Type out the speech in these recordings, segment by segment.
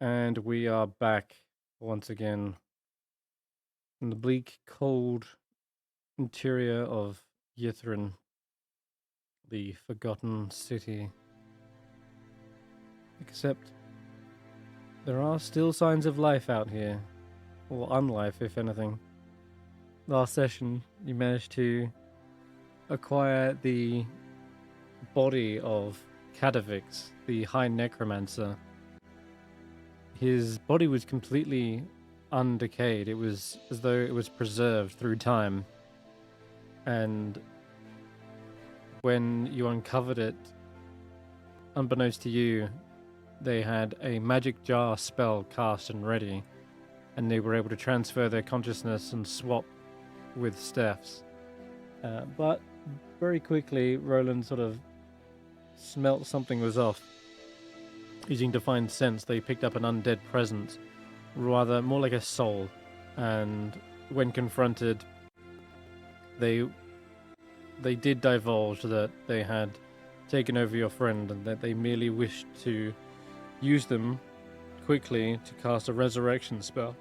And we are back once again in the bleak, cold interior of Yithrin, the forgotten city. Except there are still signs of life out here, or unlife if anything. Last session, you managed to acquire the body of Kadavix, the High Necromancer. His body was completely undecayed. It was as though it was preserved through time. And when you uncovered it, unbeknownst to you, they had a magic jar spell cast and ready, and they were able to transfer their consciousness and swap with Stef's. But very quickly, Roland sort of smelt something was off. Using Divine Sense, they picked up an undead presence, rather more like a soul, and when confronted, they did divulge that they had taken over your friend and that they merely wished to use them quickly to cast a resurrection spell.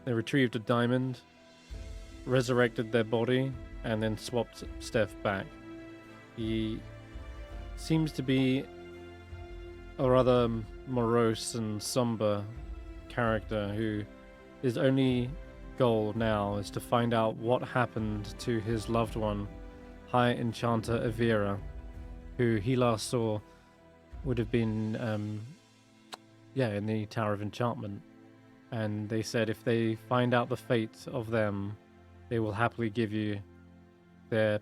They retrieved a diamond, resurrected their body, and then swapped Stef back. He seems to be a rather morose and somber character who his only goal now is to find out what happened to his loved one, High Enchanter Avira, who he last saw would have been in the Tower of Enchantment. And they said if they find out the fate of them, they will happily give you their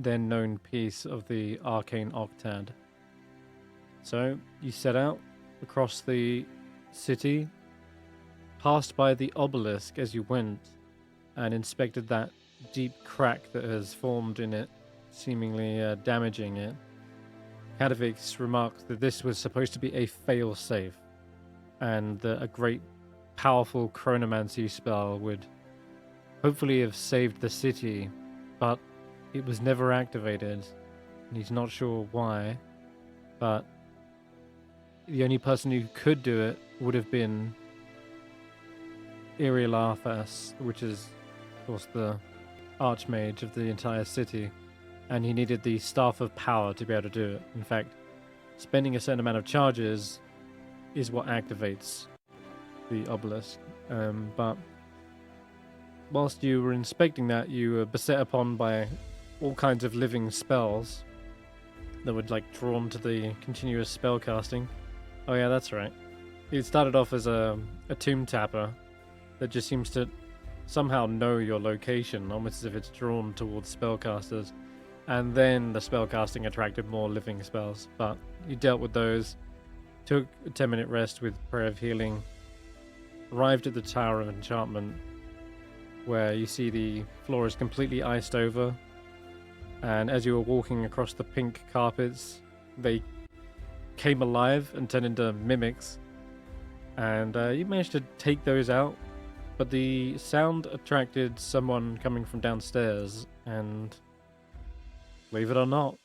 known piece of the arcane octad. So you set out across the city, passed by the obelisk as you went, and inspected that deep crack that has formed in it, seemingly damaging it. Kadavix remarked that this was supposed to be a fail-safe, and that a great, powerful chronomancy spell would hopefully have saved the city, but it was never activated, and he's not sure why, but the only person who could do it would have been Irilathas, which is, of course, the archmage of the entire city, and he needed the Staff of Power to be able to do it. In fact, spending a certain amount of charges is what activates the obelisk. But whilst you were inspecting that, you were beset upon by all kinds of living spells that were drawn to the continuous spell casting. Oh yeah, that's right. It started off as a tomb tapper that just seems to somehow know your location, almost as if it's drawn towards spellcasters. And then the spellcasting attracted more living spells. But you dealt with those, took a 10-minute rest with Prayer of Healing, arrived at the Tower of Enchantment, where you see the floor is completely iced over. And as you were walking across the pink carpets, they came alive and turned into mimics. And you managed to take those out, but the sound attracted someone coming from downstairs, and believe it or not,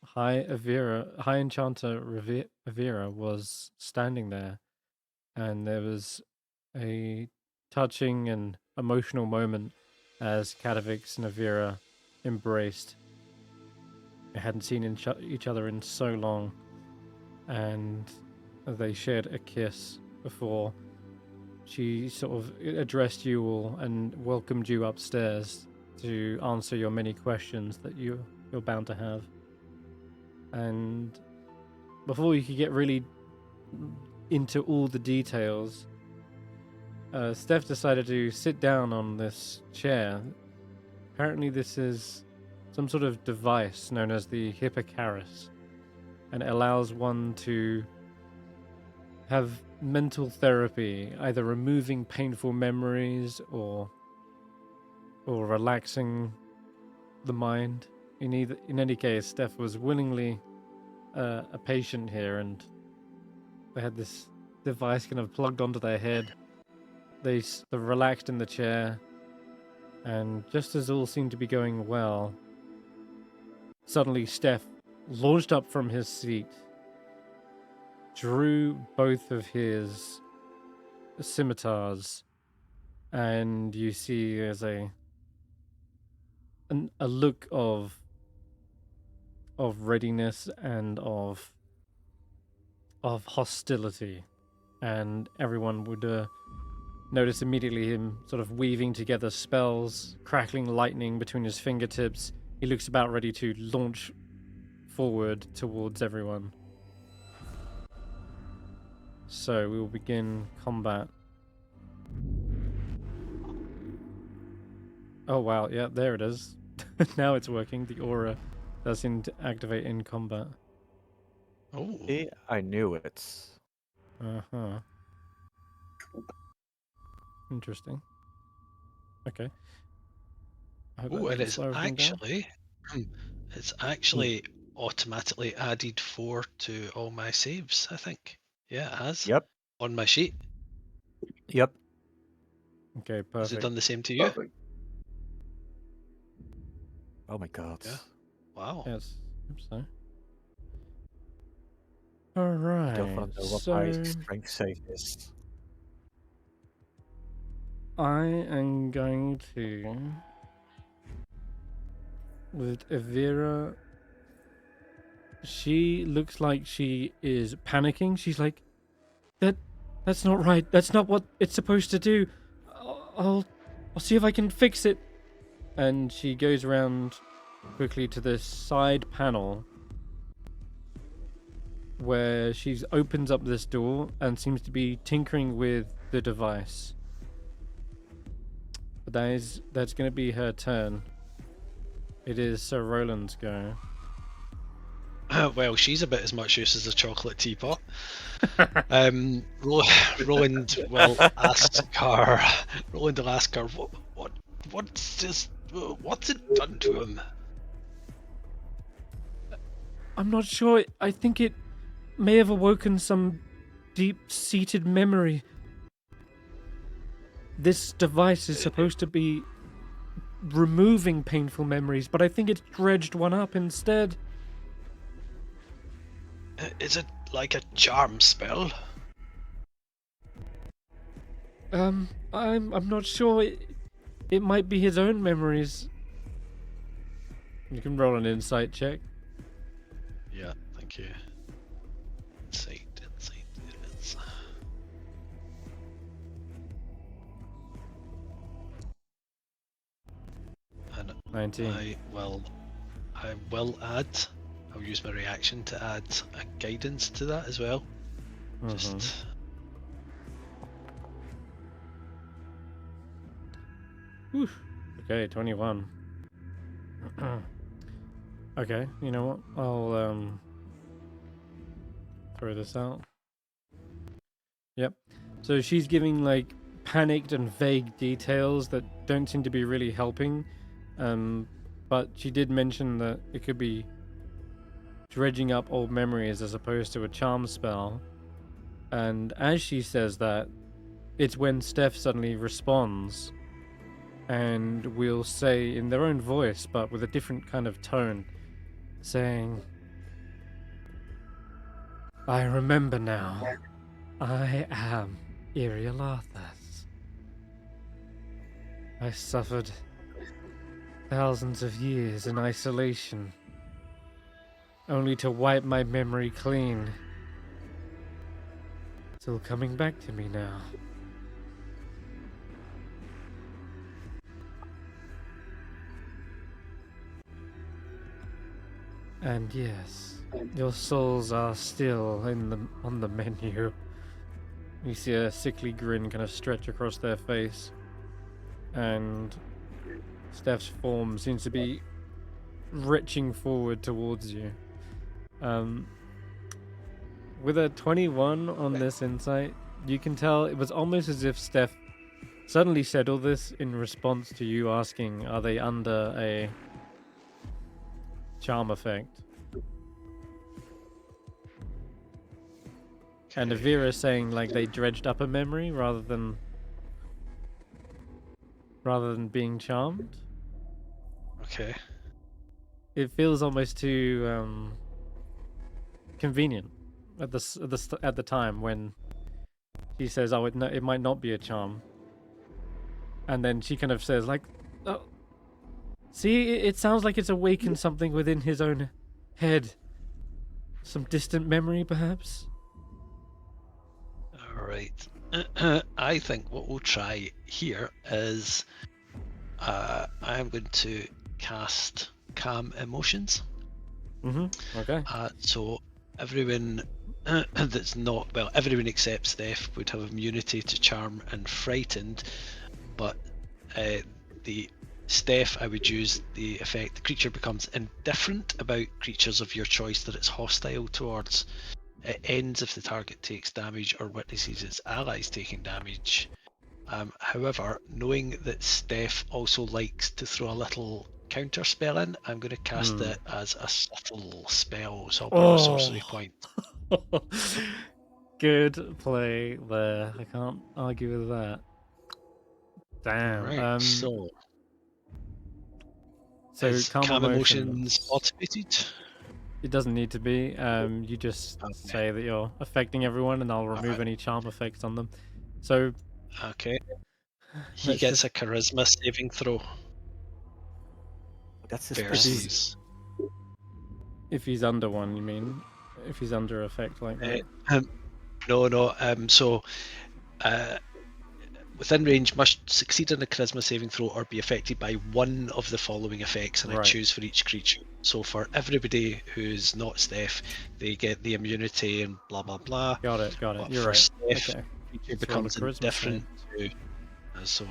High Enchanter Avira was standing there, and there was a touching and emotional moment as Kadavix and Avira embraced. They hadn't seen each other in so long, and they shared a kiss before she sort of addressed you all and welcomed you upstairs to answer your many questions that you're bound to have. And before you could get really into all the details, Stef decided to sit down on this chair. Apparently this is some sort of device known as the Hippocaris, and it allows one to have mental therapy, either removing painful memories or relaxing the mind. In any case, Stef was willingly a patient here, and they had this device kind of plugged onto their head. They relaxed in the chair, and just as all seemed to be going well, suddenly Stef launched up from his seat, drew both of his scimitars, and you see there's a look of readiness and of hostility, and everyone would notice immediately him sort of weaving together spells, crackling lightning between his fingertips. He looks about ready to launch forward towards everyone. So we will begin combat. Oh wow, yeah, there it is. Now it's working. The aura does seem to activate in combat. Oh. See, I knew it. Uh-huh. Interesting. Okay. Oh, and it's actually automatically added 4 to all my saves, I think. Yeah, it has. Yep. On my sheet. Yep. Okay, perfect. Has it done the same to you? Perfect. Oh my god. Yeah. Wow. Yes, I hope so. Alright, Don't want to know what my strength save is. I am going to... With Evira, she looks like she is panicking. She's like, that's not right. That's not what it's supposed to do. I'll see if I can fix it. And she goes around quickly to the side panel where she opens up this door and seems to be tinkering with the device. But that's going to be her turn. It is Sir Roland's go. Well, she's about as much use as a chocolate teapot. Roland will ask her. Roland will ask her, what's this? What's it done to him? I'm not sure. I think it may have awoken some deep-seated memory. This device is supposed to be removing painful memories, but I think it's dredged one up instead. Is it like a charm spell? I'm not sure. It might be his own memories. You can roll an insight check. Yeah, thank you. Insight, it is. And 19. I will add. I'll use my reaction to add a guidance to that as well. Just. Whew. Okay, 21. Okay, you know what? I'll throw this out. Yep. So she's giving like panicked and vague details that don't seem to be really helping. But she did mention that it could be dredging up old memories as opposed to a charm spell. And as she says that, it's when Stef suddenly responds and will say in their own voice, but with a different kind of tone, saying, I remember now. I am Irialathas. I suffered thousands of years in isolation, only to wipe my memory clean. It's all coming back to me now. And yes, your souls are still on the menu. You see a sickly grin kind of stretch across their face, and Stef's form seems to be retching forward towards you. With a 21 on this insight, you can tell it was almost as if Stef suddenly said all this in response to you asking, are they under a charm effect? And Avira saying like they dredged up a memory rather than being charmed. Okay. It feels almost too convenient. at the time when he says, "Oh, it might not be a charm," and then she kind of says, like, "Oh, see, it sounds like it's awakened something within his own head. Some distant memory, perhaps." All right. I think what we'll try here is I'm going to cast Calm Emotions. Okay. So everyone that's not, well, everyone except Stef would have immunity to Charm and Frightened, but the Stef, I would use the effect, the creature becomes indifferent about creatures of your choice that it's hostile towards. It ends if the target takes damage or witnesses its allies taking damage. However, knowing that Steph also likes to throw a little counter spell in, I'm going to cast it as a subtle spell, so I'll burn a sorcery point. Good play there. I can't argue with that. Damn. Right, so is calm emotions automated? It doesn't need to be. You just say that you're affecting everyone, and I'll remove any charm effects on them. So, okay, he gets a charisma saving throw. That's his versus. If he's under one, you mean? If he's under effect like that? No. So, within range must succeed in a charisma saving throw or be affected by one of the following effects, and I choose for each creature. So for everybody who's not Steph, they get the immunity and blah blah blah. Got it. But You're for right. Steph, it becomes indifferent to. So,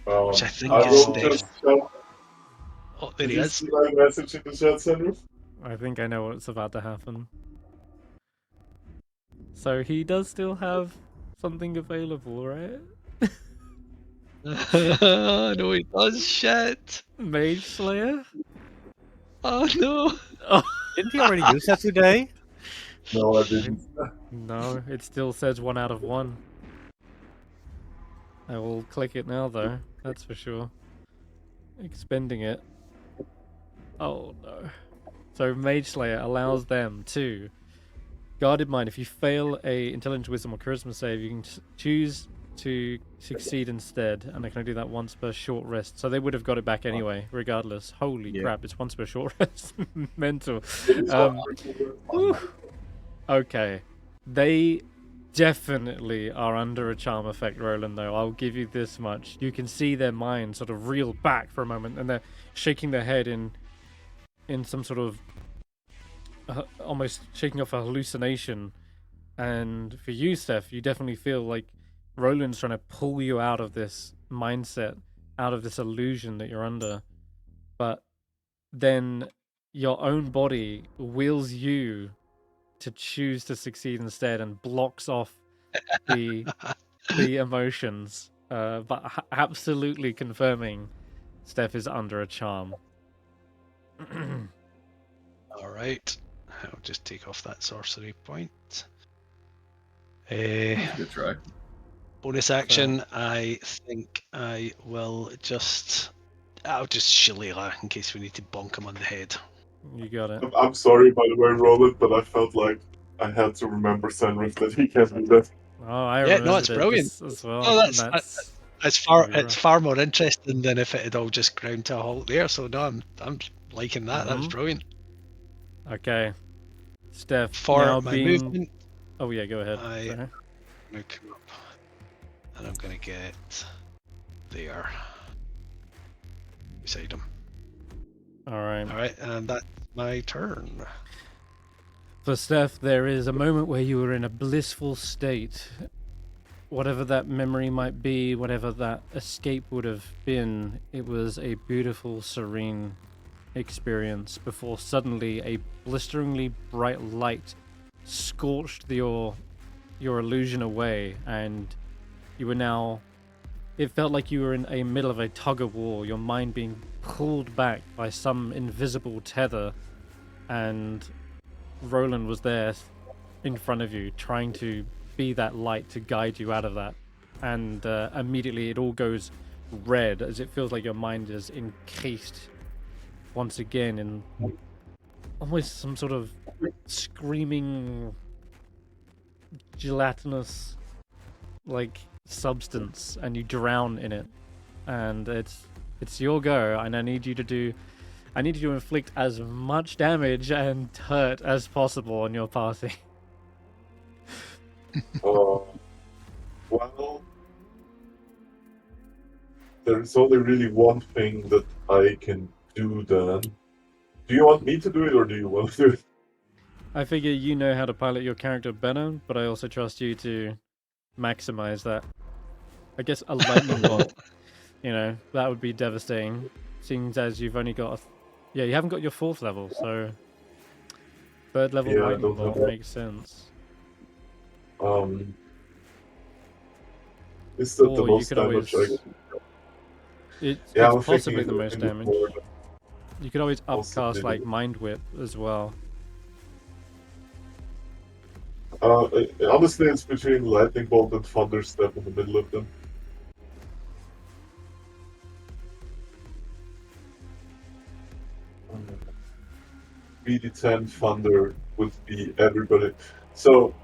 Oh, which I think I is will Steph. just show. Oh, there Did he you is. see my message in the chat, Senrith? I think I know what's about to happen. So he does still have something available, right? No, he does. Shit. Mage Slayer? Oh no. Oh. Didn't he already use that today? No, I didn't. No, it still says 1 out of 1. I will click it now, though. That's for sure. Expending it. Oh no. So Mage Slayer allows them to Guarded Mind. If you fail a Intelligence, Wisdom, or Charisma save, you can choose to succeed instead, and I can only do that once per short rest. So they would have got it back anyway, regardless. Holy crap! It's once per short rest. Mental. Okay, they definitely are under a charm effect, Roland. Though I'll give you this much: you can see their mind sort of reel back for a moment, and they're shaking their head in some sort of almost shaking off a hallucination. And for you, Steph, you definitely feel like Roland's trying to pull you out of this mindset, out of this illusion that you're under. But then your own body wills you to choose to succeed instead and blocks off the emotions. But absolutely confirming Steph is under a charm. All right. I'll just take off that sorcery point. Good try. Bonus action, I think I will I'll just shillelagh in case we need to bonk him on the head. You got it. I'm sorry, by the way, Roland, but I felt like I had to remember Senrith that he can't do that. Oh, I remember no, it's brilliant as well. Oh, it's far more interesting than if it had all just ground to a halt there. So no, I'm liking that. That's brilliant. Okay, Steph. For now my being... movement, oh yeah, go ahead. I'm gonna come up, and I'm gonna get there beside him. All right, and that's my turn. For Steph, there is a moment where you were in a blissful state. Whatever that memory might be, whatever that escape would have been, it was a beautiful, serene experience before suddenly a blisteringly bright light scorched your illusion away, and you were now... It felt like you were in a middle of a tug-of-war, your mind being pulled back by some invisible tether, and Roland was there in front of you, trying to be that light to guide you out of that. And immediately it all goes red, as it feels like your mind is encased once again in almost some sort of screaming gelatinous, like, substance, and you drown in it. And it's your go, and I need you to inflict as much damage and hurt as possible on your party. Well, there's only really one thing that I can do then. Do you want me to do it, or do you want to do it? I figure you know how to pilot your character better, but I also trust you to maximize that. I guess a lightning bolt, that would be devastating, seeing as you've only got you haven't got your 4th level, so 3rd level Yeah, I lightning don't have bolt that. makes sense. Is that the Or you most could damage always... I It's I'm possibly thinking the most in the damage. board. You could always Possibly upcast, the- like, Mind Whip as well. Honestly, it's between Lightning Bolt and Thunder Step in the middle of them. BD10 Thunder would be everybody. So,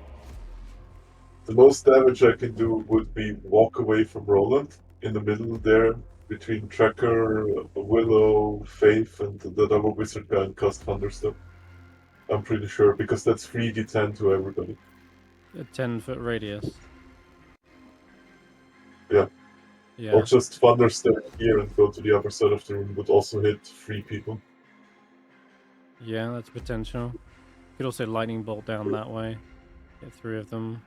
the most damage I can do would be walk away from Roland in the middle there, between Tracker, Willow, Faith, and the double wizard guy and cast Thunder Step. I'm pretty sure, because that's 3d10 to everybody. A 10-foot radius. Yeah. Yeah. Or just Thunder Step here and go to the other side of the room would also hit 3 people. Yeah, that's potential. You could also lightning bolt down that way. Get 3 of them.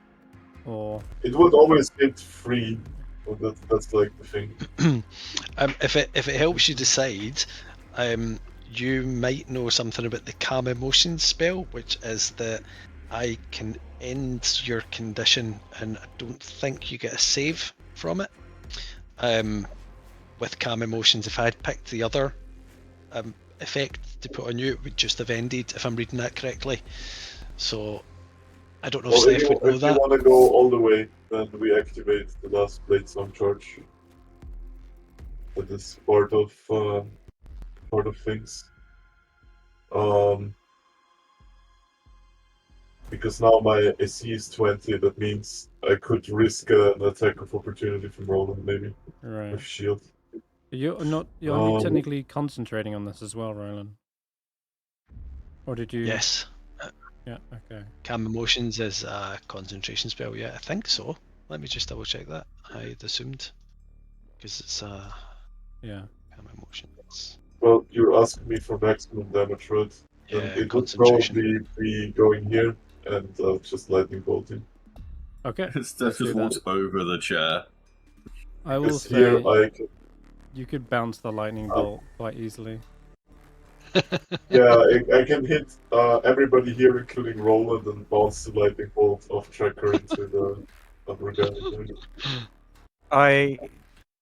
Or... It would always hit 3. Well, that's like the thing. If it helps you decide, you might know something about the calm emotions spell, which is that I can end your condition, and I don't think you get a save from it. With calm emotions, if I had picked the other effect to put on you, it would just have ended, if I'm reading that correctly. So I don't know if Stef would know if you that. want to go all the way, then we activate the last blade song charge. That is part of things. Because now my AC is 20, that means I could risk an attack of opportunity from Roland, maybe Right. with shield. You're not technically concentrating on this as well, Roland? Or did you... Yes. Yeah, okay. Calm emotions is a concentration spell, yeah, I think so. Let me just double check that. I'd assumed. Because it's Yeah. calm emotions. Well, you're asking me for maximum damage, right? Yeah, And it would concentration. probably be going here and just lightning bolting. Okay. Steph let's do just that. walks over the chair. I will Because here say I can, you could bounce the lightning bolt quite easily. yeah, I can hit everybody here, including Roland, and bounce the lightning bolt off Tracker into the upper guy. I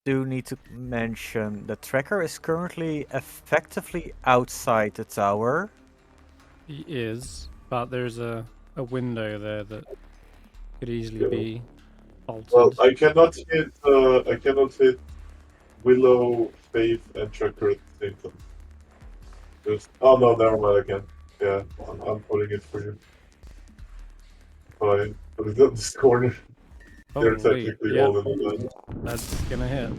do need to mention the tracker is currently effectively outside the tower. He is, but there's a window there that could easily Yeah. be altered. Well, I cannot hit Willow, Faith, and Tracker at the same time. Oh no, never mind again. Yeah, I'm putting it for you. Fine, put it in this corner. They're Holy, technically yeah, all in the line. that's gonna hit.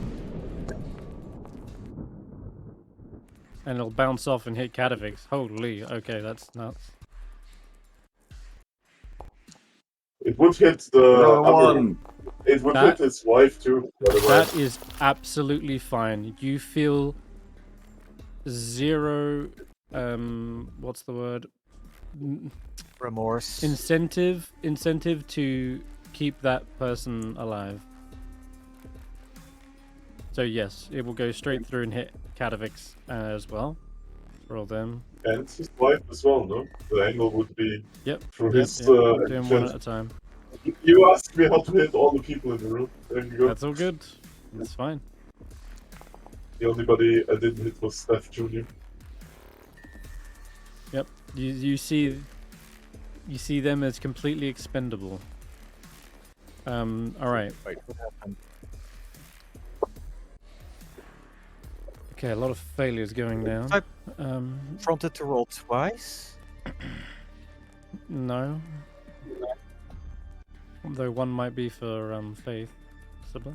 And it'll bounce off and hit Catavix. Holy, okay, that's nuts. It would hit the Another other. one. It would That- hit his wife too. By the way. That is absolutely fine. You feel 0, what's the word? Remorse. Incentive to keep that person alive. So yes, it will go straight through and hit Catavix as well. Roll them. And his wife as well, no? The angle would be Yep. through Yep, his. yep. Doing one at a time. You asked me how to hit all the people in the room. There you go. That's all good. That's fine. The only body I didn't hit was Stef Jr. Yep. You see them as completely expendable. All right. Wait, what happened? Okay, a lot of failures going down. I- Um, Fronted to roll twice? no. Though one might be for Faith. Possibly.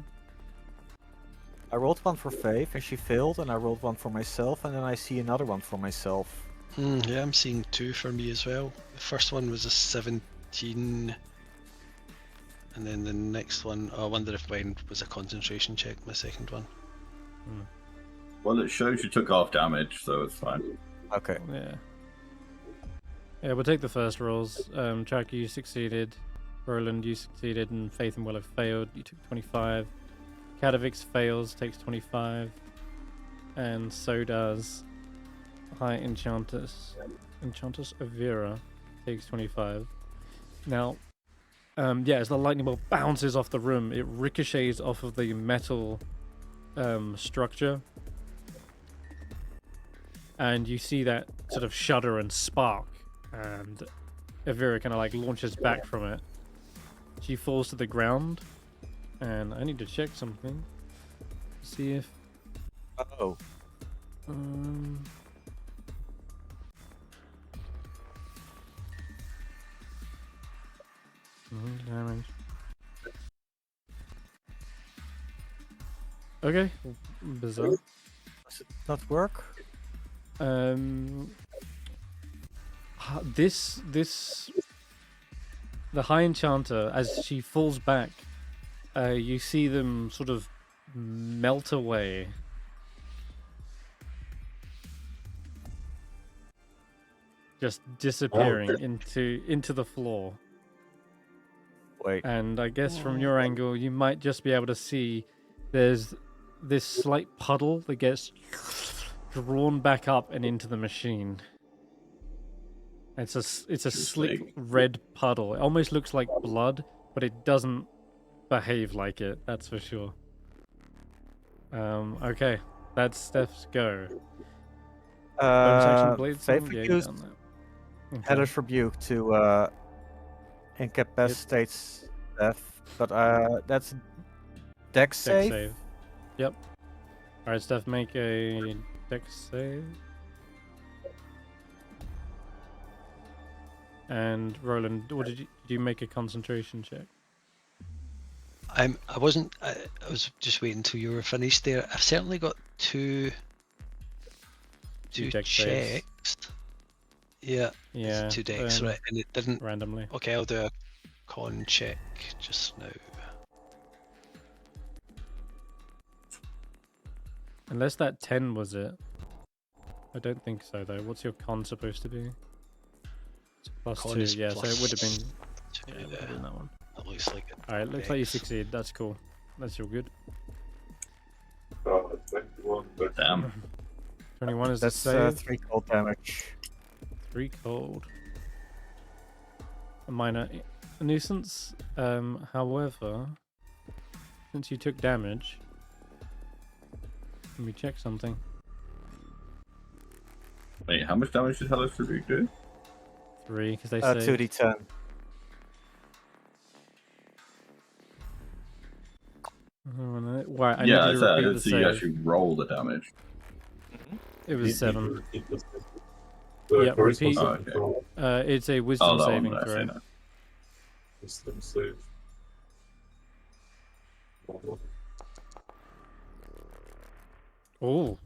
I rolled one for Faith and she failed, and I rolled one for myself, and then I see another one for myself. Yeah, I'm seeing 2 for me as well. The first one was a 17, and then the next one, I wonder if mine was a concentration check, my second one. Well, it shows you took half damage, so it's fine. Okay. Yeah. Yeah, we'll take the first rolls. Chuck, you succeeded. Roland, you succeeded, and Faith and Willow failed. You took 25. Kadavix fails, takes 25. And so does High Enchantress Avira, takes 25. Now, as the lightning bolt bounces off the room, it ricochets off of the metal structure. And you see that sort of shudder and spark, and Avira kind of like launches back from it. She falls to the ground, and I need to check something. See if... Oh. Damage. Okay, bizarre. Does it not work? The High Enchanter, as she falls back, you see them sort of melt away. Just disappearing into the floor. Wait. And I guess from your angle, you might just be able to see there's this slight puddle that gets drawn back up and into the machine. It's a slick red puddle. It almost looks like blood, but it doesn't behave like it. That's for sure. Okay, that's Steph's go. Faith used Hellish Rebuke to incapacitate Stef, but that's Dex save. Yep. Alright, Steph, make a Dex save. And Roland, what did you make a concentration check? I wasn't. I was just waiting until you were finished there. I've certainly got two Dex checks. saves. Yeah. Yeah. 2 decks, right? And it didn't. Randomly. Okay, I'll do a con check just now. Unless that 10 was it. I don't think so though. What's your con supposed to be? It's plus Con 2, is yeah, so it would have been, two, it would have been that one. That looks like it. Alright, looks like you succeed. That's cool. That's all good. 21. Damn. 21 is That's the save. 3 cold damage. 3 cold. A minor nuisance. However, since you took damage, let me check something. Wait, how much damage did Hellish Rebuke do? 3, because they say 2d10. Why? I Yeah, need I to repeat said the so save. you actually roll the damage. It was 7. The Yeah, repeat. charisma saving Oh, throw. It's a wisdom that saving one, I see throw. now. Wisdom save. Oh.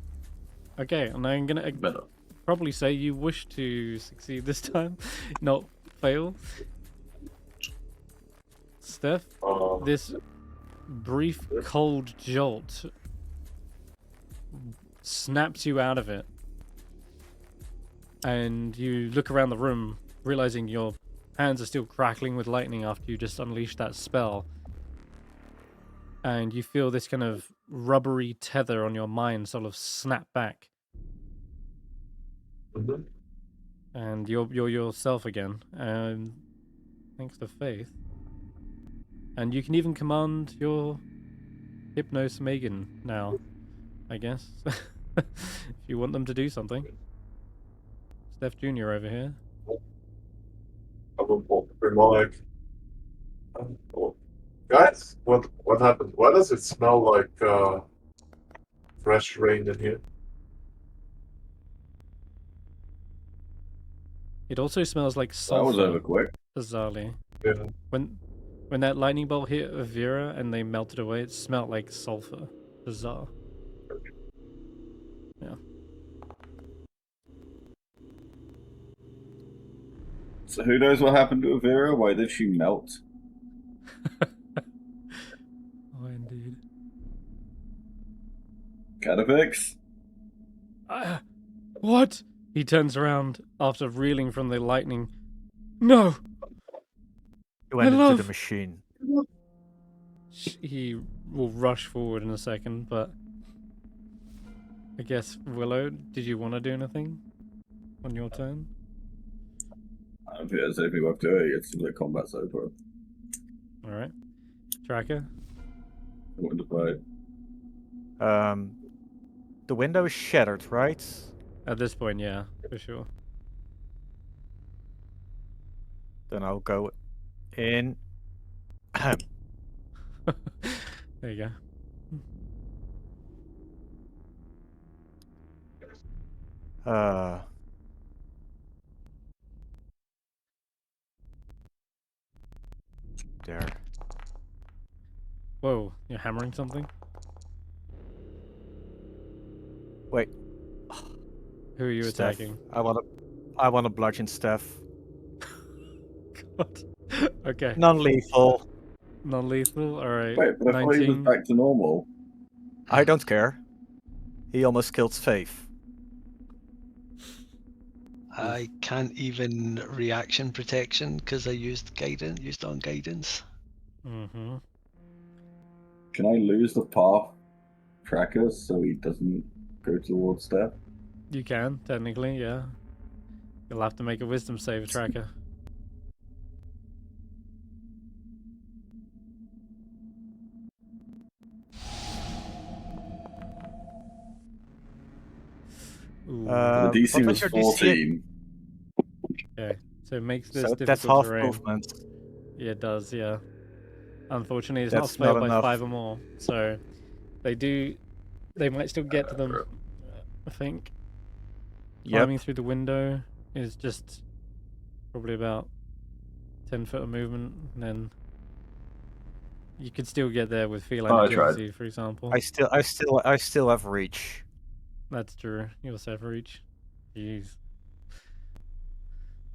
Okay, and I'm gonna Better. probably say you wish to succeed this time, not fail. Steph, this brief cold jolt snaps you out of it. And you look around the room, realizing your hands are still crackling with lightning after you just unleashed that spell. And you feel this kind of rubbery tether on your mind sort of snap back. Mhm. And you're yourself again. Thanks to Faith. And you can even command your Hypnos Megan now, I guess. If you want them to do something. Steph Jr. over here. I will remark. Oh. Guys, what happened? Why does it smell like fresh rain in here? It also smells like That was over sulfur, quick. bizarrely. Yeah. When that lightning bolt hit Vera and they melted away, it smelled like sulfur. Bizarre. Yeah. So who knows what happened to Vera? Why did she melt? Oh, indeed. Catafix? What? He turns around after reeling from the lightning. No! You went My into love! the machine. He will rush forward in a second, but I guess, Willow, did you want to do anything on your turn? I don't think there's anything worth doing. It's like combat's over. Alright. Tracker? I want to fight. The window is shattered, right? At this point, yeah, for sure. Then I'll go in. There you go. There. Whoa, you're hammering something? Wait. Who are you Stef. attacking? I want to bludgeon Stef. God. Okay. Non-lethal. Non-lethal? Alright. Wait, but I thought he was 19. back to normal. I don't care. He almost killed Faith. I can't even reaction protection because I used guidance, used on guidance. Mm-hmm. Can I lose the path tracker so he doesn't go towards Steph? You can, technically, yeah. You'll have to make a wisdom save, Tracker. Ooh. The DC what was your DC? 14. Okay, so it makes this So difficult that's half terrain. movement. Yeah, it does, yeah. Unfortunately, it's That's not failed not by enough. 5 or more, so they might still get to them, I think. Yep. Climbing through the window is just probably about 10 foot of movement, and then you could still get there with feline I tried. agility, for example. I still have reach. That's true. You also have reach. Jeez.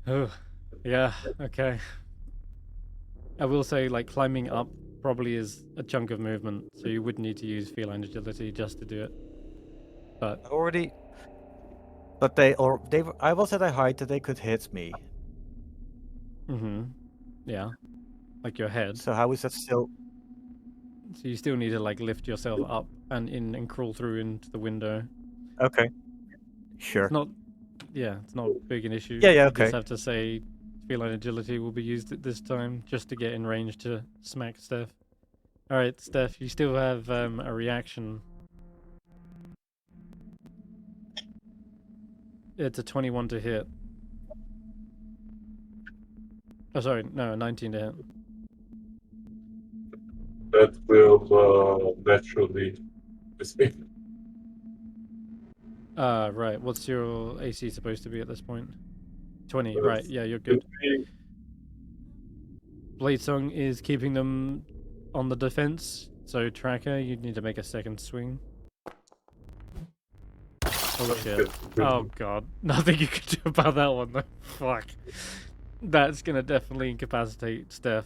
Oh, yeah. Okay. I will say, like, climbing up probably is a chunk of movement, so you would need to use feline agility just to do it. But Already. But I was at a height that they could hit me. yeah, like your head. So how is that still? So you still need to like lift yourself up and in and crawl through into the window. Okay. Sure. It's not, yeah, it's not big an issue. Yeah, You okay. just have to say feline agility will be used at this time just to get in range to smack Steph. All right, Steph, you still have a reaction. It's a 21 to hit. Oh, sorry, no, a 19 to hit. That will naturally miss me. Right. What's your AC supposed to be at this point? 20. Right. Yeah, you're good. Bladesong is keeping them on the defense. So Tracker, you need to make a second swing. Oh shit. Oh god. Nothing you can do about that one though. Fuck. That's gonna definitely incapacitate Steph.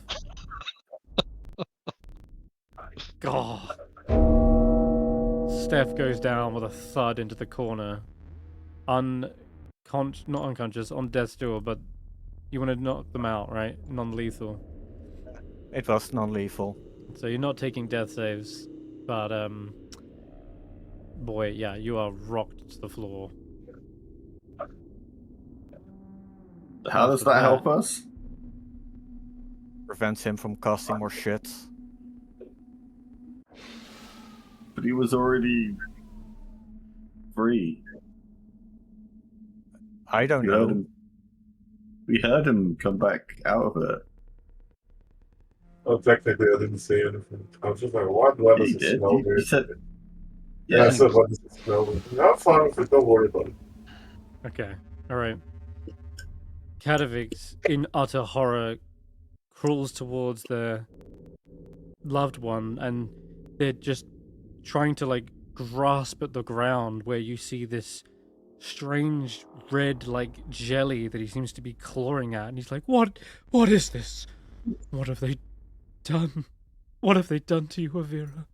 God. Steph goes down with a thud into the corner. Not unconscious, on death's door, but you want to knock them out, right? Non-lethal. It was non-lethal. So you're not taking death saves, but boy, yeah, you are rocked to the floor. How does that help us? Prevents him from casting more shit. But he was already free. I don't know. We heard him come back out of it. Oh, technically, I didn't say anything. I was just like, what? Why does He it did. smell He weird? said, Yeah, I yeah. said, why does it smell weird? I'm fine with it, don't worry about it. Okay, alright. Catavix, in utter horror, crawls towards their loved one, and they're just trying to like grasp at the ground where you see this strange red like jelly that he seems to be clawing at, and he's like, what is this? What have they done? What have they done to you, Avira?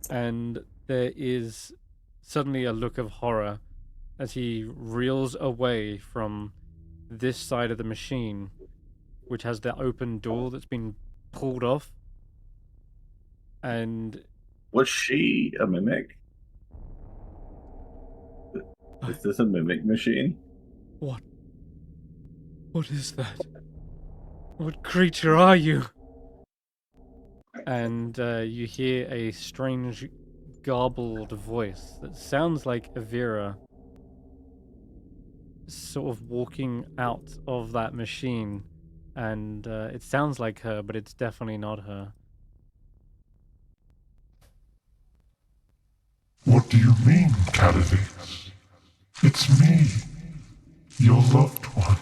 And there is suddenly a look of horror as he reels away from this side of the machine, which has the open door that's been pulled off. And Was she a mimic? Is this a mimic machine? what is that? What creature are you? And you hear a strange garbled voice that sounds like Avira sort of walking out of that machine, and it sounds like her, but it's definitely not her. What do you mean, Cadavix? It's me, your loved one.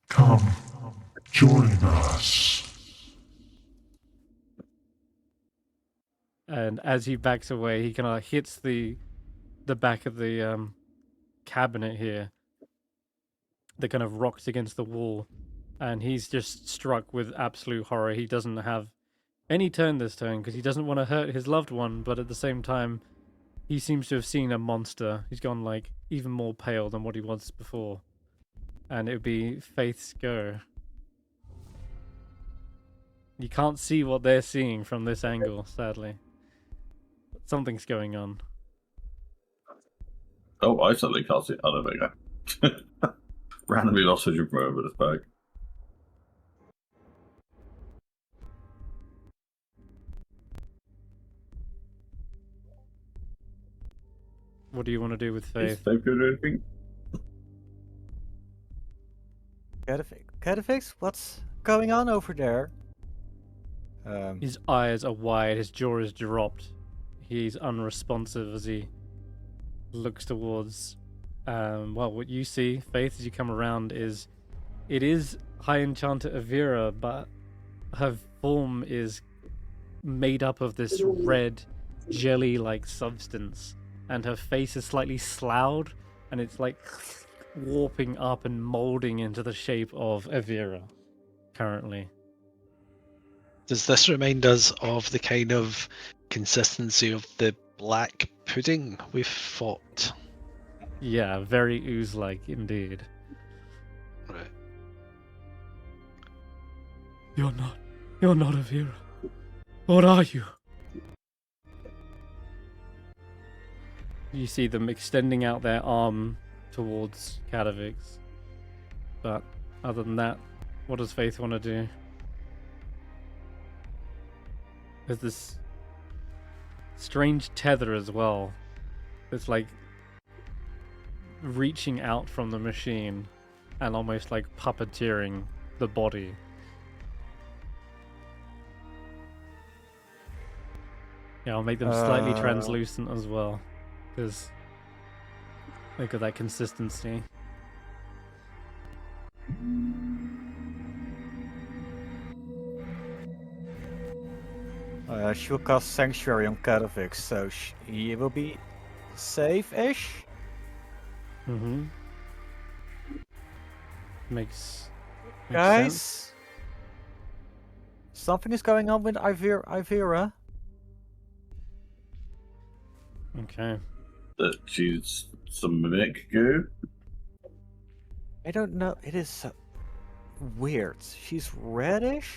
Come, join us. And as he backs away, he kind of hits the back of the cabinet here that kind of rocks against the wall, and he's just struck with absolute horror. He doesn't have any turn this turn because he doesn't want to hurt his loved one, but at the same time, he seems to have seen a monster. He's gone like even more pale than what he was before. And it would be Faith's go. You can't see what they're seeing from this angle, sadly. Something's going on. Oh, I certainly can't see. Oh, there we go. Randomly lost vision from over this bag. What do you want to do with Is Faith? Stef going to do anything? Cadafix, what's going on over there? His eyes are wide, his jaw is dropped. He's unresponsive as he looks towards well, what you see, Faith, as you come around is it is High Enchanter Avira, but her form is made up of this red jelly-like substance, and her face is slightly sloughed, and it's like warping up and molding into the shape of Avira currently. Does this remind us of the kind of consistency of the black pudding we've fought? Yeah, very ooze-like indeed. Right. You're not Avira. What are you? You see them extending out their arm towards Cadavix. But other than that, what does Faith want to do? There's this strange tether as well. It's like reaching out from the machine and almost like puppeteering the body. Yeah, I'll make them slightly translucent as well, because they got that consistency. She'll cast Sanctuary on Cadavix, so he will be safe-ish. Mm-hmm. Makes Guys, sense. something is going on with Ivira. Okay. That she's some mimic goo? I don't know. It is weird. She's reddish.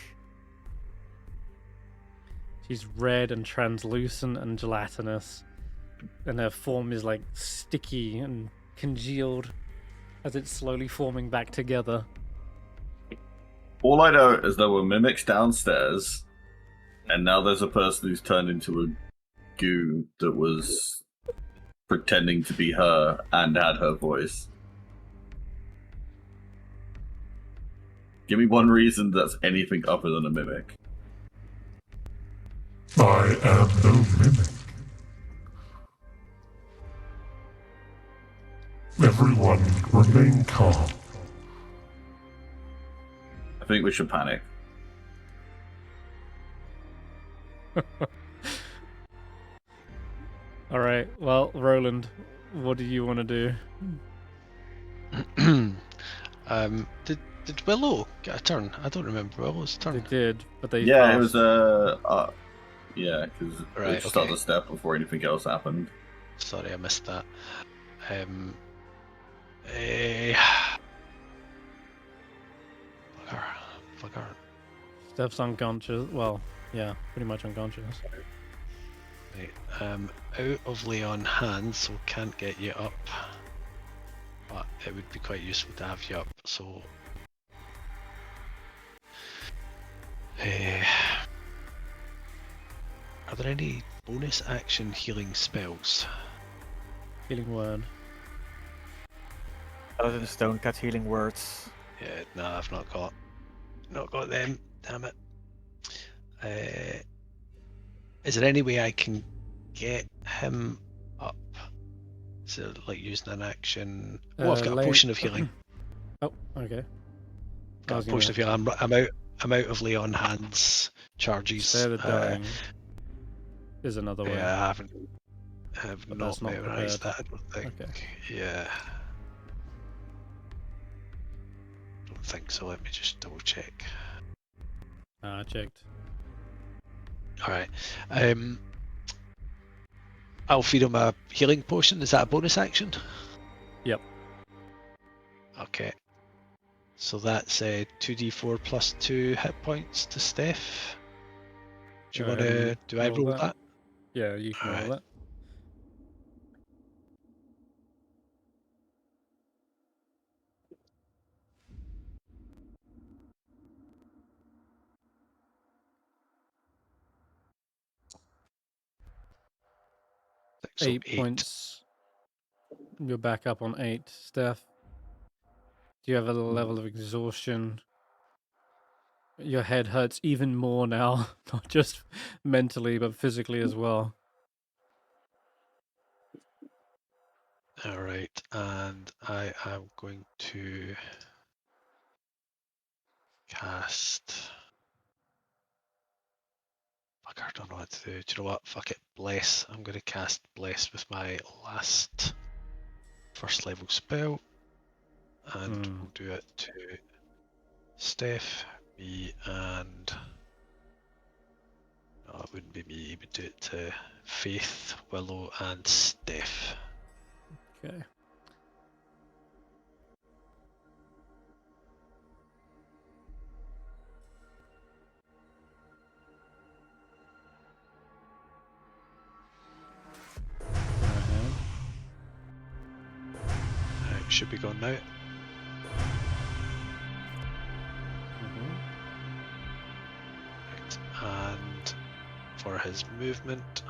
She's red and translucent and gelatinous, and her form is like sticky and congealed as it's slowly forming back together. All I know is there were mimics downstairs, and now there's a person who's turned into a goo that was pretending to be her and had her voice. Give me one reason that's anything other than a mimic. I am no mimic. Everyone remain calm. think we should panic. All right. Well, Roland, what do you want to do? Did Willow get a turn? I don't remember Willow's They turn. did, but they Yeah, passed. it was yeah, because Right, we started okay. the step before anything else happened. Sorry, I missed that. Fucker. Stef's unconscious. Well, yeah, pretty much unconscious. Right, out of lay on hands, so can't get you up. But it would be quite useful to have you up, so... Are there any bonus action healing spells? Healing word. Paladins don't get healing words. Yeah, no, I've not got them. Damn it. Is there any way I can get him up? So, like using an action. Oh, I've got a lay- potion of healing. Oh, okay. I Got was a potion of healing. I'm out of lay on hands charges. Spare the dying is another way. Yeah, I have But not that's not memorized that. I don't think. Okay. Yeah. Don't think so. Let me just double check. I checked. All right. I'll feed him a healing potion. Is that a bonus action? Yep. Okay. So that's 2d4 plus 2 hit points to Stef. Do you Go want ahead to? and Do I roll roll that. that? Yeah, you can roll Alright. that. So 8 points. You're back up on 8. Steph, do you have a level of exhaustion? Your head hurts even more now, not just mentally, but physically as well. All right, and I am going to cast. Fuck, I don't know what to do. Do you know what? Fuck it. Bless. I'm going to cast Bless with my last first level spell, and we'll do it to Steph, me, and no, it wouldn't be me. We'd do it to Faith, Willow, and Steph. Okay. It should be gone now. Right, and for his movement,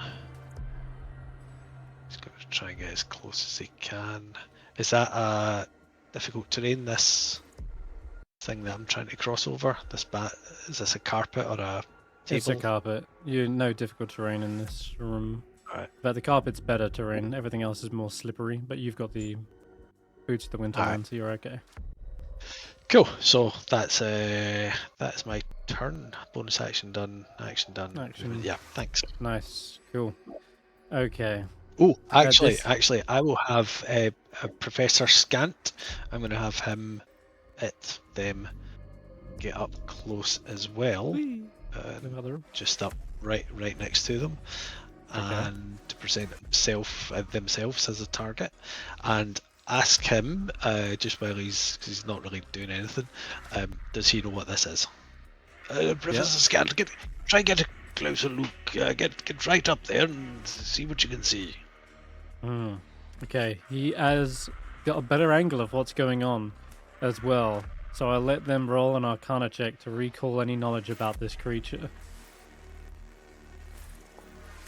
he's going to try and get as close as he can. Is that difficult terrain, this thing that I'm trying to cross over? This is this a carpet or a table? It's a carpet. You no difficult terrain in this room. Alright. But the carpet's better terrain. Everything else is more slippery, but you've got the boots of the Winterland, so you're okay. Cool. So that's my turn. Bonus action done. Action done. Action. Yeah. Thanks. Nice. Cool. Okay. Oh, actually, this- I will have a Professor Scant. I'm going to have him, them, get up close as well. Another. Just up right next to them, and to present themselves as a target, and ask him just while because he's not really doing anything. Does he know what this is? Professor Scant, try and get a closer look. Get right up there and see what you can see. Okay, he has got a better angle of what's going on as well, so I'll let them roll an Arcana check to recall any knowledge about this creature.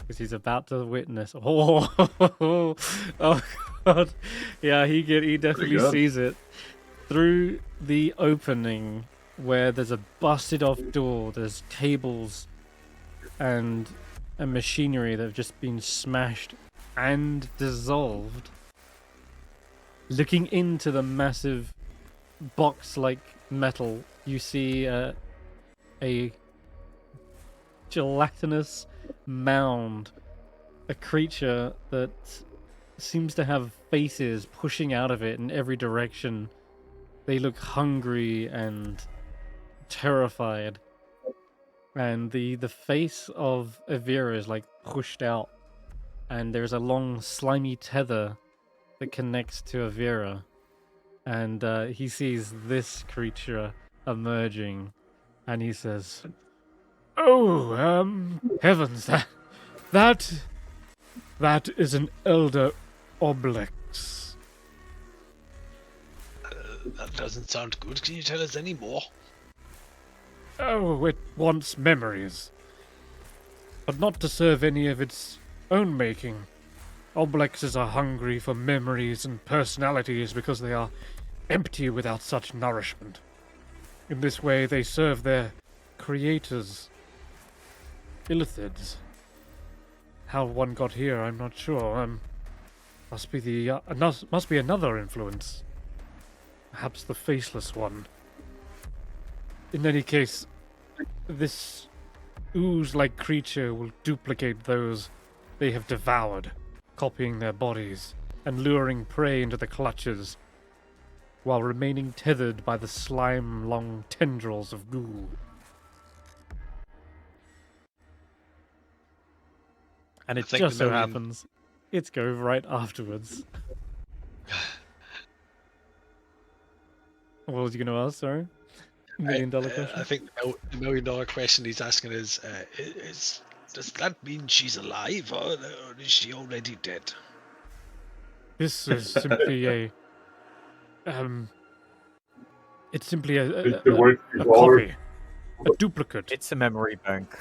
Because he's about to witness. Oh god. Yeah, he definitely good. sees it. Through the opening where there's a busted off door, there's tables and machinery that have just been smashed and dissolved. Looking into the massive box-like metal you see a gelatinous mound, a creature that seems to have faces pushing out of it in every direction. They look hungry and terrified. And the face of Avira is like pushed out, and there's a long slimy tether that connects to Avira. And he sees this creature emerging, and he says, "Oh, heavens, that is an elder Oblex." That doesn't sound good. Can you tell us any more? Oh, it wants memories, but not to serve any of its own making. Oblexes are hungry for memories and personalities because they are empty without such nourishment. In this way, they serve their creators, Illithids. How one got here, I'm not sure. Must be another influence. Perhaps the faceless one. In any case, this ooze-like creature will duplicate those they have devoured, copying their bodies and luring prey into the clutches, while remaining tethered by the slime-long tendrils of goo. And it just so happens, it's go right afterwards. What was you going to ask, sorry? $1 million question? I think the $1 million question he's asking is, does that mean she's alive, or is she already dead? This is simply it's simply a copy, a duplicate. It's a memory bank.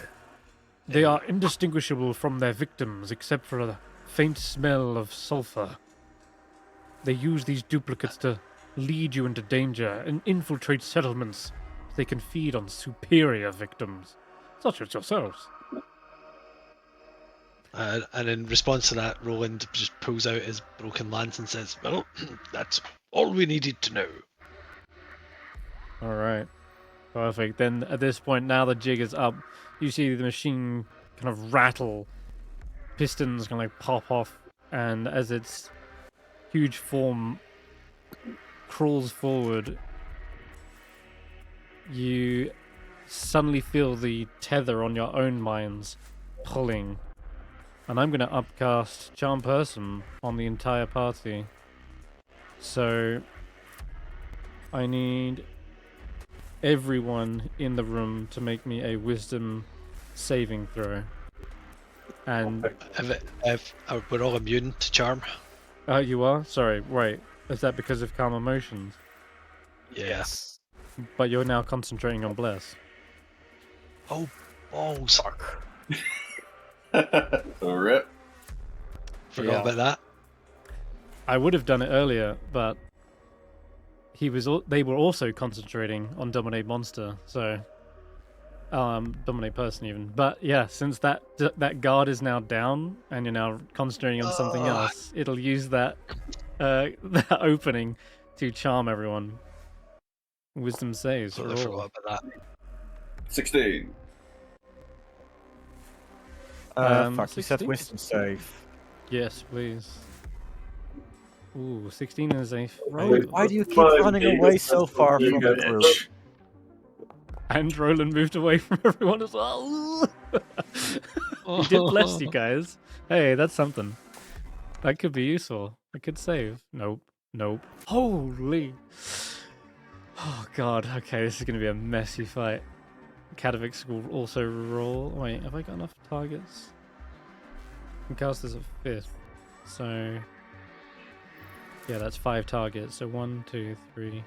They are indistinguishable from their victims, except for a faint smell of sulfur. They use these duplicates to lead you into danger and infiltrate settlements so they can feed on superior victims, such as yourselves. And in response to that, Roland just pulls out his broken lance and says, "Well, that's all we needed to know." Alright. Perfect. Then at this point, now the jig is up. You see the machine kind of rattle. Pistons kind of like pop off. And as its huge form crawls forward, you suddenly feel the tether on your own minds pulling. And I'm going to upcast Charm Person on the entire party. So I need everyone in the room to make me a wisdom saving throw. And we're all immune to charm. you are? Sorry, wait. Is that because of calm emotions? Yes. But you're now concentrating on bless. Oh, balls. Rip. Forgot about that. I would have done it earlier, but they were also concentrating on Dominate Monster, so Dominate Person even. But yeah, since that guard is now down and you're now concentrating on something else, it'll use that that opening to charm everyone. Wisdom saves. I forgot about that. 16. Fuck, you said 16? wisdom save. Yes, please. Ooh, 16 is a Roland, why do you keep running away so far from the group? And Roland moved away from everyone as well. He did bless you guys. Hey, that's something. That could be useful. I could save. Nope. Nope. Holy. Oh god. Okay, this is going to be a messy fight. Katavix will also roll. Wait, have I got enough targets? I can cast as a 5th. So yeah, that's 5 targets. So 1, 2, 3,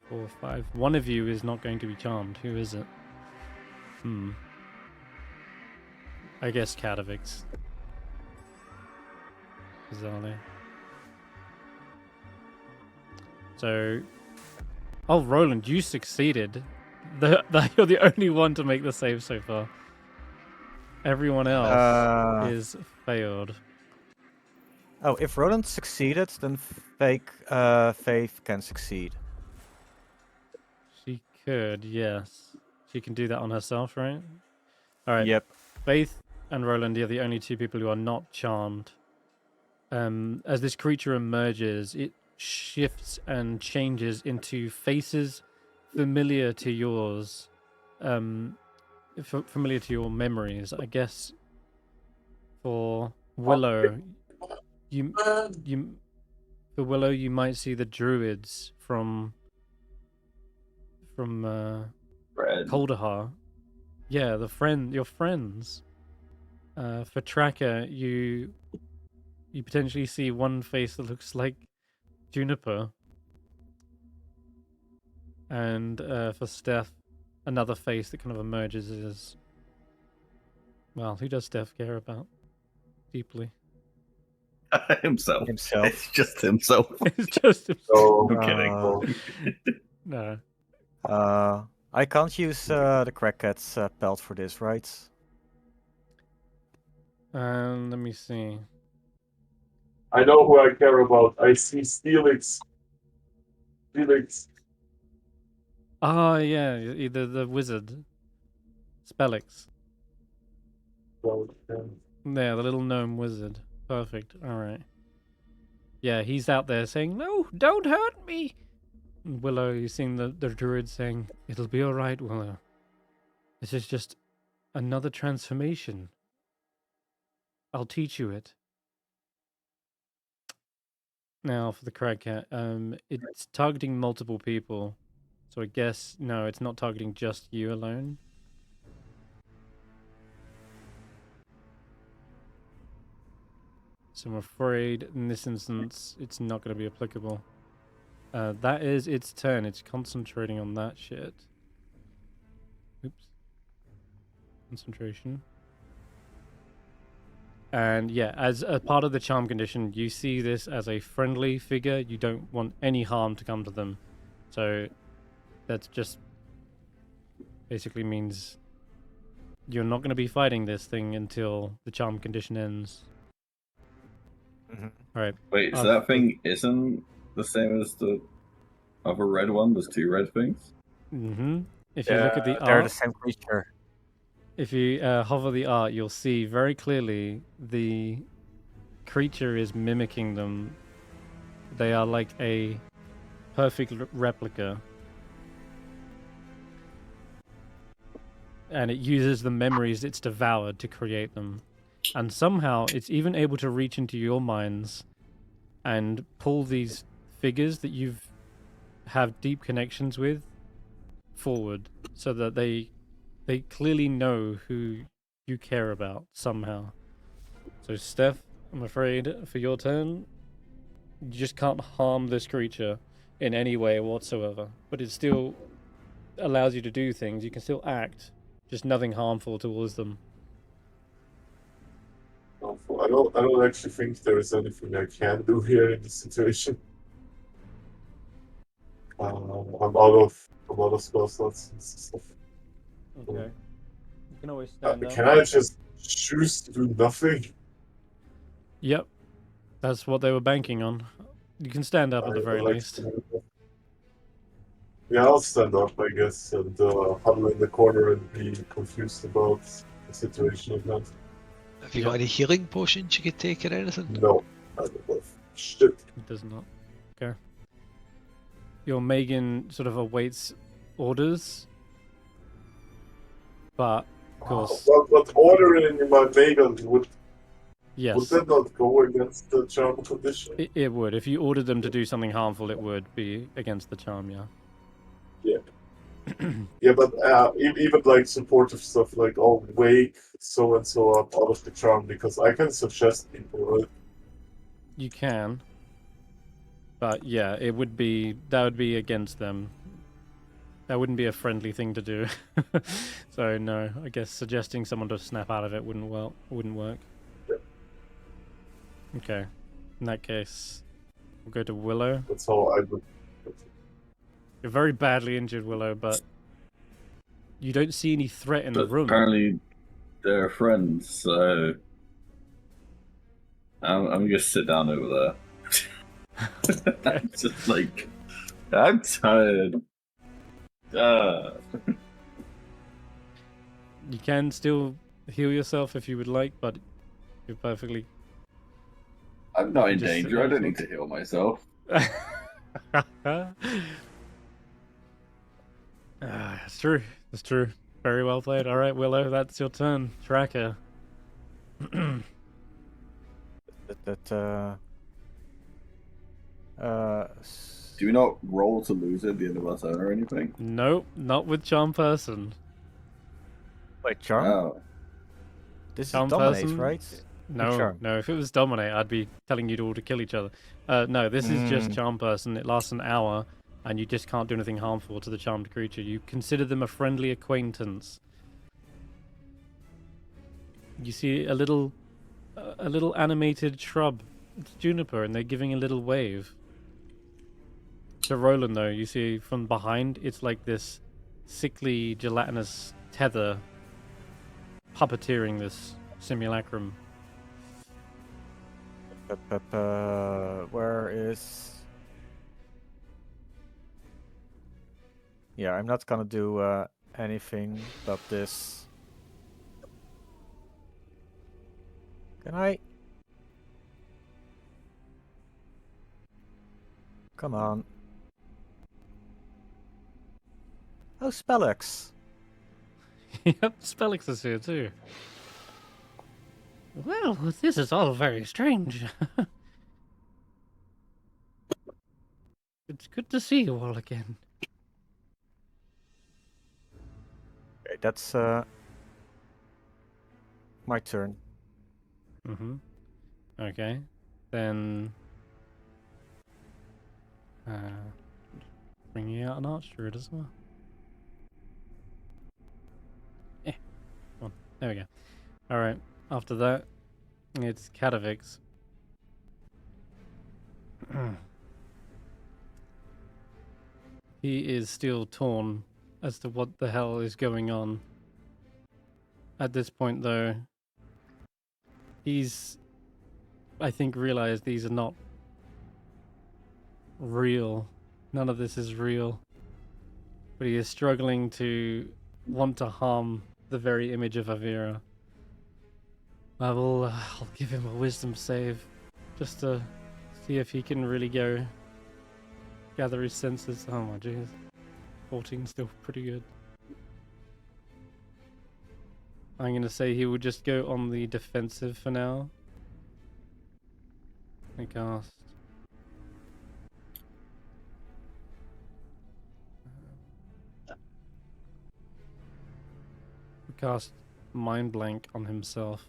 4, 5. One of you is not going to be charmed. Who is it? I guess Katavix. Bizarrely. So, oh, Roland, you succeeded. You're the only one to make the save so far. Everyone else is failed. Oh, if Roland succeeded, then Faith can succeed. She could, yes. She can do that on herself, right? All right. Yep. Faith and Roland are the only two people who are not charmed. As this creature emerges, it shifts and changes into faces familiar to yours, familiar to your memories. I guess for Willow, you for Willow you might see the druids from Red. Kaldahar. Yeah, your friends. For Tracker, you potentially see one face that looks like Juniper. And for Stef, another face that kind of emerges as... Well, who does Stef care about deeply? Himself. Himself. It's just himself. It's just himself. So, I'm kidding. No. I can't use the Crackhead's pelt for this, right? Let me see. I know who I care about. I see Steelix. Steelix. Oh, yeah, either the wizard. Spellix. Well, Yeah, the little gnome wizard. Perfect. All right. Yeah, he's out there saying, "No, don't hurt me." And Willow, you've seen the druid saying, "It'll be all right, Willow. This is just another transformation. I'll teach you it." Now for the Cragcat, it's targeting multiple people, so I guess no, it's not targeting just you alone. So I'm afraid in this instance, it's not going to be applicable. That is its turn. It's concentrating on that shit. Oops. Concentration. And yeah, as a part of the charm condition, you see this as a friendly figure. You don't want any harm to come to them. So that's just basically means you're not going to be fighting this thing until the charm condition ends. All right. Wait, so that thing isn't the same as the other red one? There's two red things? Mm-hmm. If you look at the they're art, the same creature. if you hover the art, you'll see very clearly the creature is mimicking them. They are like a perfect replica. And it uses the memories it's devoured to create them. And somehow it's even able to reach into your minds and pull these figures that you've have deep connections with forward so that they clearly know who you care about somehow. So Steph, I'm afraid for your turn, you just can't harm this creature in any way whatsoever. But it still allows you to do things. You can still act, just nothing harmful towards them. I don't actually think there is anything I can do here in this situation. I'm out of spell slots and stuff. Okay. You can always stand up. Can I just choose to do nothing? Yep. That's what they were banking on. You can stand up at the very least. Yeah, I'll stand up, I guess, and huddle in the corner and be confused about the situation at hand. Have you got any healing potions you could take or anything? No, I don't have shit. It does not. Okay. Your Megan sort of awaits orders. But, of course... But ordering my Megan would Yes. that not go against the charm condition? It would. If you ordered them to do something harmful, it would be against the charm, yeah. Yeah. Yeah, but even like supportive stuff like, oh, wake so and so up out of the charm, because I can suggest people, right? You can. But yeah, that would be against them. That wouldn't be a friendly thing to do. So no, I guess suggesting someone to snap out of it wouldn't work. Yeah. Okay. In that case, we'll go to Willow. That's how I would. You're very badly injured, Willow, but you don't see any threat in the But room. apparently they're friends, so I'm gonna sit down over there. Just like, I'm tired. You can still heal yourself if you would like, but you're perfectly. I'm not in Just danger. I don't need to heal myself. It's true. It's true. Very well played. All right, Willow, that's your turn. Tracker. Do we not roll to lose at the end of our turn or anything? Nope, not with Charm Person. Wait, charm? Oh. This Charm is dominate, person? right? No, Charm. no. If it was Dominate, I'd be telling you all to kill each other. No, this is just Charm Person. It lasts an hour, and you just can't do anything harmful to the charmed creature. You consider them a friendly acquaintance. You see a little animated shrub. It's juniper, and they're giving a little wave. To Roland, though, you see from behind, it's like this sickly, gelatinous tether puppeteering this simulacrum. Where is... Yeah, I'm not gonna do anything but this. Can I? Come on. Oh, Spellix. Yep, Spellix is here too. Well, this is all very strange. It's good to see you all again. Okay, that's my turn. Mm-hmm. Okay. Then bringing out an archer as well. Come on. There we go. Alright. After that, it's Katavix. He is still torn as to what the hell is going on. At this point, though, he's, I think, realized these are not real. None of this is real. But he is struggling to want to harm the very image of Avira. I'll give him a wisdom save, just to see if he can really go gather his senses. Oh my jeez. 14 still pretty good. I'm going to say he will just go on the defensive for now. And cast. Cast Mind Blank on himself.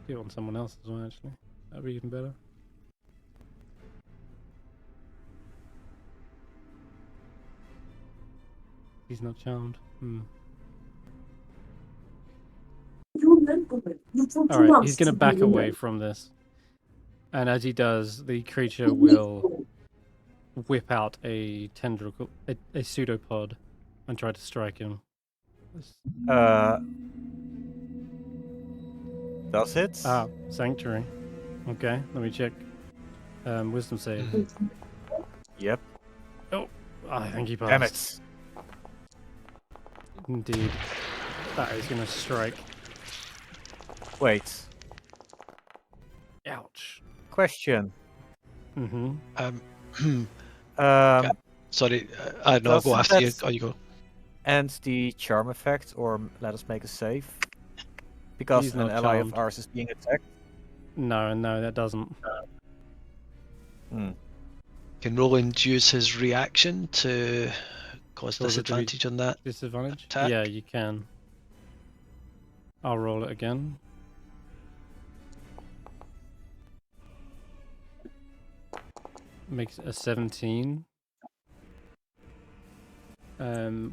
Do it on someone else as well, actually. That'd be even better. He's not charmed. Alright, he's going to back away from this. And as he does, the creature will whip out a tendril, a pseudopod, and try to strike him. Does it? Ah, Sanctuary. Okay, let me check. Wisdom save. Yep. Oh, I think he passed. Damn it. Indeed. That is going to strike. Wait. Ouch. Question. Mm-hmm. Sorry, no, I'll go after you. Oh, you go. And the charm effect, or let us make a save. Because He's an not ally charmed. of ours is being attacked. No, that doesn't. Can Roland use his reaction to cause So would it be disadvantage on that? Disadvantage? Attack? Yeah, you can. I'll roll it again. Makes it a 17.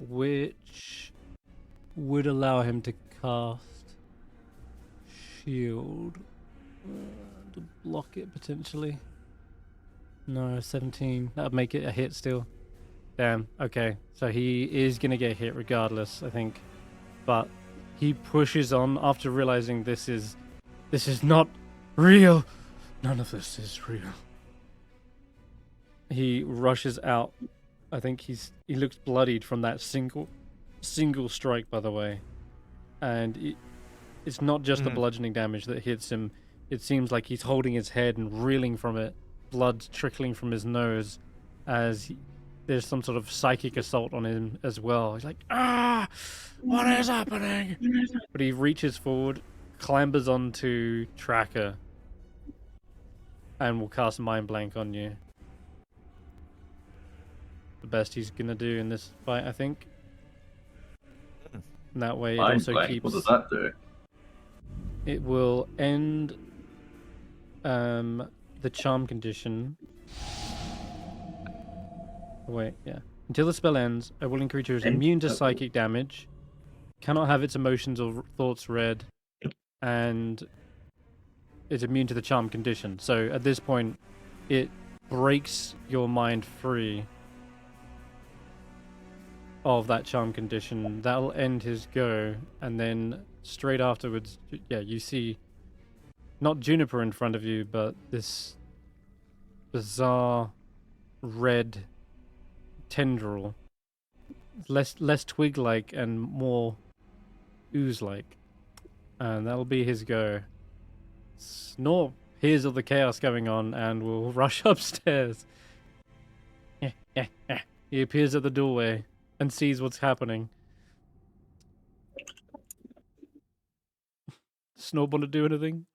Which would allow him to cast shield to block it potentially. No, 17. That would make it a hit still. Damn. Okay, so he is gonna get hit regardless, I think. But he pushes on after realizing this is not real. None of this is real. He rushes out. I think he looks bloodied from that single strike, by the way. And it's not just the bludgeoning damage that hits him. It seems like he's holding his head and reeling from it, blood trickling from his nose as there's some sort of psychic assault on him as well. He's like, ah, what is happening? But he reaches forward, clambers onto Tracker, and will cast Mind Blank on you. The best he's gonna do in this fight, I think. And that way it Mind also blank, keeps... what does that do? It will end the charm condition. Wait, yeah. Until the spell ends, a willing creature is immune to psychic damage, cannot have its emotions or thoughts read, and is immune to the charm condition. So at this point, it breaks your mind free of that charm condition. That'll end his go, and then straight afterwards, yeah, you see not Juniper in front of you, but this bizarre red tendril, less twig-like and more ooze-like, and that'll be his go. Snore hears all the chaos going on and will rush upstairs. He appears at the doorway and sees what's happening. Snore want to do anything?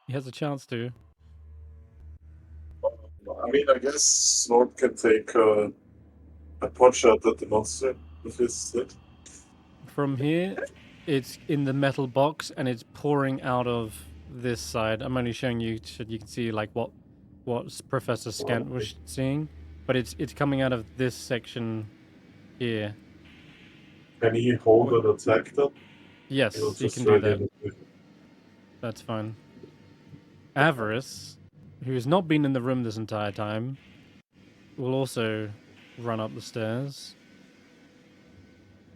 He has a chance to. I mean, I guess Snort can take a pot shot at the monster with his stick. From here, it's in the metal box and it's pouring out of this side. I'm only showing you so you can see like what Professor Scant was seeing, but it's coming out of this section here. Can he hold an attack then? Yes, He'll you just can do ready that. it. That's fine. Avarice, who has not been in the room this entire time, will also run up the stairs.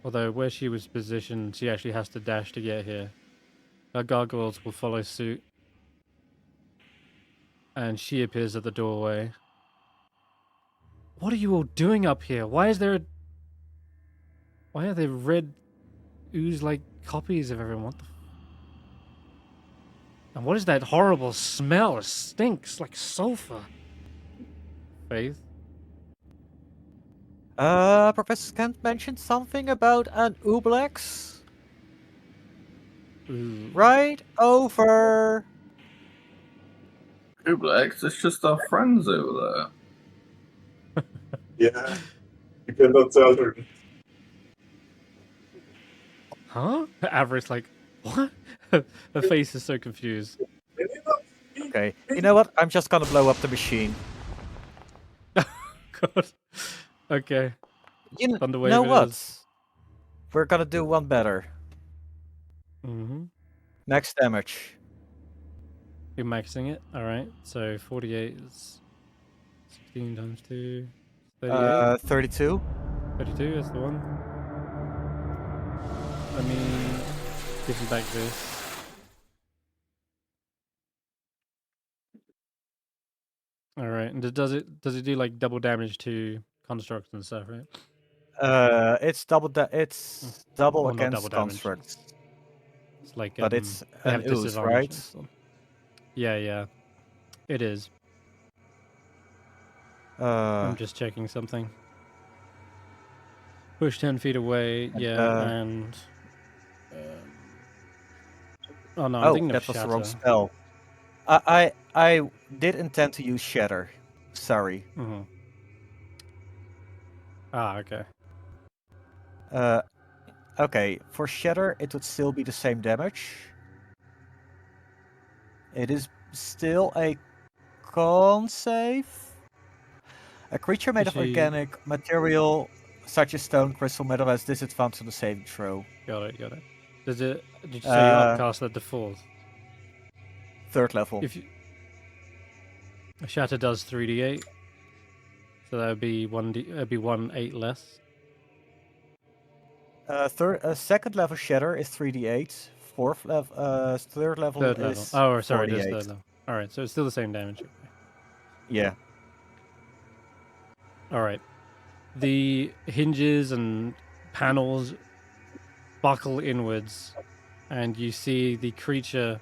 Although where she was positioned, she actually has to dash to get here. Her gargoyles will follow suit. And she appears at the doorway. What are you all doing up here? Why are there red ooze-like copies of everyone? What the And what is that horrible smell? It stinks like sulfur. Faith? Professor Kent mentioned something about an Ublex. Ooh. Right over. Ublex, it's just our friends over there. Yeah, you cannot tell her. Huh? Avarice like, what? Her face is so confused. Okay, you know what? I'm just gonna blow up the machine. God. Okay. You Thunderwave know it what? is. We're gonna do one better. Mm-hmm. Max damage. You're maxing it? Alright, so 48 is 16 times 2. 38? 32. 32, that's the one. Let me give you back this. Alright, and does it do like double damage to constructs and stuff, right? It's double. It's double Well, not against double damage. constructs. It's like But it's they an have ooze, disadvantage right? and stuff. Yeah, it is. I'm just checking something. Push 10 feet away, yeah, and oh no, I'm thinking of that was Shatter. the wrong spell. I did intend to use Shatter. Sorry. Mm-hmm. Ah, okay. Okay, for Shatter, it would still be the same damage. It is still a con save. A creature made of organic material, such as stone, crystal, metal, has disadvantage on the saving throw. Got it. Did you say you upcast at the 4th? 3rd level. If you... Shatter does 3d8, so that would be 1 8 less. 2nd level Shatter is 3d8. third level Third level. is Oh, sorry, just 48. third level. Alright, so it's still the same damage. Yeah. Alright. The hinges and panels buckle inwards, and you see the creature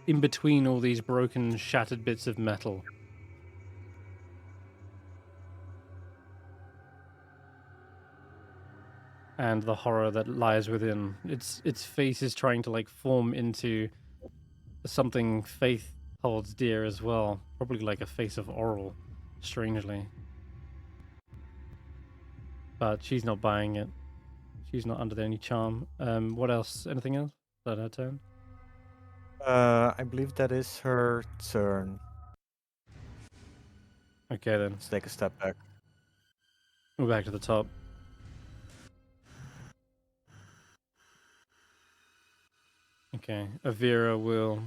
in between all these broken, shattered bits of metal. And the horror that lies within. Its face is trying to like form into something Faith holds dear as well. Probably like a face of Oral, strangely. But she's not buying it. She's not under any charm. What else? Anything else? Is that her turn? I believe that is her turn. Okay then. Let's take a step back. We're back to the top. Okay, Avira will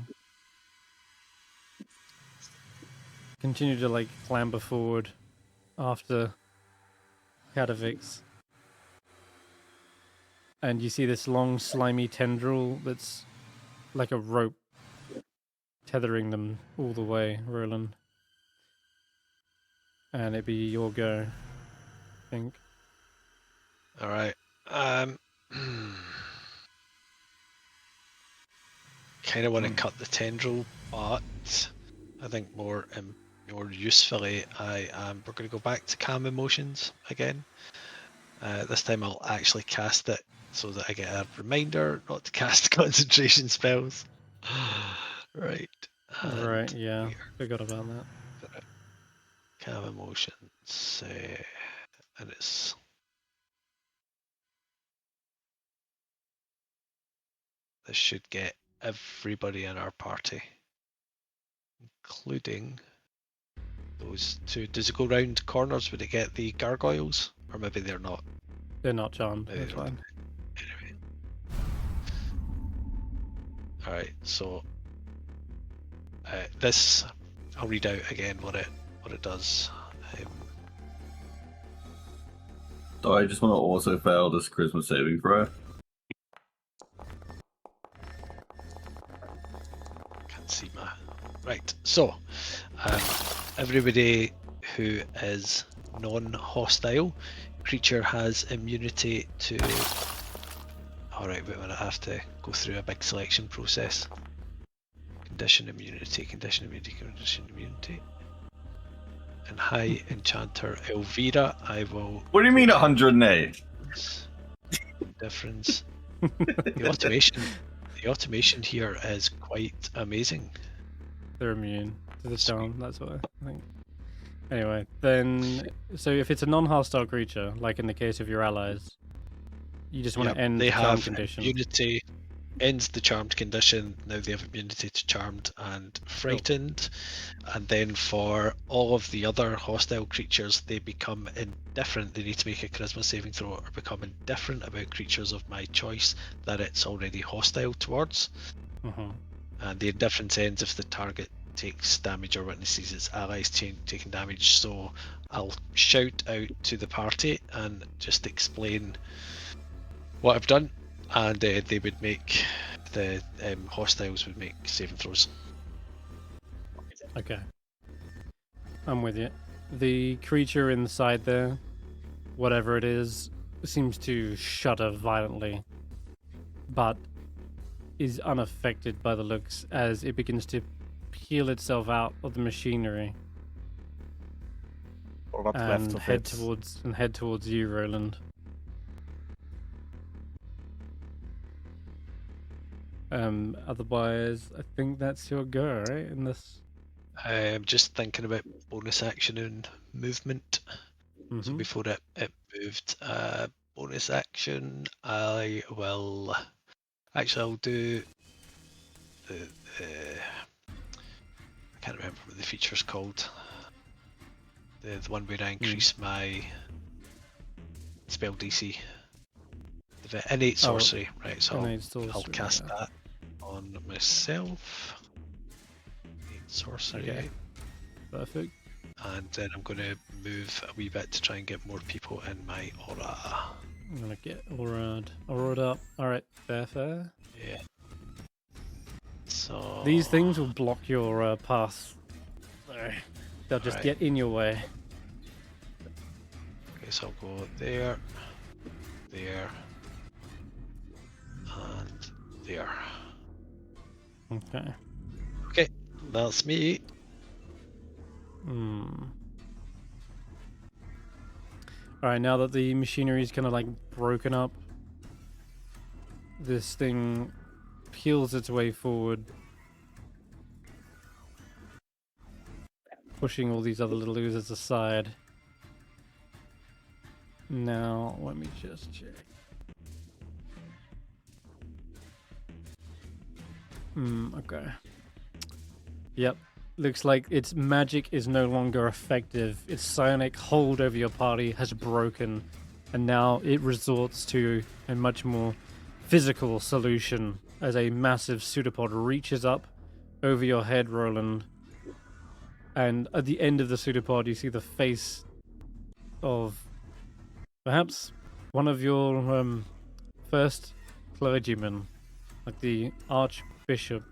continue to like clamber forward after Kadavix. And you see this long slimy tendril that's like a rope tethering them all the way, Roland. And it'd be your go, I think. All right. Kind of want to cut the tendril, but I think more usefully, we're going to go back to calm emotions again. This time I'll actually cast it so that I get a reminder not to cast concentration spells. Right. Right, yeah. Forgot about that. Calm emotions, and it's this should get everybody in our party, including those two. Does it go round corners? Would it get the gargoyles, or maybe they're not? They're not charmed. Maybe That's they're not. fine. Anyway. All right, so this I'll read out again what it does. So I just want to also fail this charisma saving throw. Can't see my right. So everybody who is non-hostile creature has immunity to. All right, wait a minute. I have to go through a big selection process. Condition immunity, condition immunity, condition immunity. And High Enchanter Elvira, I will. What do you mean 108? Difference. The automation here is quite amazing. They're immune to the charm, that's what I think. Anyway, then, so if it's a non-hostile creature, like in the case of your allies, you just want to end they the charm have condition. Immunity ends the charmed condition. Now they have immunity to charmed and frightened. And then for all of the other hostile creatures, they become indifferent. They need to make a charisma saving throw or become indifferent about creatures of my choice that it's already hostile towards. And the indifference ends if the target takes damage or witnesses its allies taking damage. So I'll shout out to the party and just explain what I've done, and they would make the hostiles would make saving throws. Okay. I'm with you. The creature inside there, whatever it is, seems to shudder violently, but is unaffected by the looks as it begins to peel itself out of the machinery Or what's and left of head it. towards you, Roland. Otherwise, I think that's your go, right? In this, I'm just thinking about bonus action and movement. So before it moved, bonus action, I will. Actually, I'll do the. I can't remember what the feature's called. The one where I increase my spell DC. The innate sorcery, right? So I'll cast that on myself. Innate sorcery. Okay. Perfect. And then I'm going to move a wee bit to try and get more people in my aura. I'm gonna get aura'd up. Alright, fair. Yeah. So These things will block your path. So they'll just Right. get in your way. Okay, so I'll go there, there, and there. Okay. Okay, that's me. Alright, now that the machinery is kind of like broken up, this thing peels its way forward, pushing all these other little losers aside. Now, let me just check. Okay. Yep. Looks like its magic is no longer effective. Its psionic hold over your party has broken, and now it resorts to a much more physical solution as a massive pseudopod reaches up over your head, Roland. And at the end of the pseudopod, you see the face of perhaps one of your first clergymen, like the Archbishop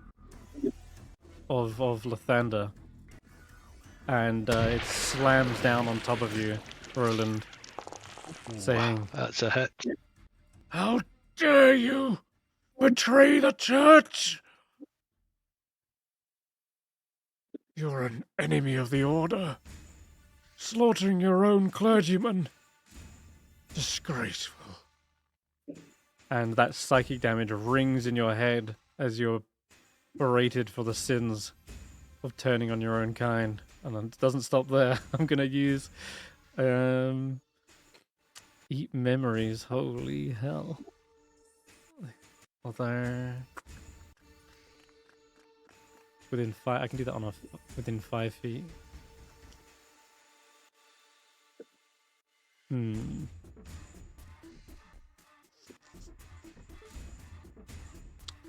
of Lathander, and it slams down on top of you, Roland, saying, That's a hit. How dare you betray the church? You're an enemy of the order, slaughtering your own clergyman. Disgraceful. and that psychic damage rings in your head as you're berated for the sins of turning on your own kind. And it doesn't stop there. I'm gonna use eat memories. Holy hell. Although within 5, I can do that on within 5 feet.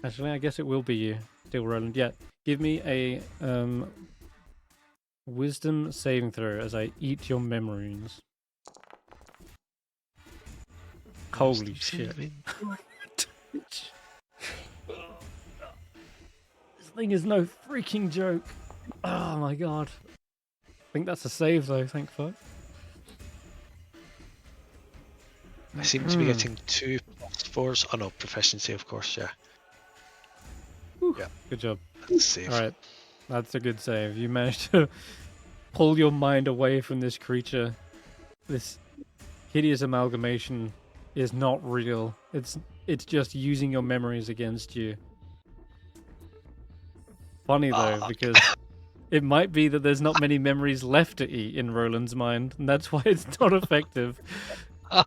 Actually, I guess it will be you, still Roland. Yeah, give me a wisdom saving throw as I eat your memories. Holy shit. This thing is no freaking joke. Oh my god. I think that's a save though, thank fuck. I seem to be getting 2 +4s. Oh no, proficiency, of course, yeah. Yeah, Good job. that's a save. Alright, that's a good save. You managed to pull your mind away from this creature. This hideous amalgamation is not real. It's just using your memories against you. Funny though, because it might be that there's not many memories left to eat in Roland's mind, and that's why it's not effective. It's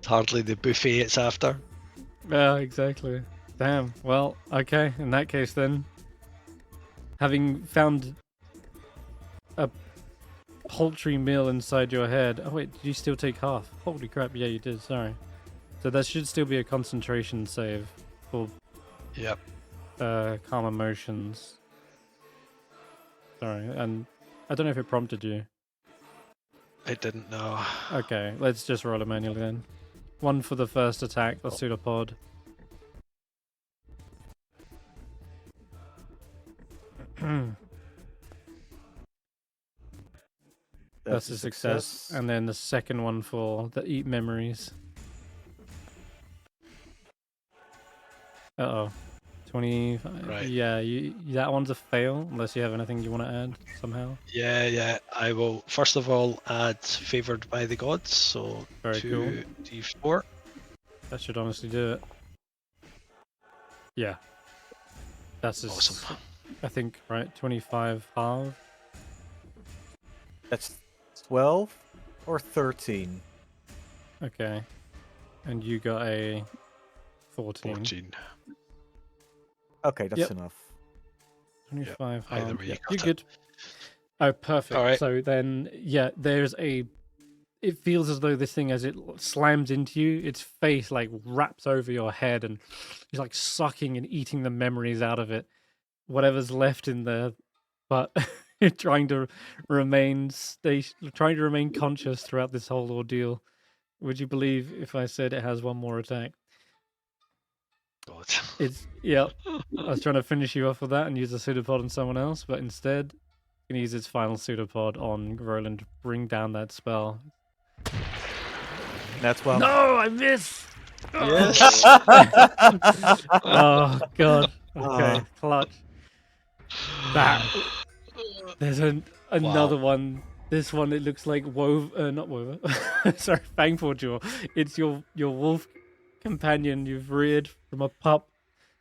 hardly the buffet it's after. Yeah, exactly. Damn. Well, okay. In that case, then, having found a paltry meal inside your head. Oh wait, did you still take half? Holy crap! Yeah, you did. Sorry. So that should still be a concentration save for Yep. calm emotions. Sorry, and I don't know if it prompted you. It didn't know. Okay, let's just roll it manually then. 1 for the first attack, the pseudopod. That's a success. And then the second one for the eat memories. Uh-oh. 25. Right. Yeah, that one's a fail, unless you have anything you want to add somehow. Yeah. I will first of all add favored by the gods, so Very cool. 2d4. That should honestly do it. Yeah. That's just, Awesome. I think, right? 25 half. That's 12 or 13. Okay. And you got a 14. 14. Okay, that's Yep. enough. 25 either half. way, you Yeah, got you're it. good. Oh, perfect. All right. So then, yeah, it feels as though this thing, as it slams into you, its face like wraps over your head and it's like sucking and eating the memories out of it, whatever's left in there. But you're trying to remain conscious throughout this whole ordeal. Would you believe if I said it has one more attack? God. It's yeah. I was trying to finish you off with that and use a pseudopod on someone else, but instead, I'm gonna use its final pseudopod on Roland. Bring down that spell. That's one. No, I missed. Yes. Oh god. Okay, clutch. That. There's another one. This one, it looks like not Wove. Sorry, Fangford Jaw. It's your wolf companion you've reared from a pup.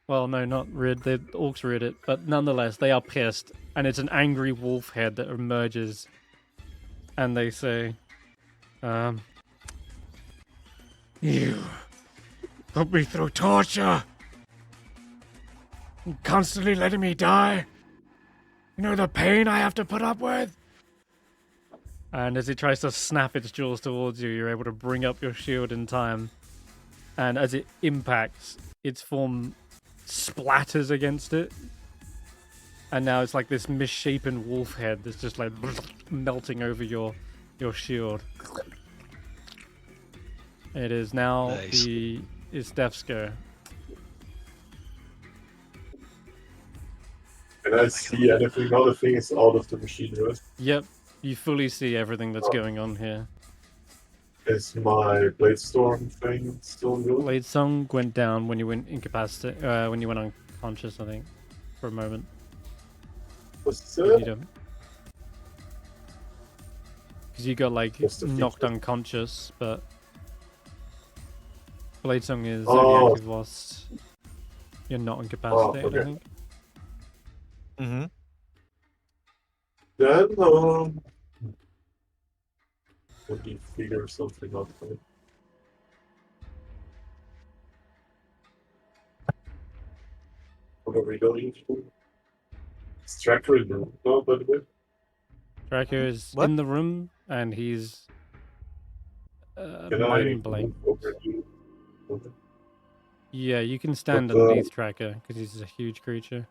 Well, no, not reared. The orcs reared it, but nonetheless, they are pissed, and it's an angry wolf head that emerges, and they say, You put me through torture. Constantly letting me die. You know the pain I have to put up with? And as it tries to snap its jaws towards you, you're able to bring up your shield in time. And as it impacts, its form splatters against it. And now it's like this misshapen wolf head that's just like melting over your shield. It is now Nice. it's Stef's go. Can I see anything? Other thing is out of the machine, right? Yep, you fully see everything that's going on here. Is my Blade Storm thing still good? Blade Song went down when you went incapacitated, when you went unconscious, I think, for a moment. Was Because it? you got like Just a few knocked seconds. unconscious, but Blade Song is Oh. Zodiac whilst you're not incapacitated, I okay. think. Mm-hmm. Then, let me figure something out. What are we going to do? Is Tracker in the room now, by the way? Draco is What? in the room and he's Can I mind move blank. over here? Okay. Yeah, you can stand But, underneath Tracker because he's a huge creature.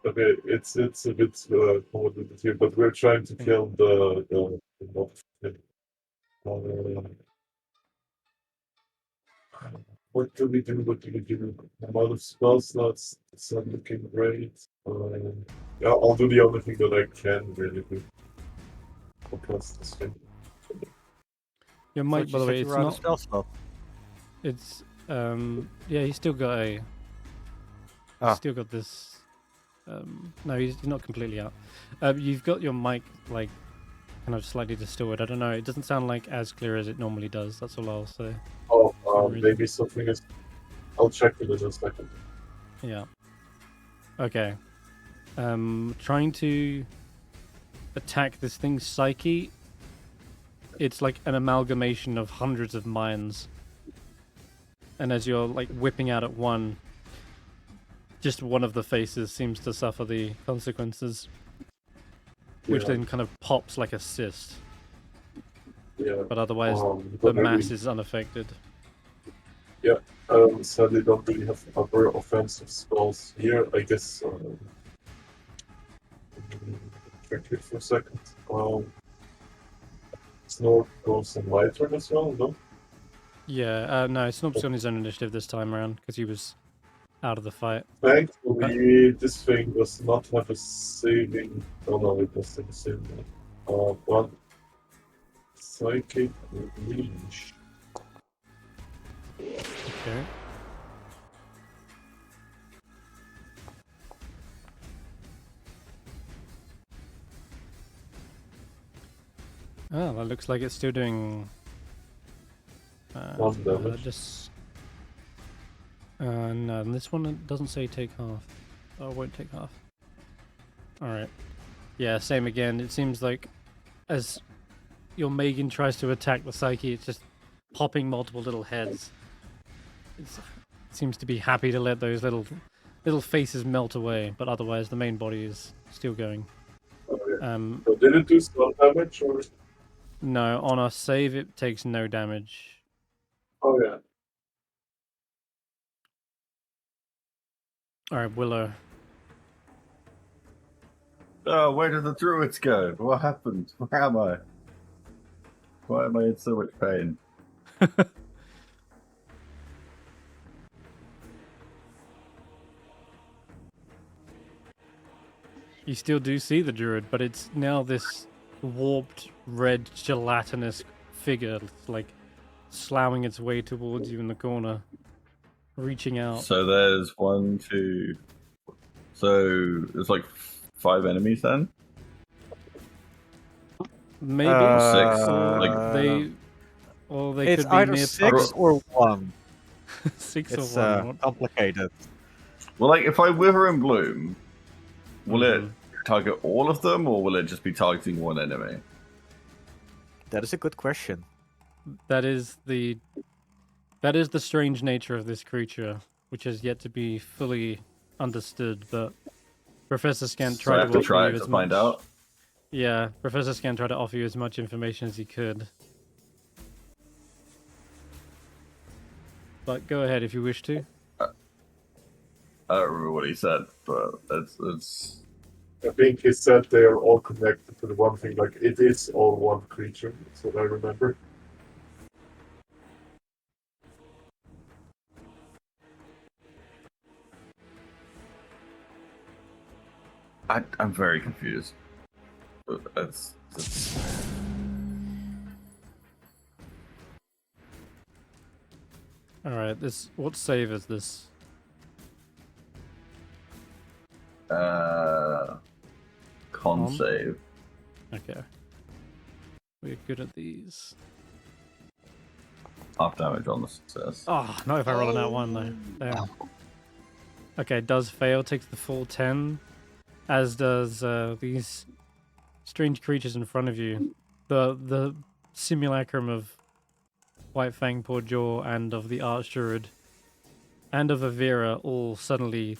Okay, it's a bit complicated here, but we're trying to kill the mob thing. What do we do? What do we do? I'm out of spell slots. It's not looking great. Yeah, I'll do the only thing that I can really do. I'll cast this thing. Your mic, by the way, it's out of not. spell slot. It's yeah, he's still got a. Ah. Still got this. No, he's not completely out. You've got your mic like kind of slightly distorted. I don't know. It doesn't sound like as clear as it normally does. That's all I'll say. Oh, some reason. maybe something is. I'll check it in a second. Yeah. Okay. Trying to attack this thing's psyche. It's like an amalgamation of hundreds of minds. And as you're like whipping out at one, just one of the faces seems to suffer the consequences, which Yeah. then kind of pops like a cyst. Yeah. But otherwise, the but maybe- mass is unaffected. Sadly, don't really have other offensive spells here. I guess. Check it for a second. Snort goes in my turn as well, no? Yeah, no, Snob's on his own initiative this time around because he was out of the fight. Thankfully, this thing does not have a saving. Oh no, it does have a saving. One psychic reach. Okay. Oh, that looks like it's still doing. One damage. No, this one doesn't say take half. Oh, it won't take half. Alright. Yeah, same again. It seems like as your Megan tries to attack the psyche, it's just popping multiple little heads. It seems to be happy to let those little faces melt away, but otherwise the main body is still going. Oh, yeah. So did it do some damage or? No, on a save it takes no damage. Oh yeah. Alright, Willow. Oh, where did the druids go? What happened? Where am I? Why am I in so much pain? You still do see the druid, but it's now this warped red gelatinous figure. It's like sloughing its way towards you in the corner, reaching out. So there's 1, 2. So there's like 5 enemies then? Maybe Six, or like- they, or they It's could be either near 6 or 1. 6 It's or 1. What? complicated. Well, like if I wither and bloom, will Mhm. it target all of them, or will it just be targeting one enemy? That is a good question. That is the strange nature of this creature, which has yet to be fully understood. But Professor Scant So I tried have to to offer try you it as to find much. out. Yeah, Professor Scant tried to offer you as much information as he could. But go ahead if you wish to. I don't remember what he said, but it's I think he said they are all connected to the one thing. Like it is all one creature. That's what I remember. I'm very confused. It's All right. What save is this? con Con? save. Okay. We're good at these. Half damage on the success. Oh, not if I roll on that one though. Damn. Okay, does fail, takes the full 10, as does these strange creatures in front of you. The simulacrum of White Fang Poor Jaw and of the Arch Druid and of Avira all suddenly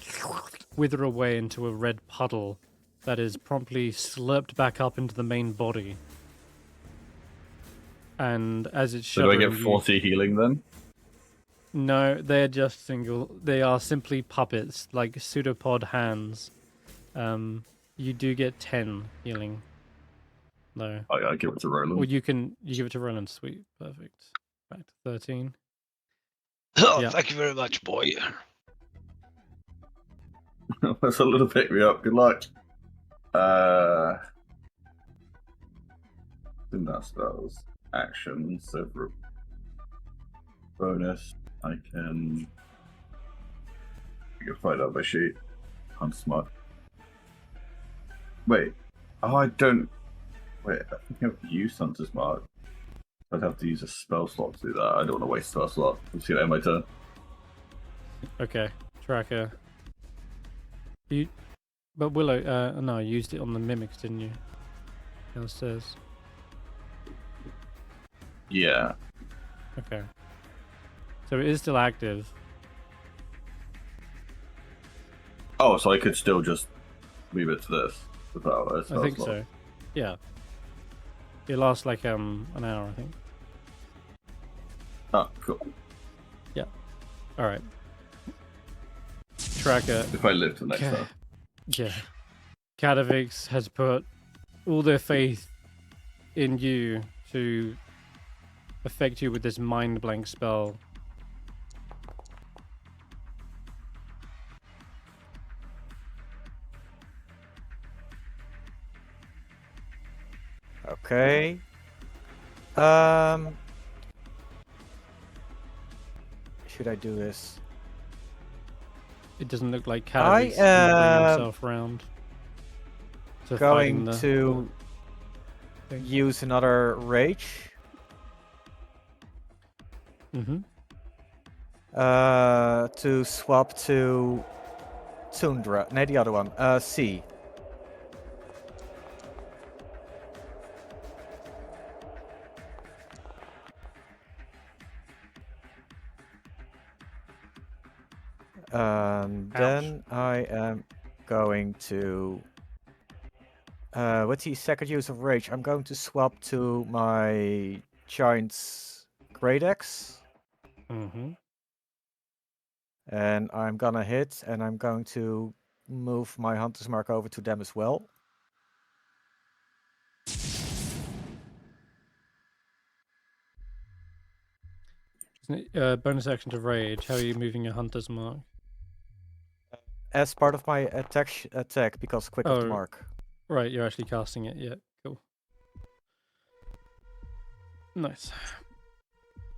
wither away into a red puddle that is promptly slurped back up into the main body. And as it's So do I shuddering, get 40 healing then? No, they're just single. They are simply puppets, like pseudopod hands. You do get 10 healing, though. I give it to Roland. Or you give it to Roland. Sweet, perfect. Back to 13. Oh, Yeah. thank you very much, boy. That's a little pick me up. Good luck. I think that spells action. So for bonus, I can find out my sheet. I'm smart. Wait. Oh, I don't. Wait, I think I have to use Hunter's Mark. I'd have to use a spell slot to do that. I don't want to waste a spell slot. We'll see that in my turn. Okay, tracker. But Willow, no, you used it on the mimics, didn't you? Downstairs. Yeah. Okay. So it is still active. Oh, so I could still just leave it to this without a spell I think slot. so. Yeah. It lasts like an hour, I think. Oh, cool. All right. Tracker. If I live till next Okay. time. Yeah. Katavix has put all their faith in you to affect you with this mind blank spell. Okay. Should I do this? It doesn't look like I Katavix can bring himself round to fighting Going the to use another rage. Mm-hmm. To swap to Tundra. No, the other one. C. Then I am going to. With the second use of rage, I'm going to swap to my Giant's Great Axe. Mm-hmm. And I'm gonna hit, and I'm going to move my Hunter's Mark over to them as well. Bonus action to rage. How are you moving your hunter's mark? As part of my attack because quick of the Oh. mark. Right, you're actually casting it. Yeah, cool. Nice.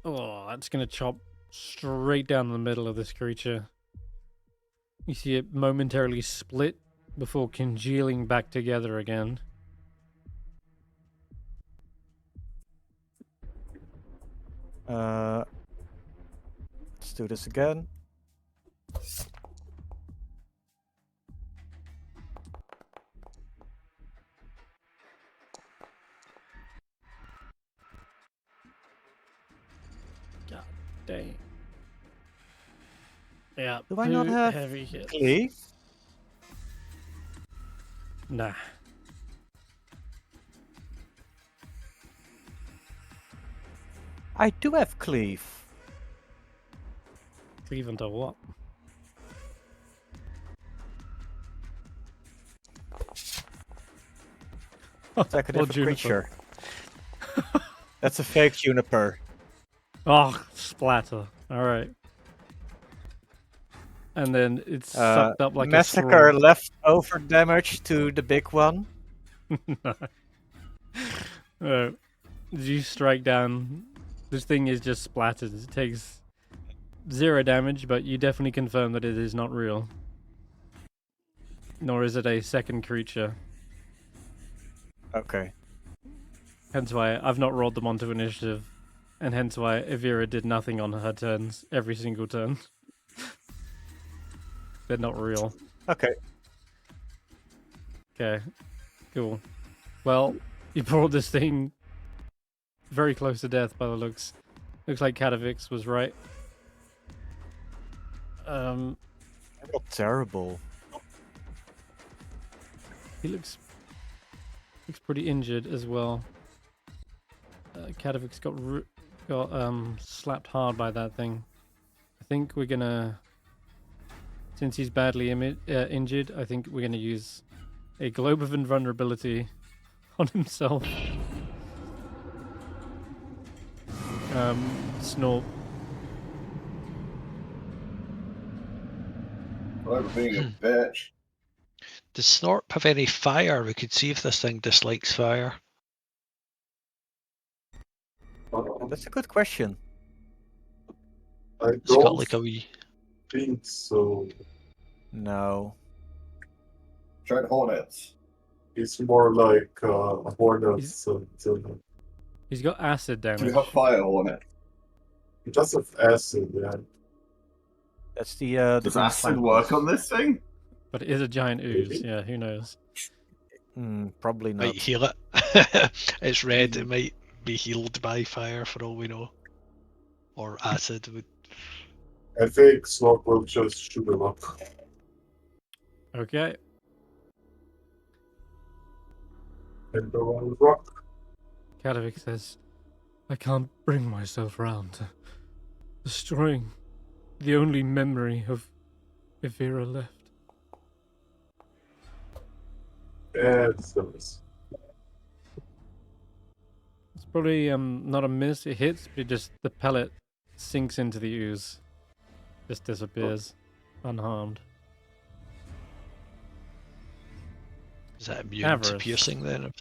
Oh, that's gonna chop straight down the middle of this creature. You see it momentarily split before congealing back together again. Let's do this again. God dang. Yeah, Do I not two have heavy hits. Cleave? Nah. I do have Cleave. Cleave into what? It's like a Well, different juniper. creature. That's a fake juniper. Oh, splatter. Alright. And then it's sucked up like Massacre a straw. leftover damage to the big one. Did you strike down? This thing is just splattered. It takes 0 damage, but you definitely confirm that it is not real. Nor is it a second creature. Okay. Hence why I've not rolled them onto initiative. And hence why Evira did nothing on her turns, every single turn. They're not real. Okay. Okay, cool. Well, you brought this thing very close to death by the looks. Looks like Katavix was right. I got terrible. He looks pretty injured as well. Katavix got slapped hard by that thing. I think we're gonna, since he's badly injured, I think we're gonna use a globe of invulnerability on himself. Snort. I'm being a bitch. Does Snort have any fire? We could see if this thing dislikes fire. That's a good question. I It's got don't like a wee. think so. No. Tried hornets. It's more like hornets and He's got acid Do damage. you have fire hornet? it does have acid, yeah. That's the Does green acid slime work boss. on this thing? But it is a giant ooze. Maybe. Yeah, who knows? Probably not. Might heal it. It's red. It might be healed by fire for all we know, or acid. Would. I think Snort will just shoot him up. Okay. And go on with rock. Katavik says, I can't bring myself round to destroying the only memory of Evira left. And stones. It's probably not a miss. It hits, but the pellet sinks into the ooze. Just disappears unharmed. Is that immune to Avarice. piercing then?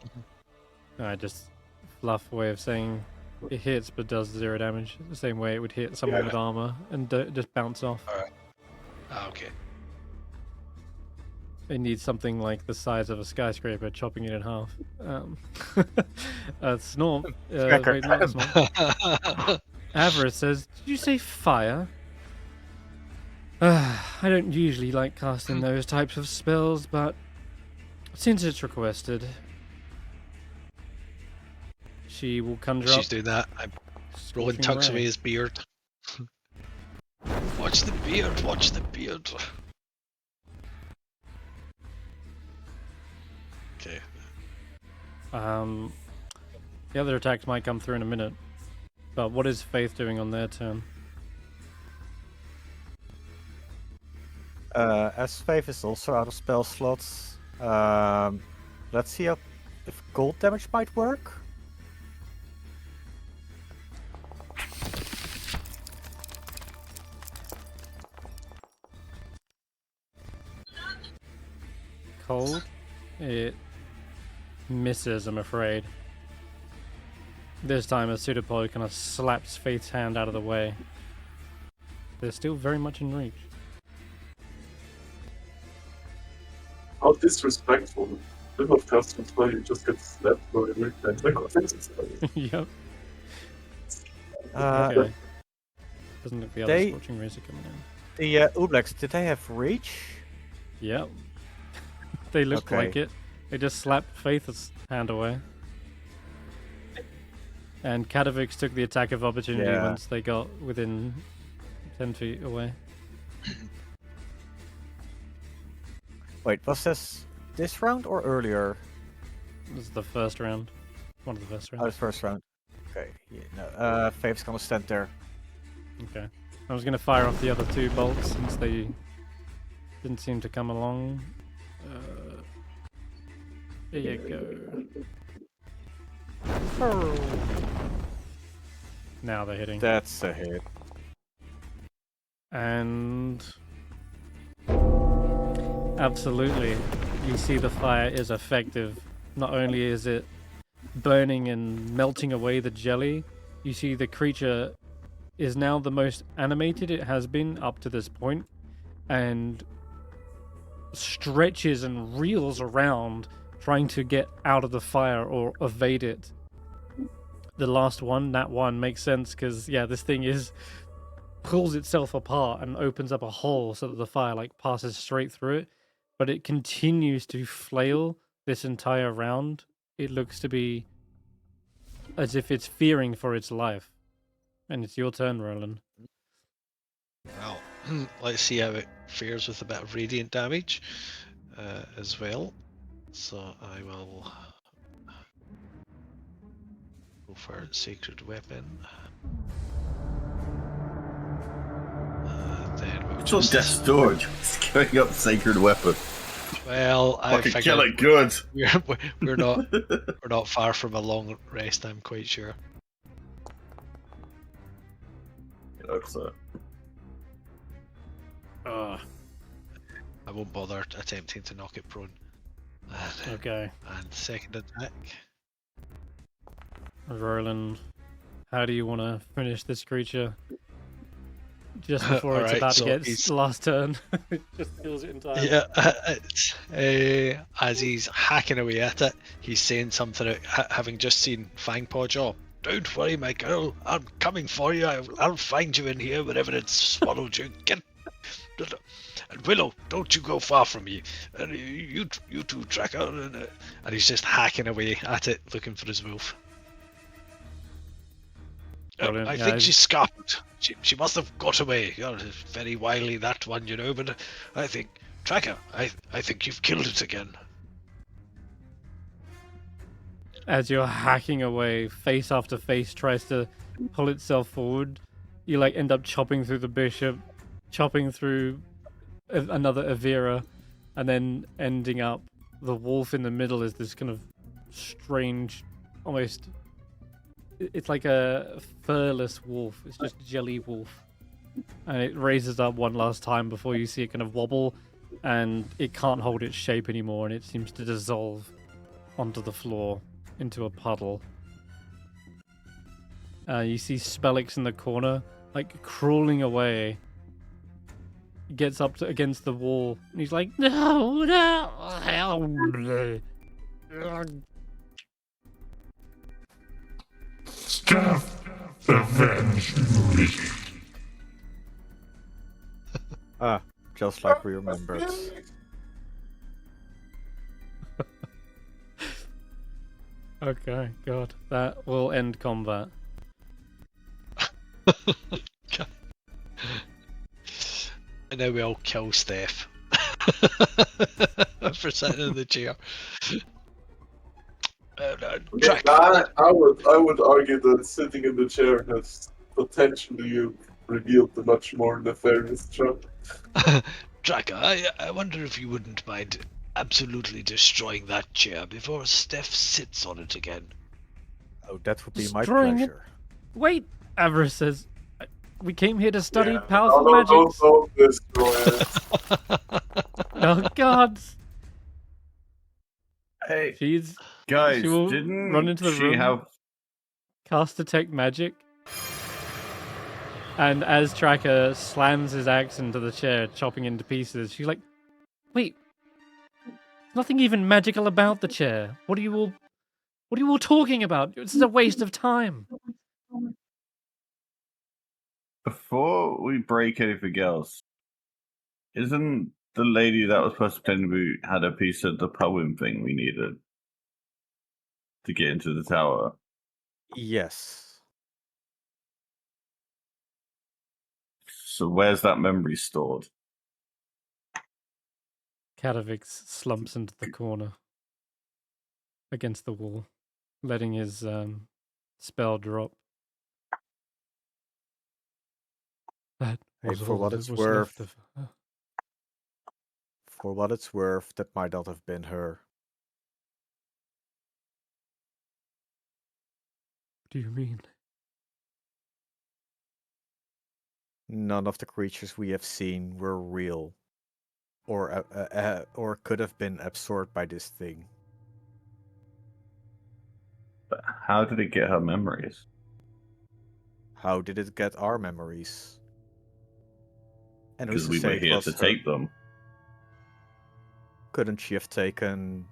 Just fluff way of saying it hits but does 0 damage. The same way it would hit someone with armor and just bounce off. Okay. It needs something like the size of a skyscraper, chopping it in half. Snort. Wait, not Snort. Avarice says, did you say fire? I don't usually like casting those types of spells, but since it's requested, she will conjure She's up. doing that. Roland Scorching tucks ray. away his beard. Watch the beard. Watch the beard. Okay. The other attacks might come through in a minute, but what is Faith doing on their turn? As Faith is also out of spell slots, let's see if gold damage might work. cold. It misses, I'm afraid. This time a pseudopod kind of slaps Faith's hand out of the way. They're still very much in reach. How disrespectful. Middle of custom play, you just get slapped by every tentacle. Yep. Okay. Doesn't look the other They- scorching razor coming in. The Ooblex, did they have reach? Yep. They look Okay. like it. They just slapped Faith's hand away. And Kadavix took the attack of opportunity Yeah. once they got within 10 feet away. Wait, was this round or earlier? This is the first round. One of the first Oh, rounds. the first round. Okay, yeah, no. Faith's gonna stand there. Okay. I was going to fire off the other two bolts since they didn't seem to come along. There you go. Now they're hitting. That's a hit. And absolutely, you see the fire is effective. Not only is it burning and melting away the jelly, you see the creature is now the most animated it has been up to this point, and stretches and reels around trying to get out of the fire or evade it. The last one, that one, makes sense because, yeah, this thing pulls itself apart and opens up a hole so that the fire like passes straight through it, but it continues to flail this entire round. It looks to be as if it's fearing for its life. And it's your turn, Roland. Well, let's see how it fares with a bit of radiant damage as well. So I will go for Sacred Weapon. Then we'll It's on just- death's door. Just going up Sacred Weapon. Well, I Fucking kill figured it good. we're not far from a long rest. I'm quite sure. So. Ugh. I won't bother attempting to knock it prone. Okay. And second attack. Roland, how do you want to finish this creature? Just before it's Alright, about to so get he's- its last turn. It just kills it entirely. Yeah, as he's hacking away at it, he's saying something, having just seen Fangpaw Jaw. Don't worry, my girl. I'm coming for you. I'll find you in here wherever it's swallowed you. Get. And Willow, don't you go far from me. And you two, Tracker. And he's just hacking away at it, looking for his wolf. Brilliant, I yeah, think she's scarfed. She must have got away. You're very wily, that one, you know. But I think, Tracker, I think you've killed it again. As you're hacking away, face after face tries to pull itself forward. You like end up chopping through the bishop, chopping through another Avira, and then ending up the wolf in the middle is this kind of strange, almost. It's like a furless wolf. It's just jelly wolf, and it raises up one last time before you see it kind of wobble, and it can't hold its shape anymore, and it seems to dissolve onto the floor into a puddle. You see Spellix in the corner, like crawling away. He gets up against the wall, and he's like, "No, no!" Stef, avenge me. Ah, just like we remembered. Okay, God, that will end combat. And then we all kill Stef for sitting in the chair. Track. I would argue that sitting in the chair has potentially revealed the much more nefarious trap. Tracker, I wonder if you wouldn't mind absolutely destroying that chair before Stef sits on it again. Oh, that would be my Destroying it? pleasure. Wait, Avarice says, "We came here to study Yeah, powerful don't magics." destroy it. Oh God! Hey, She guys, will didn't run into the she room, have... cast Detect Magic, and as Tracker slams his axe into the chair, chopping into pieces, she's like, "Wait, nothing even magical about the chair. What are you all talking about? This is a waste of time." Before we break anything else, isn't the lady that was supposed to pretend we had a piece of the poem thing we needed to get into the tower? Yes. So where's that memory stored? Katavix slumps into the corner against the wall, letting his spell drop. That Hey, was for all what that it's was worth, left of her. for what it's worth, that might not have been her. What do you mean? None of the creatures we have seen were real, or could have been absorbed by this thing. But how did it get her memories? How did it get our memories? And who's Because to we say were it here was to her? take them. Couldn't she have taken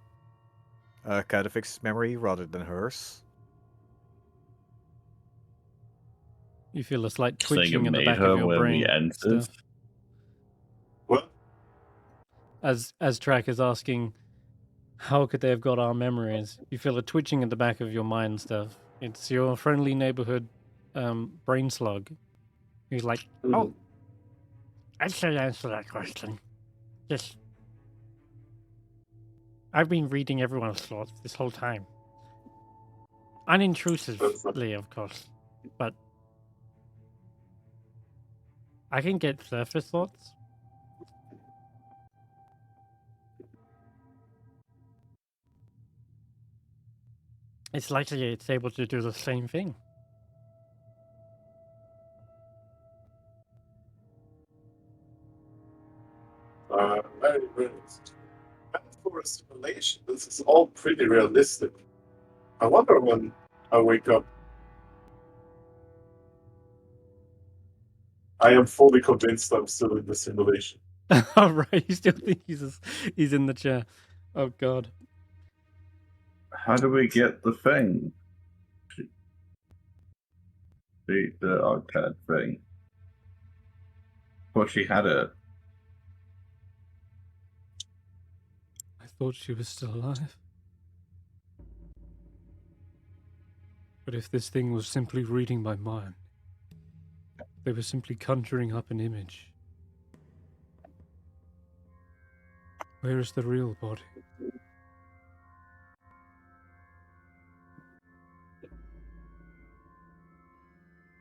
Kadavix's memory rather than hers? You feel a slight Saying it twitching in the made back her of your when we brain, entered. Stef, What? as Track is asking, how could they have got our memories? You feel a twitching in the back of your mind, Stef. It's your friendly neighborhood brain slug. He's like, "Oh, I should answer that question. Just, I've been reading everyone's thoughts this whole time. Unintrusively, of course, but I can get surface thoughts. It's likely it's able to do the same thing." Very realistic. And for a simulation, this is all pretty realistic. I wonder when I wake up. I am fully convinced I'm still in the simulation. All right, you still think he's in the chair? Oh God. How do we get the thing? The arcade thing. Well, she had it. I thought she was still alive. But if this thing was simply reading my mind, they were simply conjuring up an image. Where is the real body?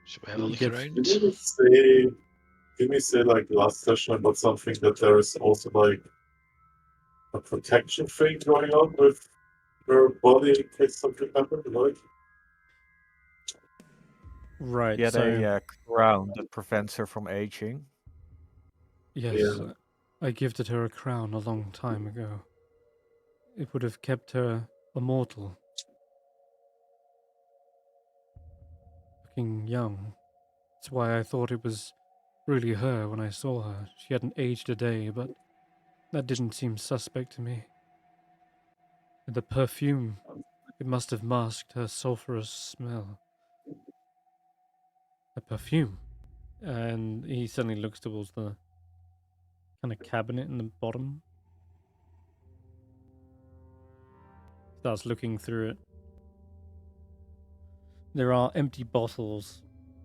Should we have a You look get- around? Didn't we say like last session about something that there is also like a protection thing going on with her body in case something happened, like? Right, Yet so a crown that prevents her from aging. yes, Yeah. I gifted her a crown a long time ago. It would have kept her immortal, looking young. That's why I thought it was really her when I saw her. She hadn't aged a day, but that didn't seem suspect to me. And the perfume, it must have masked her sulphurous smell. The perfume. And he suddenly looks towards the kind of cabinet in the bottom. Starts looking through it. There are empty bottles,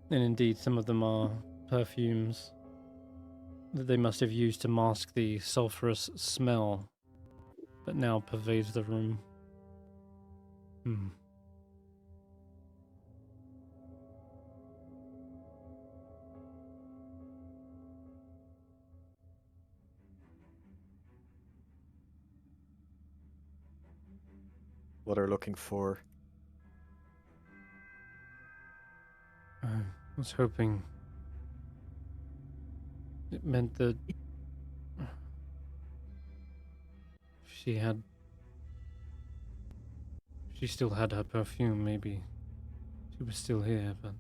and indeed some of them are perfumes that they must have used to mask the sulphurous smell that now pervades the room. What they're looking for. I was hoping it meant that she had she still had her perfume, maybe she was still here, but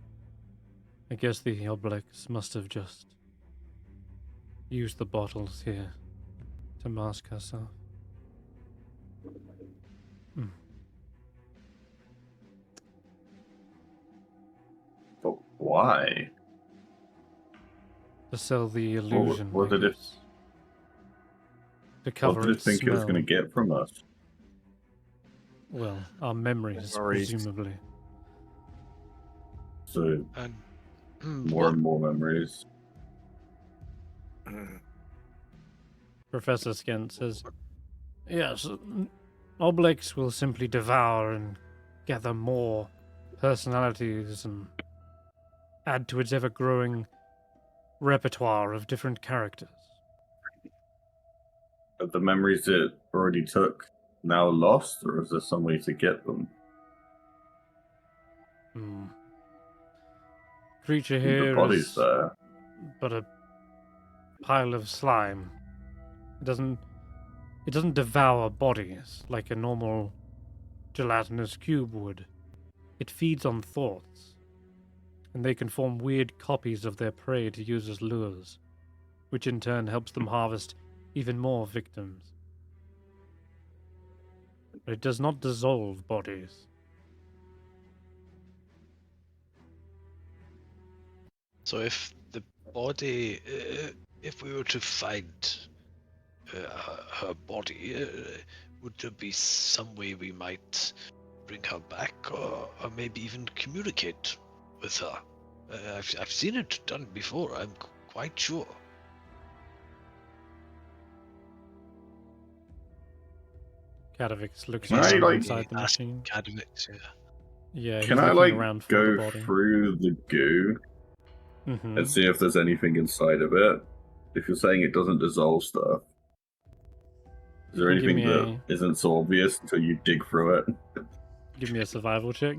I guess the Obelix must have just used the bottles here to mask herself. But why? To sell the illusion, what I did it- guess. To cover What did it its think it was smell. going to get from us? Well, our memories, Memories. presumably. So And more and more memories. Professor Skent says, yes, Obelix will simply devour and gather more personalities and add to its ever-growing repertoire of different characters. Are the memories it already took now lost, or is there some way to get them? Creature The here body's is there. but a pile of slime. It doesn't devour bodies like a normal gelatinous cube would. It feeds on thoughts, and they can form weird copies of their prey to use as lures, which in turn helps them harvest even more victims. But it does not dissolve bodies. so if the body, if we were to find her body, would there be some way we might bring her back, or maybe even communicate with her? I've seen it done before. I'm quite sure. Kadavix looks Can I, around like, inside the ask machine. Academics, yeah. Yeah, he's Can I looking around for the go body. through the goo Mhm. and see if there's anything inside of it? If you're saying it doesn't dissolve stuff, is there You can give anything me that isn't so obvious until you dig through it? Give me a survival check.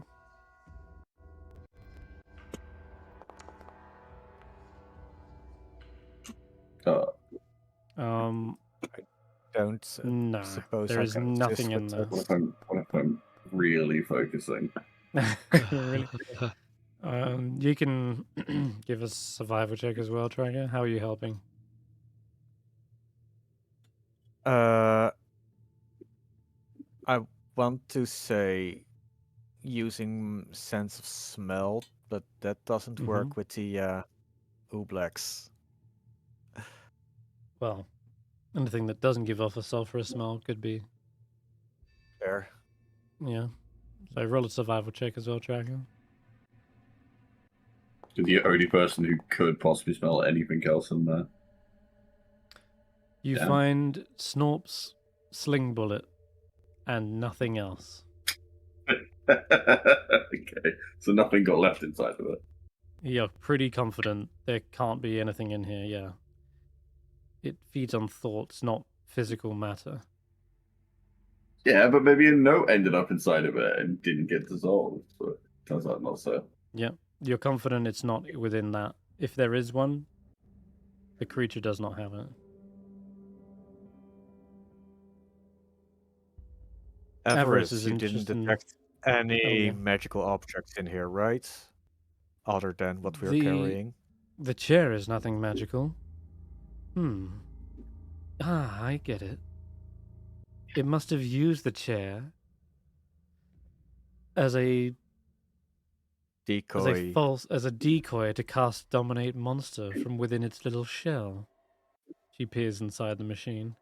Um, Don't no, suppose there I is can nothing assist in with this. What if I'm really focusing? Really? You can give us a survival check as well, Tracker. How are you helping? I want to say using sense of smell, but that doesn't work with the Ublex. Well, anything that doesn't give off a sulfurous smell could be, Fair. yeah. So roll a survival check as well, Tracker. You're the only person who could possibly smell anything else in there. You Damn. find Snorp's sling bullet and nothing else. Okay, so nothing got left inside of it. You're pretty confident there can't be anything in here, yeah. It feeds on thoughts, not physical matter. Yeah, but maybe a note ended up inside of it and didn't get dissolved. But turns out not so. Yeah, you're confident it's not within that. If there is one, the creature does not have it. Avarice Avarice, is you didn't interesting. detect any yeah. magical objects in here, right? Other than what we're The- carrying. The chair is nothing magical. Ah, I get it. It must have used the chair as a Decoy. as a decoy to cast dominate monster from within its little shell. She peers inside the machine.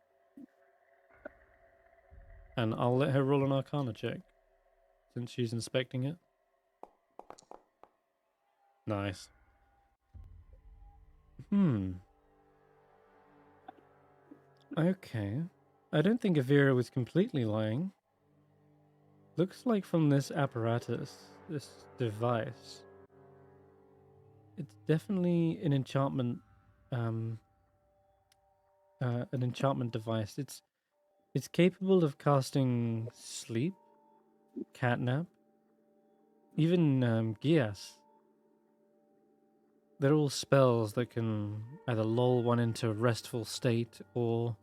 And I'll let her roll an Arcana check, since she's inspecting it. Nice. Okay. I don't think Avira was completely lying. Looks like from this apparatus, this device, it's definitely an enchantment device. It's capable of casting sleep, catnap, even Gias. They're all spells that can either lull one into a restful state or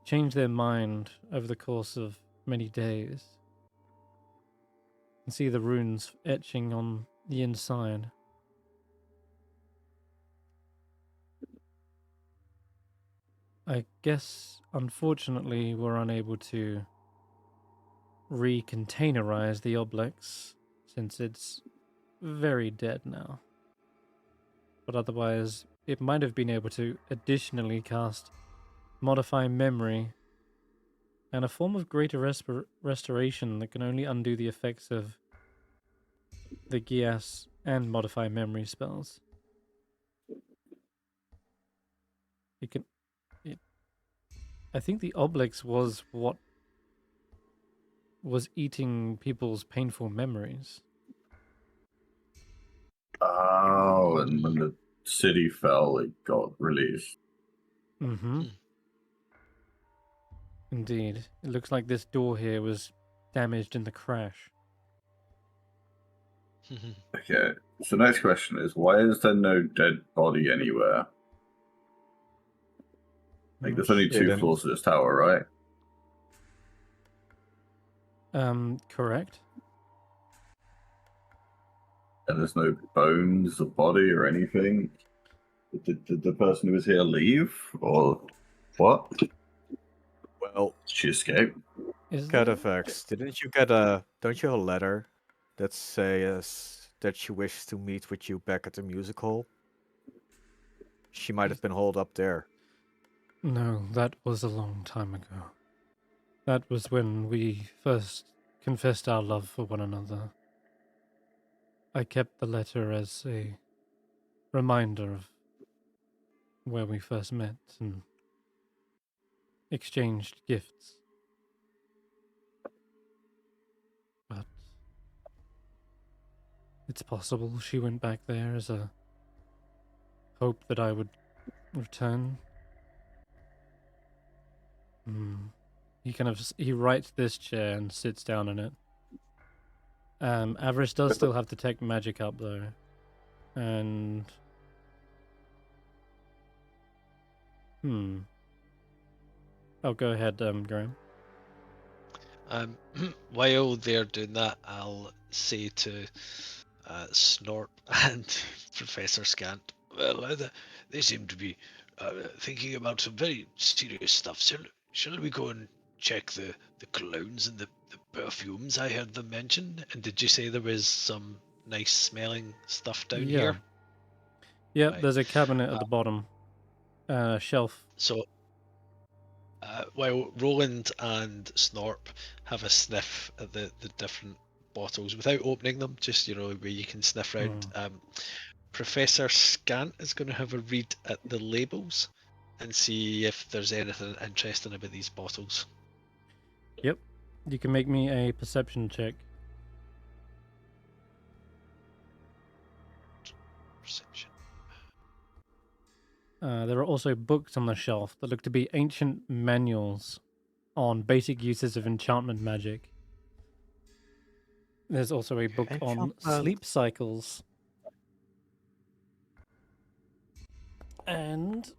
change their mind over the course of many days. can see the runes etching on the inside. I guess, unfortunately, we're unable to recontainerize the Oblex since it's very dead now. But otherwise, it might have been able to additionally cast Modify Memory and a form of greater restoration that can only undo the effects of the Gias and Modify Memory spells. It can. I think the Oblex was what was eating people's painful memories. Oh, and when the city fell, it got released. Mm-hmm. Indeed. It looks like this door here was damaged in the crash. Okay, so next question is, why is there no dead body anywhere? Like, there's only two floors of this tower, right? Correct. And there's no bones or body or anything? Did the person who was here leave? Or what? Well, Did she escape? Catafax, don't you have a letter that says that she wishes to meet with you back at the music hall? She might have been holed up there. No, that was a long time ago. That was when we first confessed our love for one another. I kept the letter as a reminder of where we first met and exchanged gifts. But it's possible she went back there as a hope that I would return. He writes this chair and sits down in it. Avarice does still have detect magic up though, and oh, go ahead, Graham. While they're doing that, I'll say to Snorp and Professor Scant, well, they seem to be thinking about some very serious stuff. Shall we go and check the cologne and the perfumes I heard them mention? And did you say there was some nice smelling stuff down here? Yeah, Right. There's a cabinet at the bottom. Shelf. So, while Roland and Snorp have a sniff at the different bottles without opening them, just where you can sniff around. Professor Scant is going to have a read at the labels and see if there's anything interesting about these bottles. Yep. You can make me a perception check. Perception. There are also books on the shelf that look to be ancient manuals on basic uses of enchantment magic. There's also a book on sleep cycles. And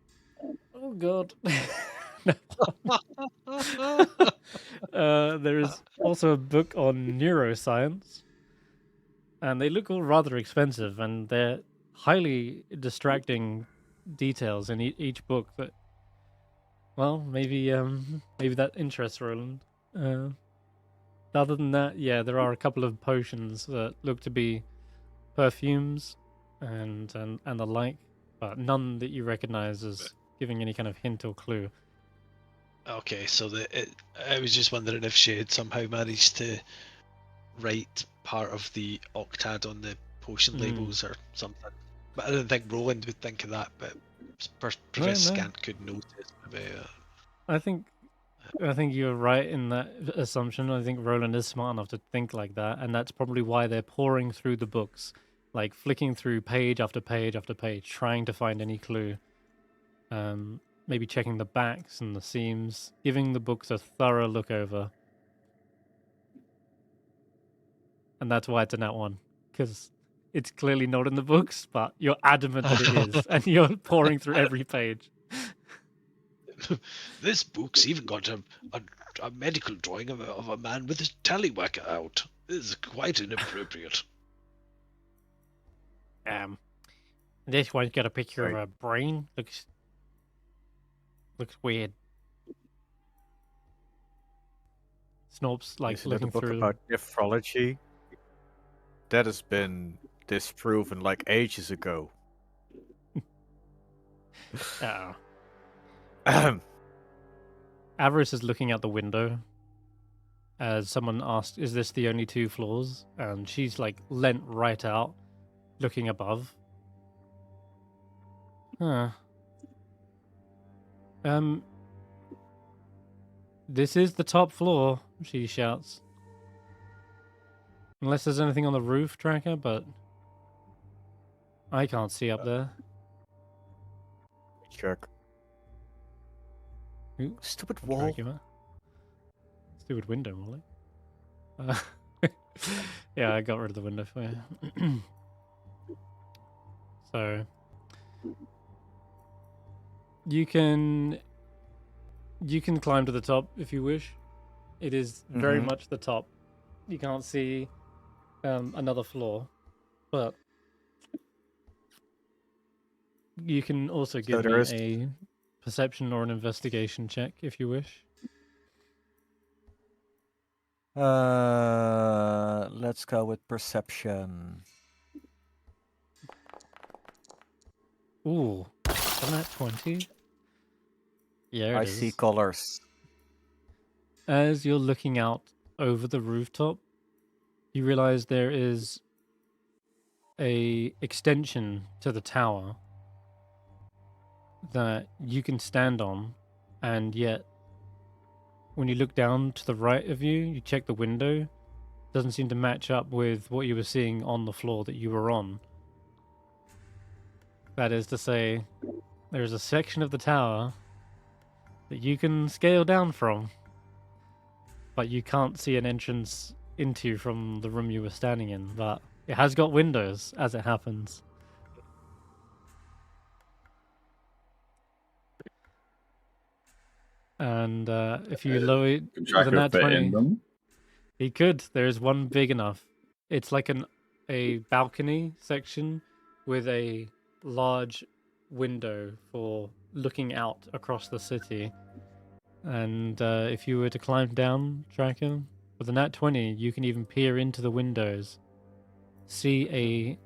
oh god. There is also a book on neuroscience. And they look all rather expensive, and they're highly distracting details in each book that, well, maybe that interests Roland. Other than that, yeah, there are a couple of potions that look to be perfumes and the like, but none that you recognize as giving any kind of hint or clue. Okay, so I was just wondering if she had somehow managed to write part of the octad on the potion labels or something. But I don't think Roland would think of that, but Professor Scant could notice. I think you're right in that assumption. I think Roland is smart enough to think like that, and that's probably why they're pouring through the books, like flicking through page after page after page, trying to find any clue. Maybe checking the backs and the seams, giving the books a thorough look over. And that's why it's a nat 1, because it's clearly not in the books, but you're adamant that it is, and you're pouring through every page. This book's even got a a medical drawing of a man with his tallywhacker out. This is quite inappropriate. This one's got a picture of Right. a brain. Looks weird. Snorp's like Isn't that a looking book through. about nephrology? That has been disproven like ages ago. Uh-oh. Ahem. Avarice is looking out the window as someone asked, "Is this the only 2 floors?" And she's like leant right out, looking above. Huh. This is the top floor, she shouts. Unless there's anything on the roof, Tracker, but I can't see up there. Check. Ooh, Stupid I'll wall. drag you out. Stupid window, Molly. Yeah, I got rid of the window for you. So you can climb to the top if you wish. It is very Mhm. much the top. You can't see another floor, but you can also give there me is- a perception or an investigation check if you wish. Let's go with perception. Ooh, isn't that 20? Yeah, I it see is. colors. As you're looking out over the rooftop, you realize there is a extension to the tower that you can stand on, and yet when you look down to the right of you, you check the window, doesn't seem to match up with what you were seeing on the floor that you were on. That is to say, there's a section of the tower that you can scale down from, but you can't see an entrance into from the room you were standing in, but it has got windows, as it happens. And if you lower it Can with a Tracker nat fit 20, in them? he could. There's one big enough. It's like a balcony section with a large window for looking out across the city. And if you were to climb down, Tracker, with a nat 20, you can even peer into the windows, see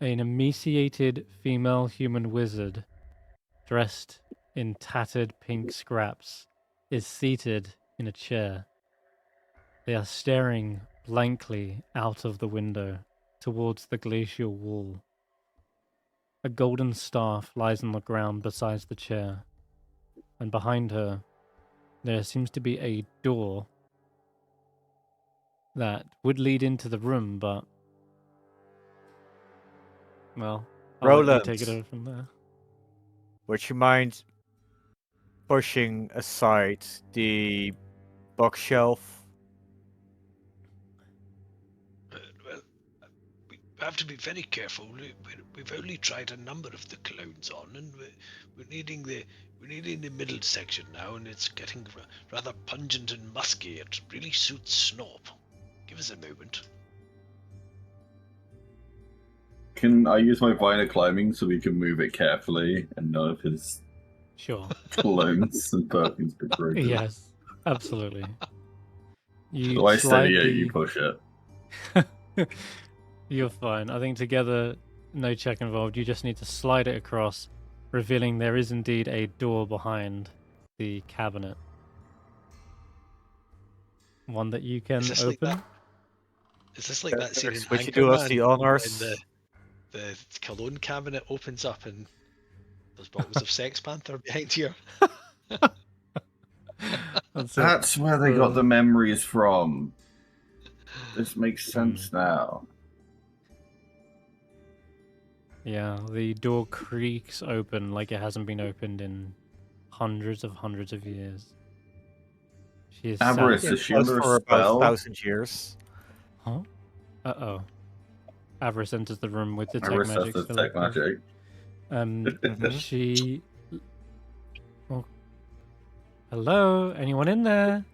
an emaciated female human wizard dressed in tattered pink scraps is seated in a chair. They are staring blankly out of the window towards the glacial wall. A golden staff lies on the ground beside the chair, and behind her there seems to be a door that would lead into the room, but well, I'll let you take it Roland. over from there. Would you mind pushing aside the bookshelf? Well, we have to be very careful. We've only tried a number of the clones on, and we're needing the middle section now, and it's getting rather pungent and musky. It really suits Snorp. Give us a moment. Can I use my viner climbing so we can move it carefully and none of his Sure. clones and perfumes be broken? Yes, absolutely. You So I slide steady it, the... you push it. You're fine. I think together, no check involved. You just need to slide it across, revealing there is indeed a door behind the cabinet. One that you can Is this open. like that? Is this like that scene in Would you do us the Anchorman honors? when the cologne cabinet opens up and there's bottles of Sex Panther behind here? That's where they got the memories from. This makes sense now. Yeah, the door creaks open like it hasn't been opened in hundreds of years. She is Avarice, sat... is she Close under a for about spell? 1,000 years. Huh? Uh-oh. Avarice enters the room with detect Avarice magic has still detect active. magic. She... Well, Hello? Anyone in there?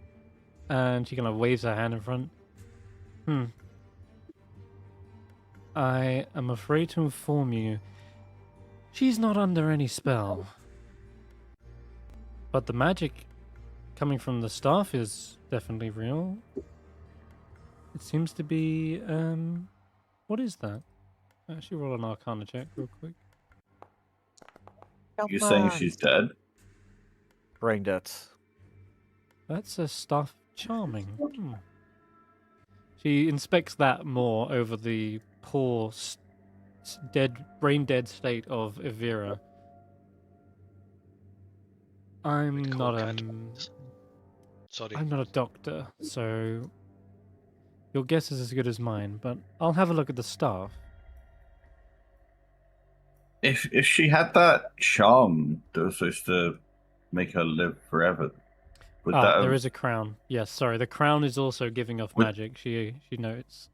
And she kind of waves her hand in front. I am afraid to inform you, she's not under any spell. But the magic coming from the staff is definitely real. It seems to be, what is that? Actually, roll an Arcana check real quick. You're saying she's dead? Brain dead. That's a staff charming. She inspects that more over the poor, brain dead state of Evira. I'm not Sorry. I'm not a doctor, so your guess is as good as mine, but I'll have a look at the staff. If she had that charm that was supposed to make her live forever, would that have, There is a crown. Yes, sorry, the crown is also giving off magic. She notes.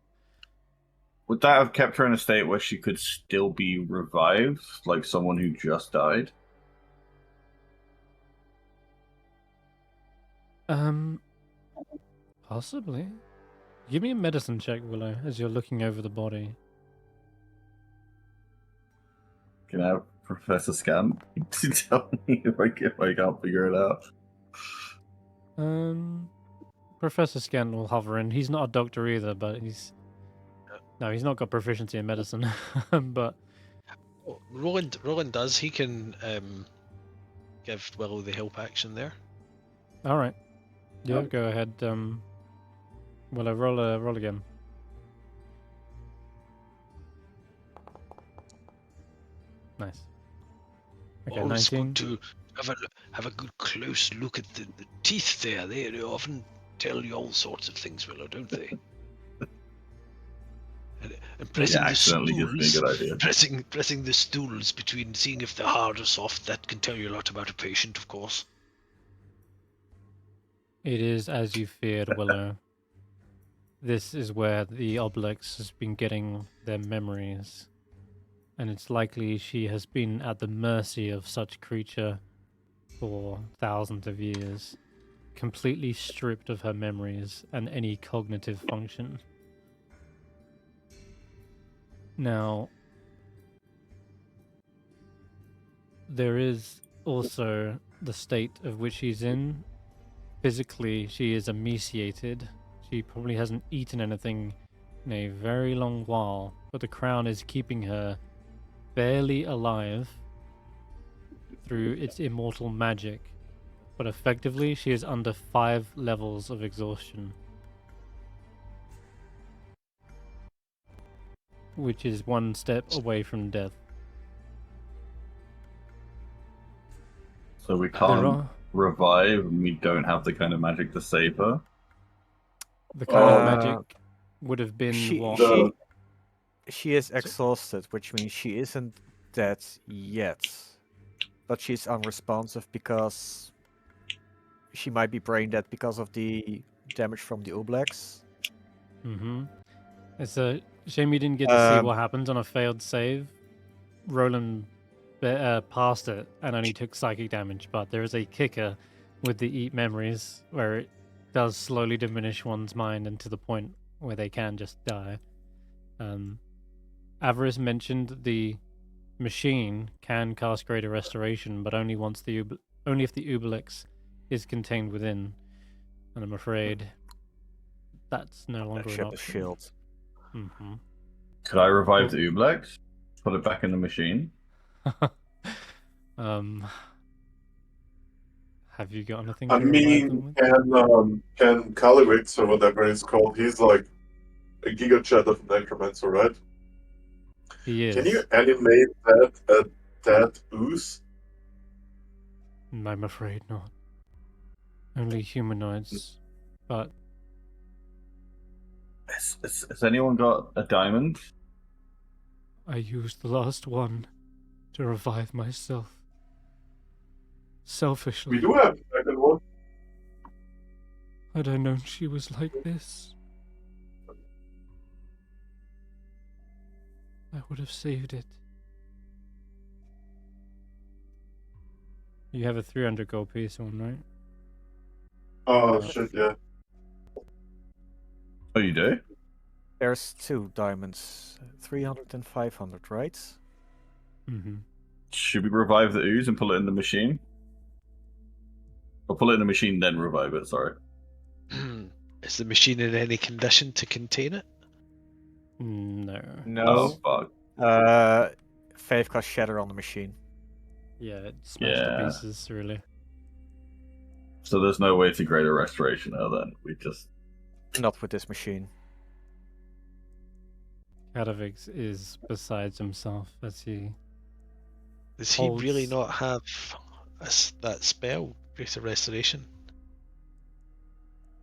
would that have kept her in a state where she could still be revived, like someone who just died? Possibly. Give me a medicine check, Willow, as you're looking over the body. Can I have Professor Scan to tell me if I can't figure it out? Professor Scan will hover in. He's not a doctor either, but he's not got proficiency in medicine. But Oh, Roland does. He can give Willow the help action there. all right, yeah, go ahead. Willow, roll again. Nice. Okay, Always 19. good to have a good close look at the teeth there. They often tell you all sorts of things, Willow, don't they? And pressing the accidentally gives me a stools, good idea. pressing the stools between seeing if they're hard or soft, that can tell you a lot about a patient, of course. It is as you feared, Willow. This is where the Obelix has been getting their memories. And it's likely she has been at the mercy of such creature for thousands of years, completely stripped of her memories and any cognitive function. Now, there is also the state of which she's in. Physically, she is emaciated. She probably hasn't eaten anything in a very long while, but the crown is keeping her barely alive through its immortal magic. But effectively, she is under 5 levels of exhaustion, which is 1 step away from death. So we There can't are revive, and we don't have the kind of magic to save her. the kind of magic would have been what? She is exhausted, which means she isn't dead yet. But she's unresponsive because she might be brain dead because of the damage from the Oblex. It's a shame you didn't get to see what happened on a failed save. Roland passed it and only took psychic damage, but there is a kicker with the eat memories where it does slowly diminish one's mind and to the point where they can just die. Avarice mentioned the machine can cast Greater Restoration, but only if the Ubelix is contained within. And I'm afraid that's no longer an option. Shield. Could I revive the Ublex? Put it back in the machine? Have you got anything I to revive them mean, with? can Calivix or whatever it's called, he's like a gigachat of necromancer, right? He is. Can you animate that ooze? I'm afraid not. Only humanoids. But Has anyone got a diamond? I used the last one to revive myself. Selfishly. We do have a second one. Had I known she was like this, I would have saved it. You have a 300 gold piece on, right? Oh shit, yeah. Oh, you do? There's 2 diamonds, 300 and 500, right? Mm-hmm. Should we revive the ooze and pull it in the machine? Or pull it in the machine, then revive it, sorry. Is the machine in any condition to contain it? No. No. Oh, fuck. Faith cast Shatter on the machine. Yeah, it smashed to Yeah. pieces, really. So there's no way to greater restoration now then. We just... Not with this machine. Kadavix is besides himself as he... Does he really Holds- not have that spell, Greater Restoration?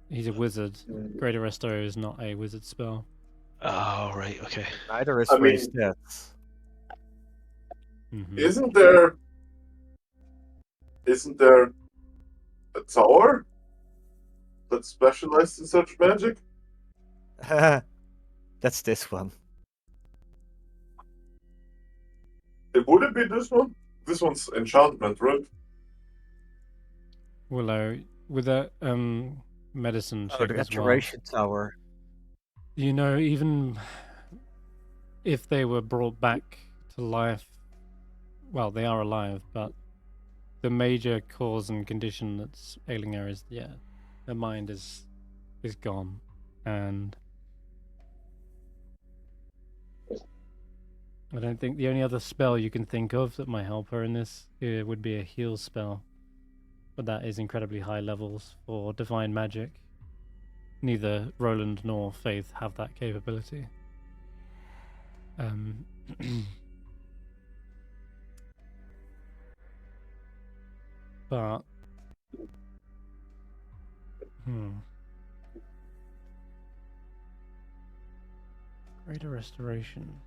He's a wizard. Greater Restorer is not a wizard spell. Oh, right, okay. Neither is I mean- Raised Death. Mm-hmm. Isn't there a tower that specialized in such magic? That's this one. It wouldn't be this one. This one's enchantment, right? Willow, with that medicine Oh, check the as well. Restoration Tower. You know, even if they were brought back to life, well, they are alive, but the major cause and condition that's ailing her is, yeah, her mind is gone, and I don't think the only other spell you can think of that might help her in this would be a heal spell, but that is incredibly high levels for divine magic. Neither Roland nor Faith have that capability. But Greater Restoration.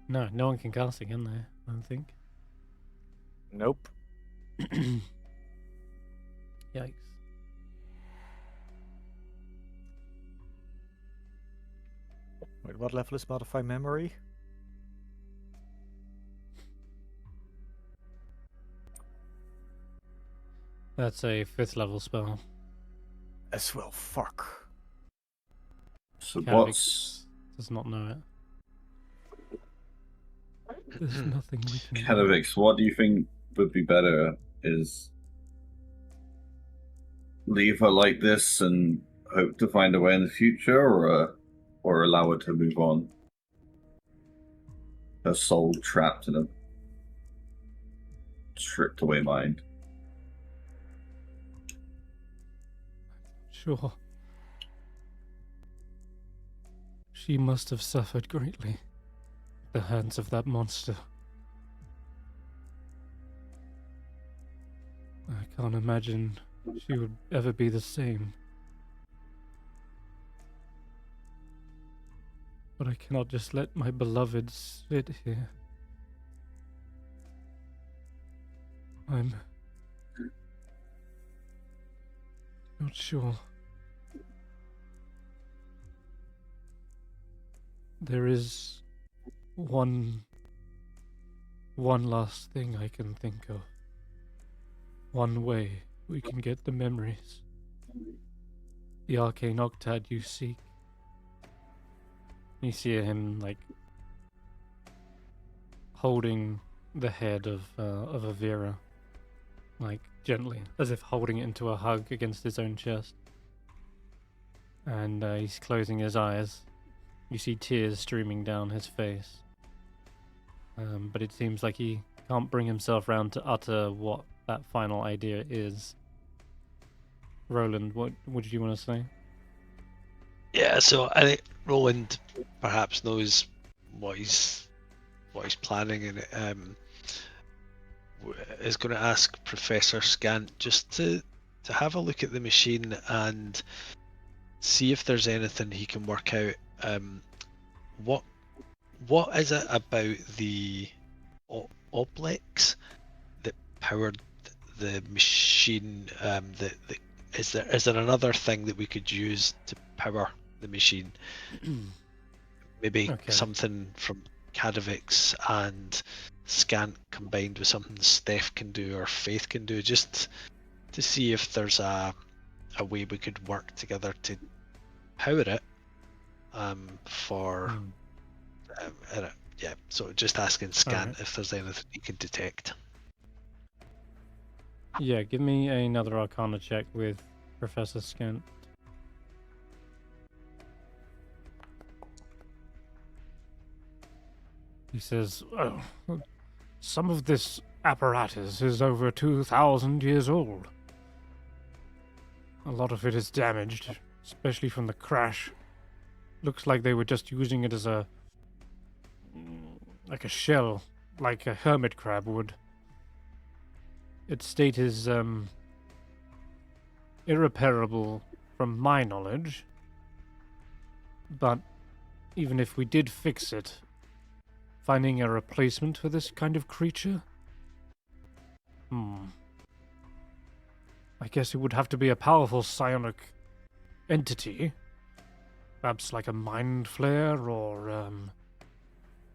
No one can cast it, can they? I don't think. Nope. Yikes. Wait, what level is Modify Memory? That's a 5th level spell. As well, fuck. So Kadavix what's... does not know it. There's nothing we can do. Kadavix, what do you think would be better? Is leave her like this and hope to find a way in the future, or allow her to move on? Her soul trapped in a stripped away mind. Sure. She must have suffered greatly at the hands of that monster. I can't imagine she would ever be the same. But I cannot just let my beloved sit here. I'm not sure. There is one last thing I can think of. One way we can get the memories. The arcane octad you seek. You see him, like, holding the head of Avira, like, gently, as if holding it into a hug against his own chest. And he's closing his eyes. You see tears streaming down his face. But it seems like he can't bring himself round to utter what that final idea is. Roland, what did you want to say? Yeah, so I think Roland perhaps knows what he's planning, and is going to ask Professor Scant just to have a look at the machine and see if there's anything he can work out. What is it about the oblex that powered the machine? Is there another thing that we could use to power the machine? Maybe Okay. something from Kadavix and Scant combined with something Stef can do or Faith can do, just to see if there's a way we could work together to power it for yeah, so just asking Scant Alright. if there's anything he can detect. Yeah, give me another Arcana check with Professor Scant. He says, "Oh, some of this apparatus is over 2,000 years old. A lot of it is damaged, especially from the crash. Looks like they were just using it as like a shell, like a hermit crab would. Its state is irreparable from my knowledge, but even if we did fix it, finding a replacement for this kind of creature? I guess it would have to be a powerful psionic entity. Perhaps like a mind flare or an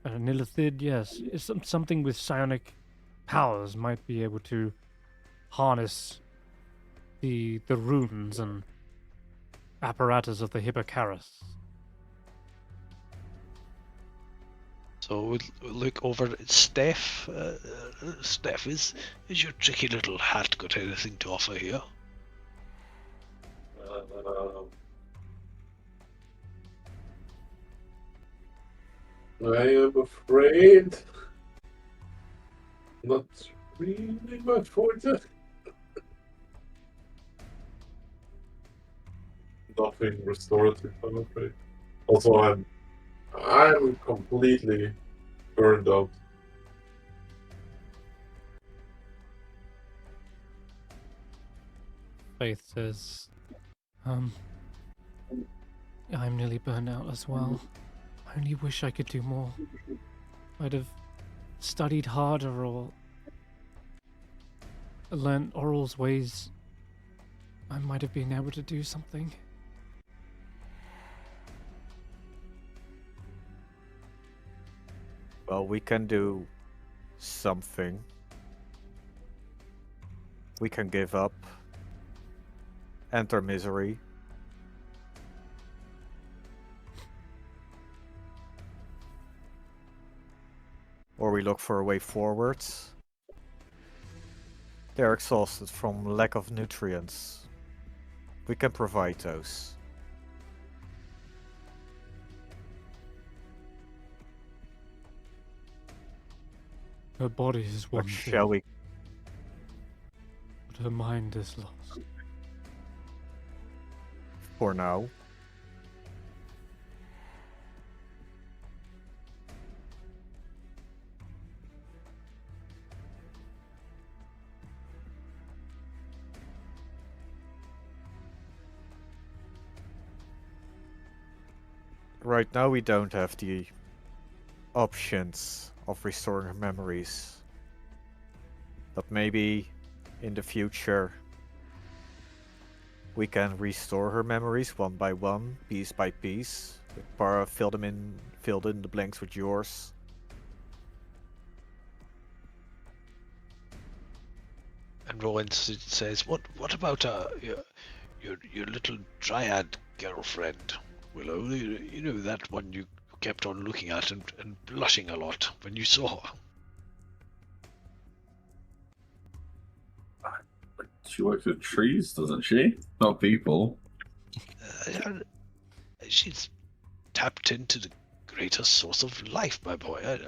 illithid, yes. It's something with psionic powers might be able to harness the runes and apparatus of the Hippocaris. So we'll look over at Stef. Stef, is your tricky little hat got anything to offer here? I am afraid not really my forte. Nothing restorative, I'm afraid. Also, I'm completely burned out. Faith says, I'm nearly burned out as well. I only wish I could do more. I'd have studied harder or learnt Oral's ways. I might have been able to do something. Well, we can do something. We can give up. Enter misery. Or we look for a way forwards. They're exhausted from lack of nutrients. We can provide those. Her body is one But thing, shall we? but her mind is lost. For now. Right now we don't have the options of restoring her memories. But maybe in the future we can restore her memories one by one, piece by piece. Fill in the blanks with yours. And Roland says, "What about your little dryad girlfriend, Willow? You know that one you kept on looking at and blushing a lot when you saw her." She works with trees, doesn't she? Not people. She's tapped into the greater source of life, my boy.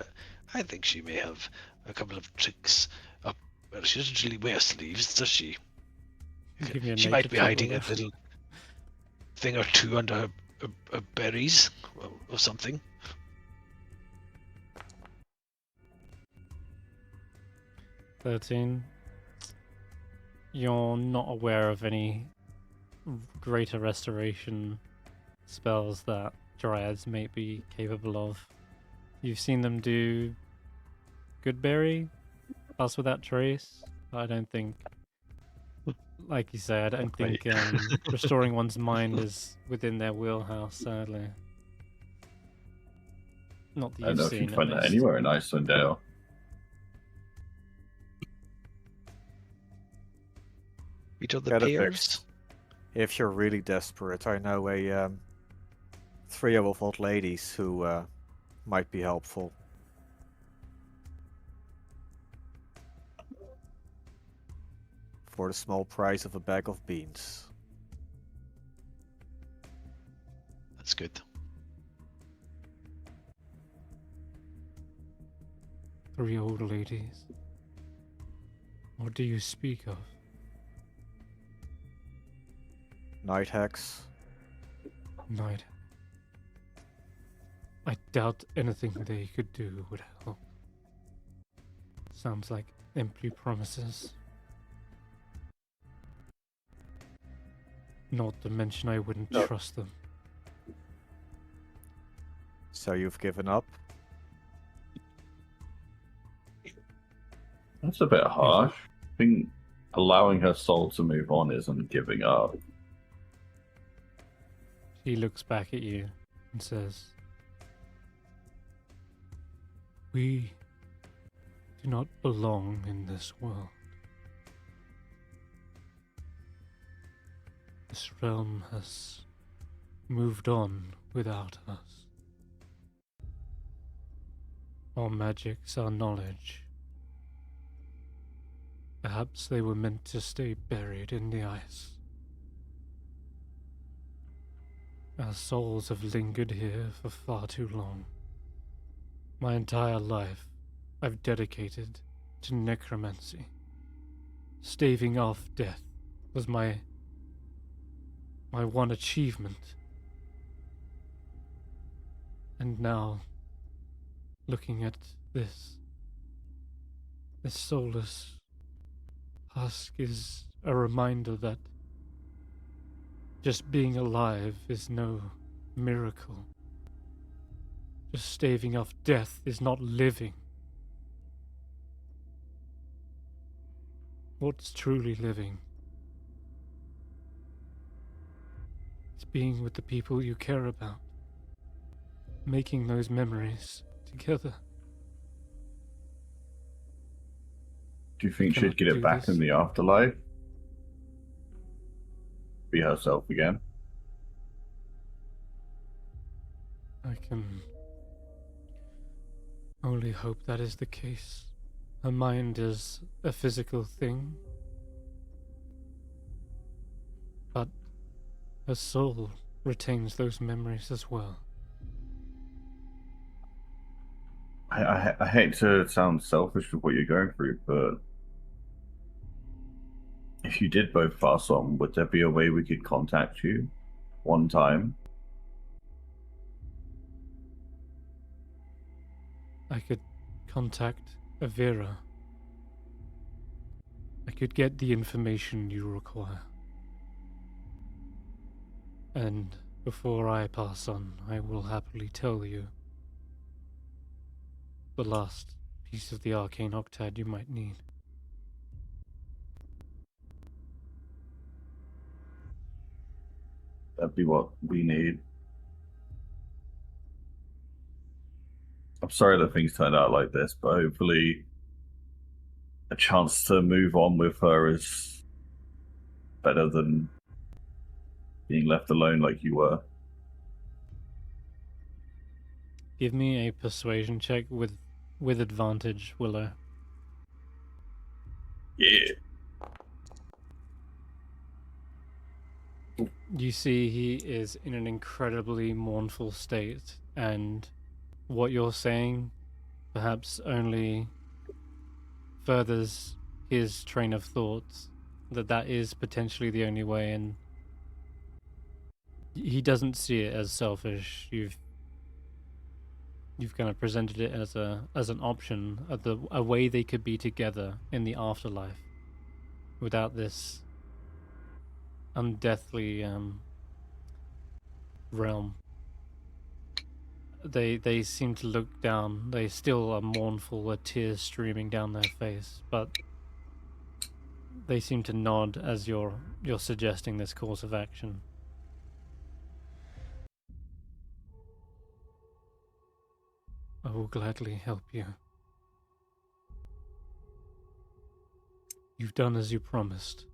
I think she may have a couple of tricks up. Well, she doesn't really wear sleeves, does she? Give me a She might nature be check, hiding a Willow. little thing or two under her berries or something. 13. You're not aware of any greater restoration spells that dryads may be capable of. You've seen them do Goodberry, Pass Without Trace. I don't think, like you said, I don't think restoring one's mind is within their wheelhouse, sadly. Not that I don't you've know if seen, you'd at find that least. anywhere in Icewindale. Which are the Get it pairs? fixed. If you're really desperate, I know a trio of old ladies who might be helpful. For the small price of a bag of beans. That's good. Three old ladies. What do you speak of? Night hacks. Night. I doubt anything they could do would help. Sounds like empty promises. Not to mention I wouldn't No. trust them. So you've given up? That's a bit harsh. I think allowing her soul to move on isn't giving up. He looks back at you and says, "We do not belong in this world. This realm has moved on without us. Our magics, our knowledge. Perhaps they were meant to stay buried in the ice. Our souls have lingered here for far too long. My entire life I've dedicated to necromancy. Staving off death was my one achievement. And now, looking at this soulless husk is a reminder that just being alive is no miracle. Just staving off death is not living. What's truly living? It's being with the people you care about. Making those memories together. Do you think Cannot she'd get it do back this. in the afterlife? Be herself again? I can only hope that is the case. Her mind is a physical thing, but her soul retains those memories as well. I hate to sound selfish with what you're going through, but if you did both pass on, would there be a way we could contact you one time? I could contact Avira. I could get the information you require. And before I pass on, I will happily tell you the last piece of the arcane octad you might need. That'd be what we need. I'm sorry that things turned out like this, but hopefully a chance to move on with her is better than being left alone like you were. Give me a persuasion check with advantage, Willow. Yeah. You see he is in an incredibly mournful state, and what you're saying perhaps only furthers his train of thoughts, that is potentially the only way, and he doesn't see it as selfish. You've kind of presented it as an option, a way they could be together in the afterlife without this undeathly realm. They seem to look down. They still are mournful with tears streaming down their face, but they seem to nod as you're suggesting this course of action. I will gladly help you. You've done as you promised.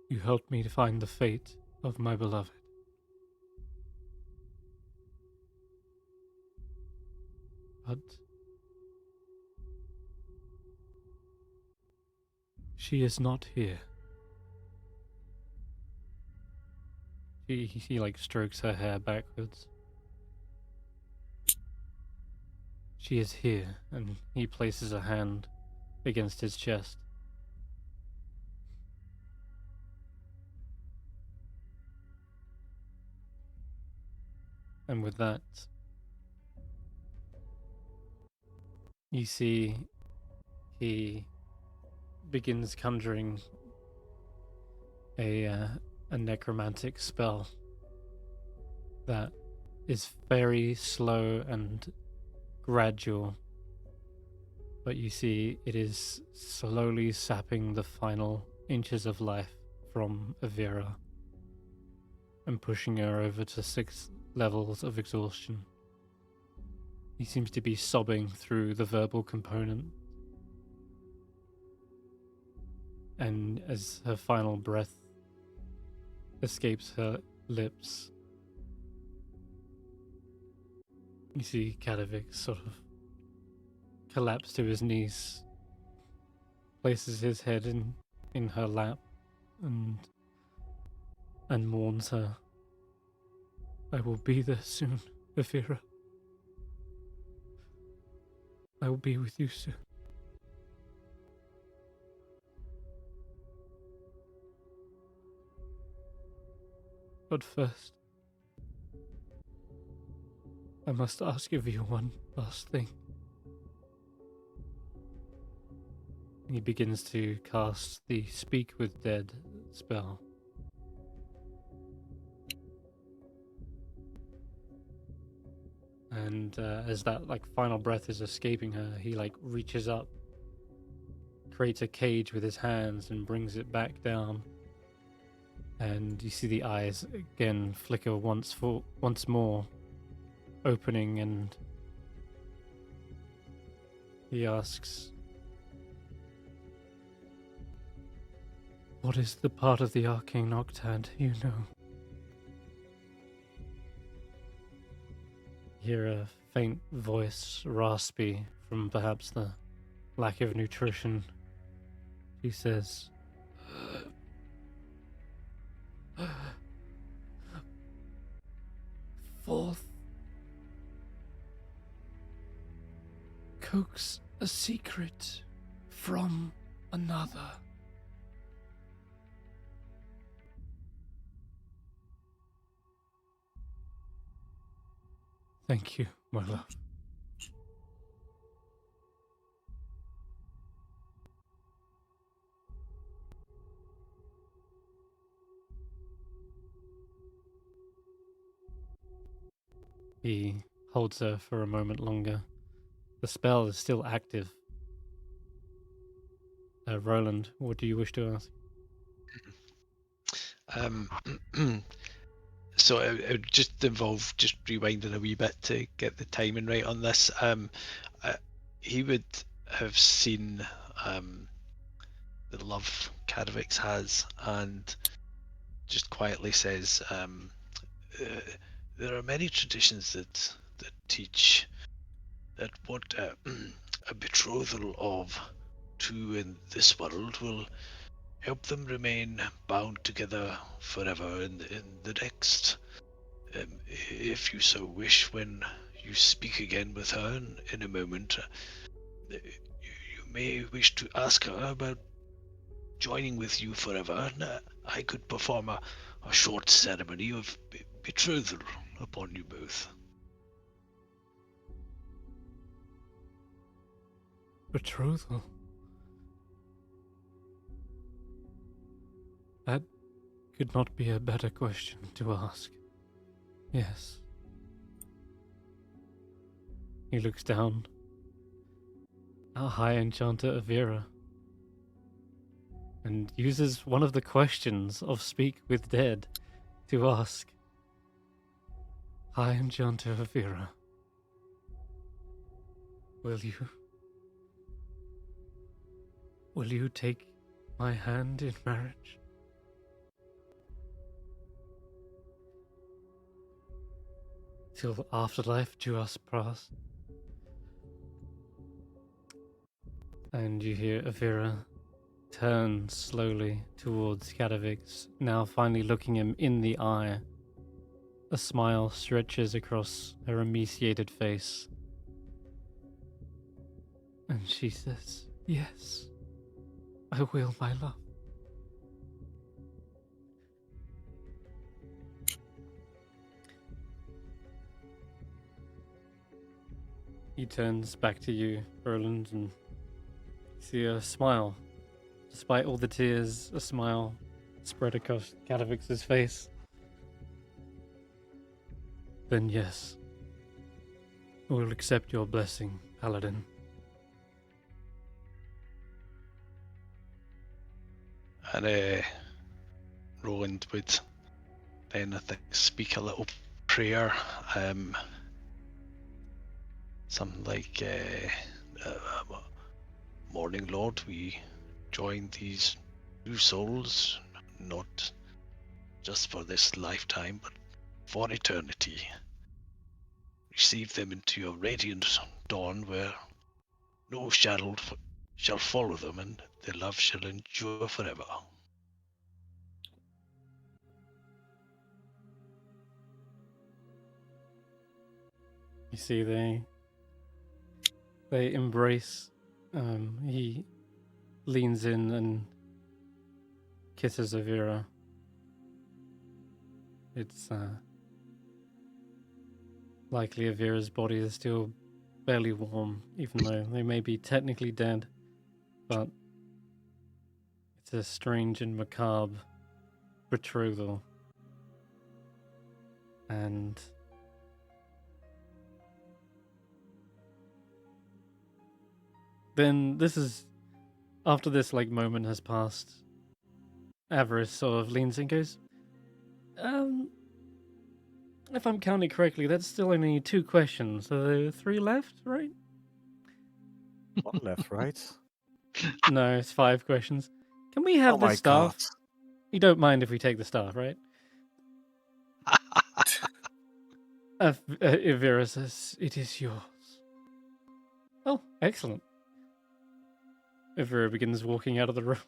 You helped me to find the fate of my beloved. But she is not here. He like strokes her hair backwards. She is here, and he places a hand against his chest. And with that, you see he begins conjuring a necromantic spell that is very slow and gradual, but you see it is slowly sapping the final inches of life from Avira and pushing her over to 6 levels of exhaustion. He seems to be sobbing through the verbal component, and as her final breath escapes her lips, you see Kadavik sort of collapse to his knees, places his head in her lap, and mourns her. I will be there soon, Avira. I will be with you soon. But first, I must ask of you one last thing. He begins to cast the Speak with Dead spell. And as that like final breath is escaping her, he like reaches up, creates a cage with his hands, and brings it back down. And you see the eyes again flicker once more, opening, and he asks, "What is the part of the arcane octad you know?" You hear a faint voice, raspy from perhaps the lack of nutrition. She says, "Fourth, coax a secret from another." Thank you, my love. He holds her for a moment longer. The spell is still active. Roland, what do you wish to ask? So it would just involve just rewinding a wee bit to get the timing right on this. He would have seen the love Kadavix has, and just quietly says, there are many traditions that teach that what a betrothal of two in this world will help them remain bound together forever in the next. If you so wish, when you speak again with her in a moment, you may wish to ask her about joining with you forever, and I could perform a short ceremony of betrothal upon you both. Betrothal? That could not be a better question to ask. Yes. He looks down. Our High Enchanter Avira, and uses one of the questions of Speak with Dead to ask, High Enchanter Avira, will you take my hand in marriage? till afterlife to us, perhaps. And you hear Avira turn slowly towards Kadavix, now finally looking him in the eye. A smile stretches across her emaciated face. And she says, "Yes, I will, my love." He turns back to you, Roland, and you see a smile. Despite all the tears, a smile spread across Kadavix's face. "Then yes, I will accept your blessing, Paladin." And Roland would then, I think, speak a little prayer. Something like, "Morning, Lord, we join these two souls, not just for this lifetime, but for eternity. Receive them into your radiant dawn where no shadow shall follow them, and their love shall endure forever." You see, they embrace. He leans in and kisses Avira. It's likely Avira's body is still barely warm, even though they may be technically dead. But it's a strange and macabre betrothal. And then after this moment has passed, Avarice sort of leans in and goes, if I'm counting correctly, that's still only 2 questions. So there are 3 left, right? One left, right? No, it's 5 questions. Can we have Oh the my staff? god. You don't mind if we take the staff, right? Avira says, "It is yours." Oh, excellent. Avira begins walking out of the room.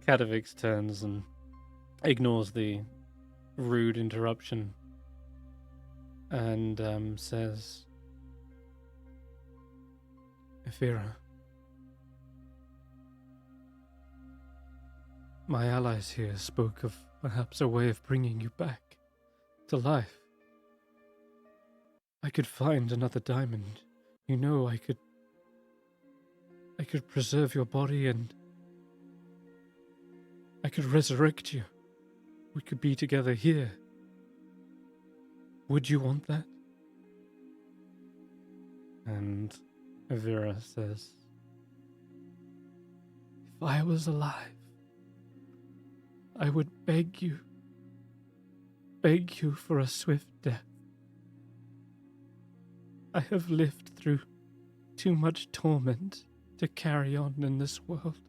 Kadavix turns and ignores the rude interruption and says, "Avira, my allies here spoke of perhaps a way of bringing you back to life. I could find another diamond. You know, I could preserve your body and I could resurrect you. We could be together here. Would you want that?" And Avira says, "If I was alive, I would beg you for a swift death. I have lived through too much torment to carry on in this world.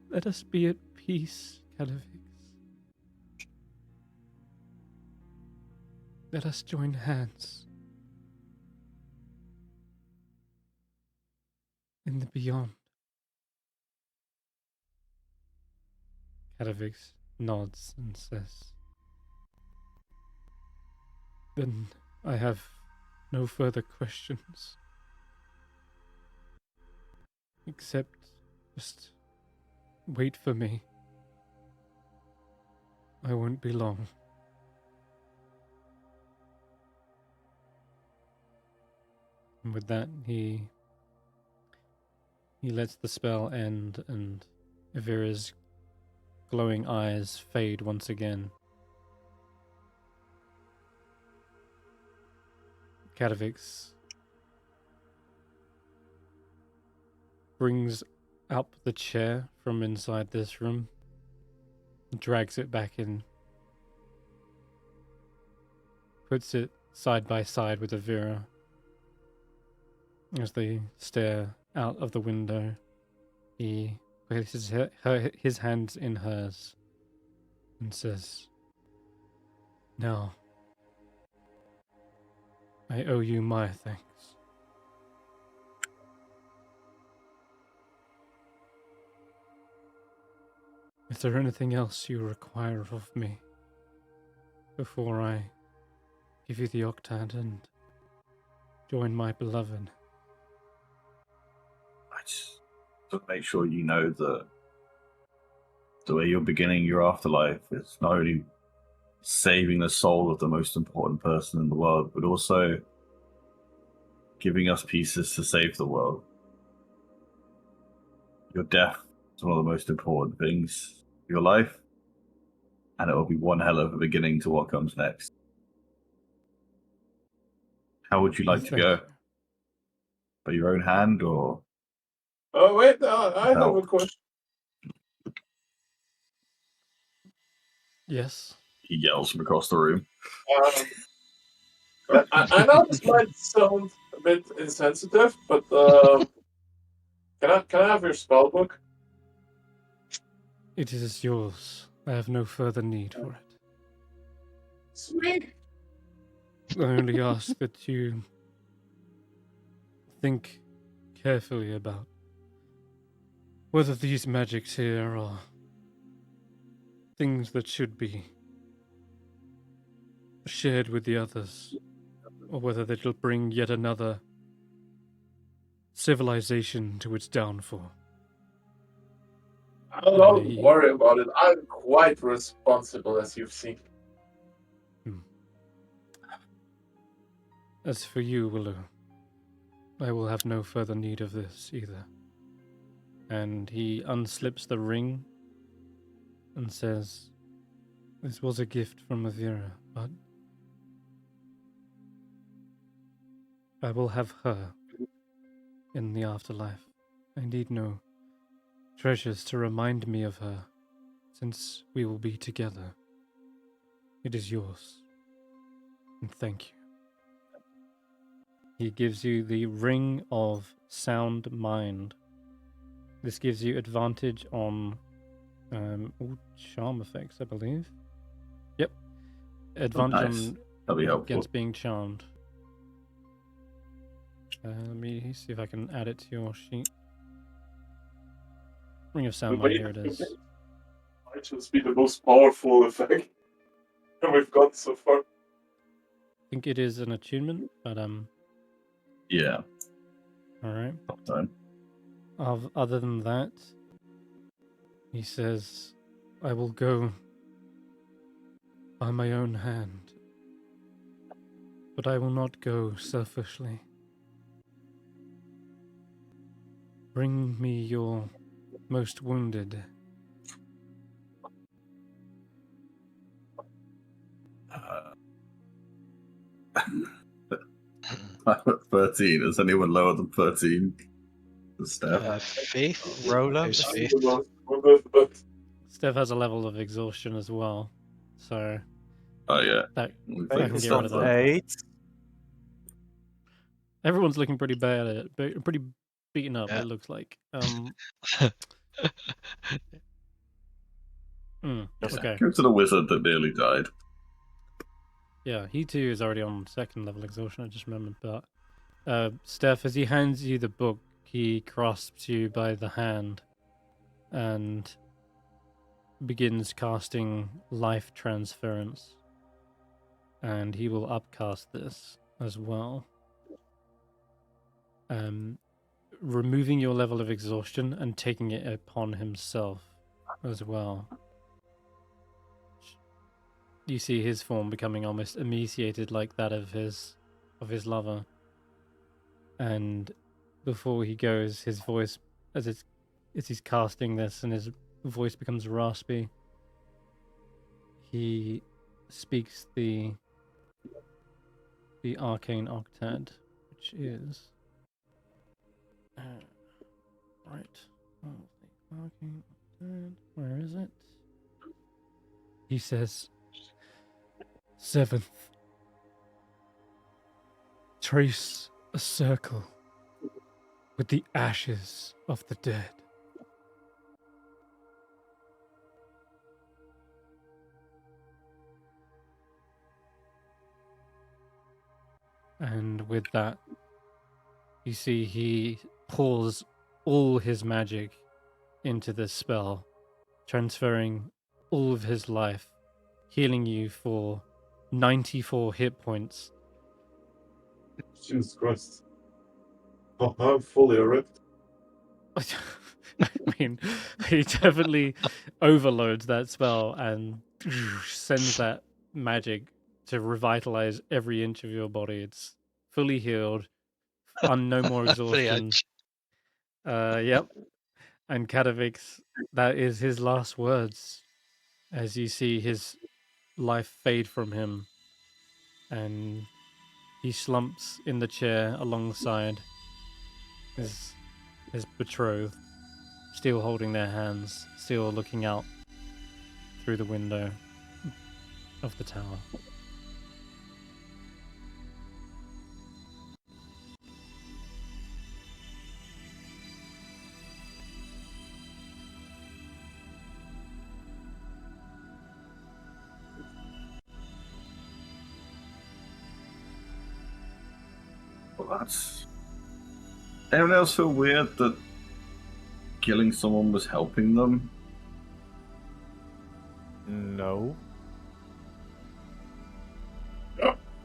Let us be at peace, Kadavix. Let us join hands in the beyond." Kadavix nods and says, "Then I have no further questions. Except just wait for me. I won't be long." And with that, he lets the spell end, and Avira's glowing eyes fade once again. Kadavix brings up the chair from inside this room, drags it back in, puts it side by side with Avira as they stare out of the window. He places his hands in hers and says, Now, I owe you my thanks. Is there anything else you require of me before I give you the octad and join my beloved? I just to make sure you know that the way you're beginning your afterlife is not only saving the soul of the most important person in the world, but also giving us pieces to save the world. Your death is one of the most important things of your life, and it will be one hell of a beginning to what comes next. How would you like to Thank go? you. By your own hand, or Oh, wait, I have No. a question. Yes. he yells from across the room. I know this might sound a bit insensitive, but can I have your spell book? It is yours. I have no further need for it. Sweet. I only ask that you think carefully about whether these magics here are things that should be shared with the others, or whether they'll bring yet another civilization to its downfall. Don't Hey. worry about it. I'm quite responsible, as you've seen. As for you, Willow, I will have no further need of this either. And he unslips the ring and says, "This was a gift from Avira, but I will have her in the afterlife. I need no treasures to remind me of her, since we will be together. It is yours, and thank you." He gives you the Ring of Sound Mind. This gives you advantage on all charm effects, I believe. Yep. Advantage nice. on That'll be helpful. against being charmed. Let me see if I can add it to your sheet. Ring of Sound Mind, here it is. Might just be the most powerful effect that we've got so far. I think it is an attunement, but Yeah. alright. Time. Other than that, he says, "I will go by my own hand, but I will not go selfishly. Bring me your most wounded." I'm at 13. Is anyone lower than 13? The staff. Faith? Roland? How's I'm Faith? the most wounded, but Steph has a level of exhaustion as well, so Oh yeah. that We I think can It's get rid of on that. 8. Everyone's looking pretty bad at it, pretty beaten up. Yeah. It looks like. Okay. Go to the wizard that nearly died. Yeah, he too is already on second level exhaustion. I just remembered that. Steph, as he hands you the book, he grasps you by the hand and begins casting life transference. And he will upcast this as well. Removing your level of exhaustion and taking it upon himself as well. You see his form becoming almost emaciated like that of his lover. And before he goes, his voice, as he's casting this and his voice becomes raspy, he speaks the arcane octad, which is right. Oh, the arcane octad. Where is it? He says, "Seventh, trace a circle with the ashes of the dead. And with that, you see he pours all his magic into this spell, transferring all of his life, healing you for 94 hit points. Jesus Christ. Oh, I'm fully erect. I mean, he definitely overloads that spell and sends that magic to revitalize every inch of your body. It's fully healed, no more Pretty exhaustion. much. Yep. And Kadavix, that is his last words as you see his life fade from him. And he slumps in the chair alongside his betrothed, still holding their hands, still looking out through the window of the tower. Well, that's. Anyone else feel weird that killing someone was helping them? No.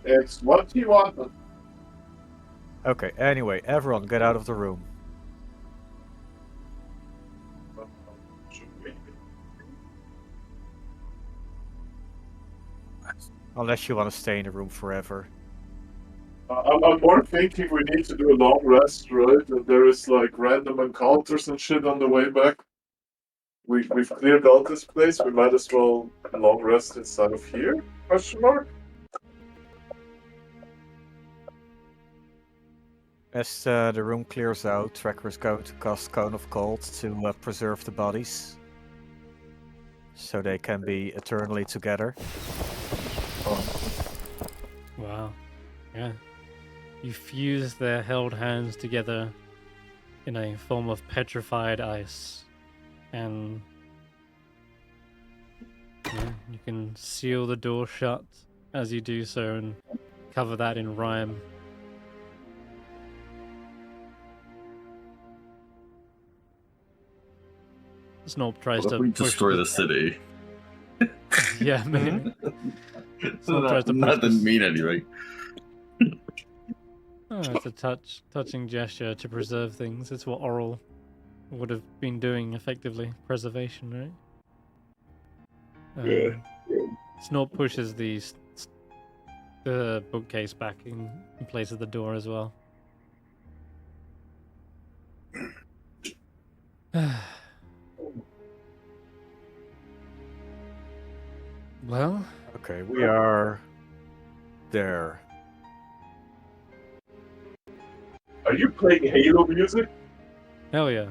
It's what you want. Okay, anyway, everyone get out of the room. Unless you want to stay in the room forever. I'm more thinking we need to do a long rest, right? And there is like random encounters and shit on the way back. We've cleared out this place. We might as well long rest inside of here? Question mark. As the room clears out, Tracker is going to cast Cone of Cold to preserve the bodies. So they can be eternally together. Wow. Yeah. You fuse their held hands together in a form of petrified ice. And you can seal the door shut as you do so and cover that in rime. Snorp tries What to if we push destroy the city? Yeah, maybe. So tries to that push didn't this- mean anything. Oh, it's a touching gesture to preserve things. It's what Oral would have been doing effectively. Preservation, right? Yeah. Snorp pushes the bookcase back in place of the door as well. Well, Okay, we are there. Are you playing Halo music? hell yeah.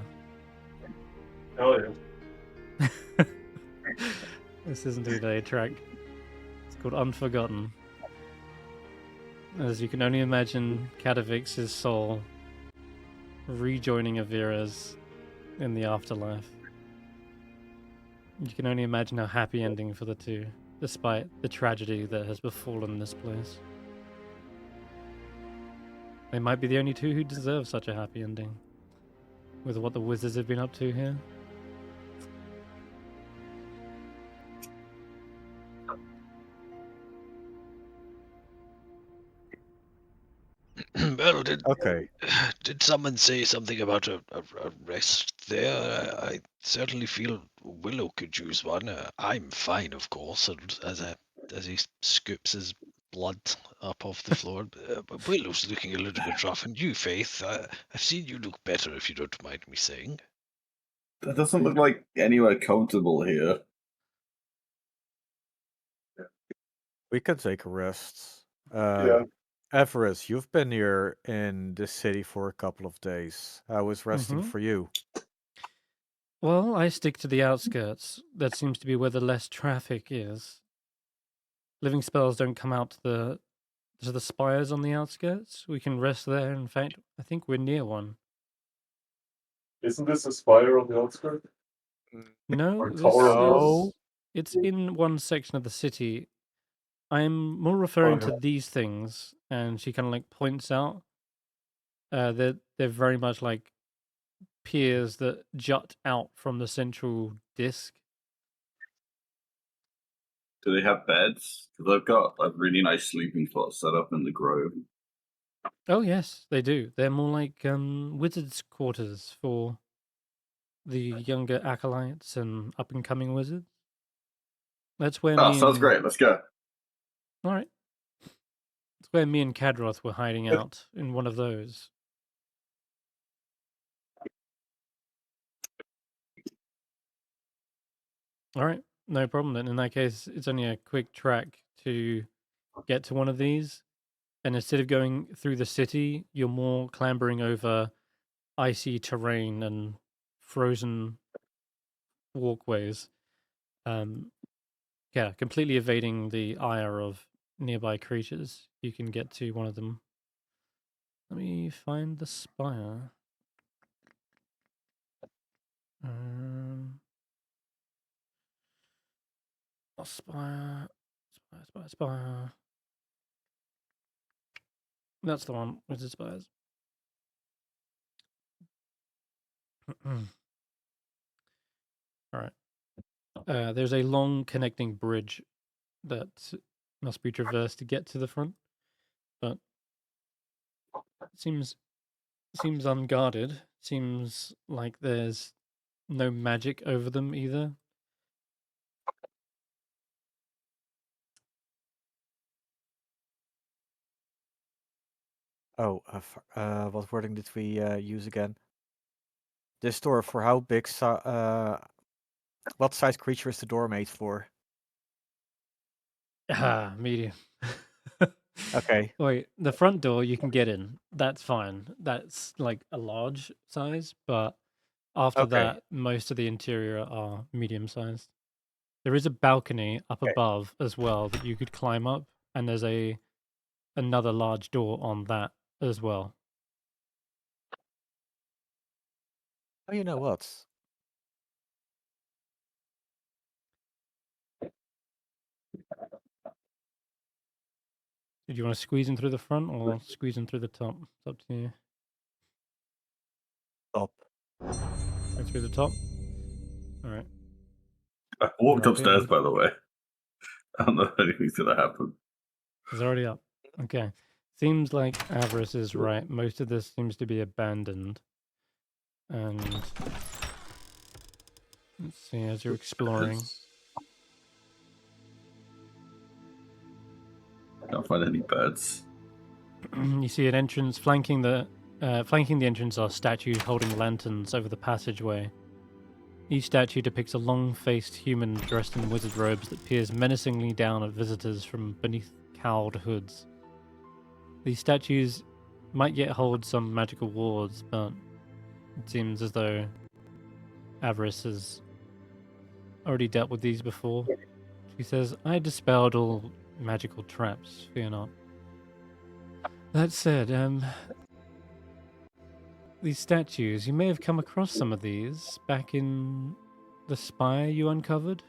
Hell yeah. This is indeed a track. It's called Unforgotten. As you can only imagine Kadavix's soul rejoining Avira's in the afterlife. You can only imagine a happy ending for the two, despite the tragedy that has befallen this place. They might be the only two who deserve such a happy ending, with what the wizards have been up to here. Well, Okay. did someone say something about a rest there? I certainly feel Willow could use one. I'm fine, of course, and as he scoops his blood up off the floor. But Willow's looking a little bit rough, and you, Faith, I've seen you look better, if you don't mind me saying. That doesn't look like anywhere comfortable here. We can take a rest. Yeah. Everest, you've been here in this city for a couple of days. How was resting Mhm. for you? Well, I stick to the outskirts. That seems to be where the less traffic is. Living spells don't come out to the spires on the outskirts. We can rest there. In fact, I think we're near one. Isn't this a spire on the outskirts? No, Or this tower on the is, it's in one section of the city. I'm more referring to Okay. these things, and she kind of like points out. They're very much like piers that jut out from the central disc. Do they have beds? Because I've got a really nice sleeping spot set up in the grove. Oh yes, they do. They're more like wizards' quarters for the younger acolytes and up and coming wizards. That's where Oh, me sounds and great. Let's go. all right. That's where me and Kadroth were hiding out in one of those. All right, no problem then. In that case, it's only a quick track to get to one of these, and instead of going through the city, you're more clambering over icy terrain and frozen walkways. Yeah, completely evading the ire of nearby creatures. You can get to one of them. Let me find the spire. Spire. Spire. That's the one. Wizard spires. All right. There's a long connecting bridge that must be traversed to get to the front, but it seems unguarded. Seems like there's no magic over them either. Oh, what wording did we use again? This door, for how big, what size creature is the door made for? Ah, medium. Okay. Wait, the front door you can get in. That's fine. That's like a large size, but after Okay. that, most of the interior are medium sized. There is a balcony up Okay. above as well that you could climb up, and there's another large door on that as well. Oh, you know what? Did you want to squeeze in through the front or squeeze in through the top? It's up to you. Top. Go through the top. All right. I walked Right, upstairs, yeah. by the way. I don't know if anything's going to happen. It's already up. Okay. Seems like Avarice is right. Most of this seems to be abandoned. And let's see, as you're exploring. I can't find any birds. You see an entrance flanking the entrance are statues holding lanterns over the passageway. Each statue depicts a long-faced human dressed in wizard robes that peers menacingly down at visitors from beneath cowled hoods. These statues might yet hold some magical wards, but it seems as though Avarice has already dealt with these before. She says, "I dispelled all magical traps, fear not." That said, these statues, you may have come across some of these back in the spire you uncovered.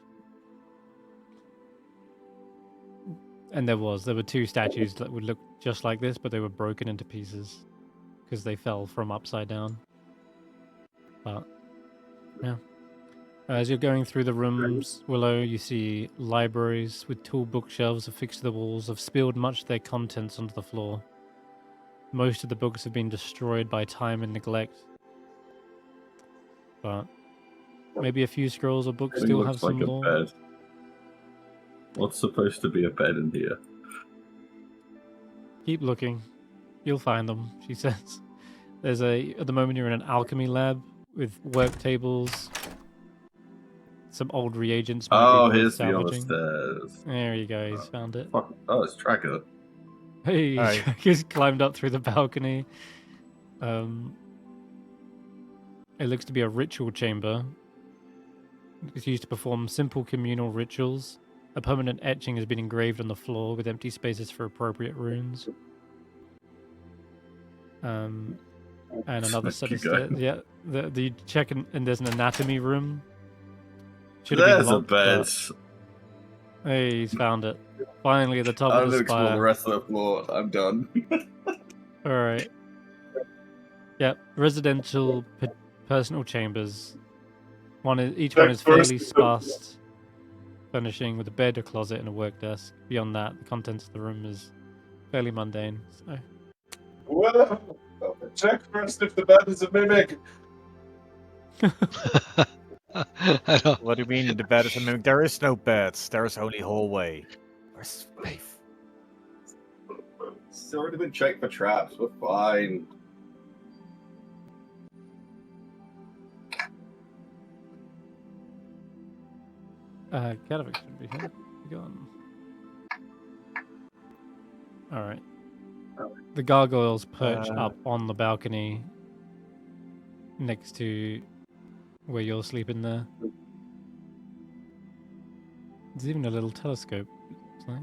And there were two statues that would look just like this, but they were broken into pieces because they fell from upside down. But, yeah. As you're going through the rooms, Willow, you see libraries with tall bookshelves affixed to the walls have spilled much of their contents onto the floor. Most of the books have been destroyed by time and neglect. But maybe a few scrolls or books It still have looks like some a lore. bed. What's supposed to be a bed in here? Keep looking. You'll find them, she says. At the moment you're in an alchemy lab with work tables, some old reagents might be worth Here's the other salvaging. stairs. There you go, he's found it. Fuck. Oh, it's Tracker. Hey, Hi. Tracker's climbed up through the balcony. It looks to be a ritual chamber. It's used to perform simple communal rituals. A permanent etching has been engraved on the floor with empty spaces for appropriate runes. And another set of Keep going. stairs. Yeah, the check and there's an anatomy room. Should have been There's a locked, bed. but Hey, he's found it. Finally at the top I'm of gonna the explore the spire. rest of the floor. I'm done. Alright. Yep, residential personal chambers. Each one Check is fairly first. sparse, furnishing with a bed, a closet, and a work desk. Beyond that, the contents of the room is fairly mundane. So, Well, check first if the bed is a mimic. I know. What do you mean the bed is a mimic? There is no bed. There is only hallway. We're safe. It's already been checked for traps. We're fine. Gadovik should be here. Gone. Alright. The gargoyles perch up on the balcony next to where you're sleeping there. There's even a little telescope. Looks like.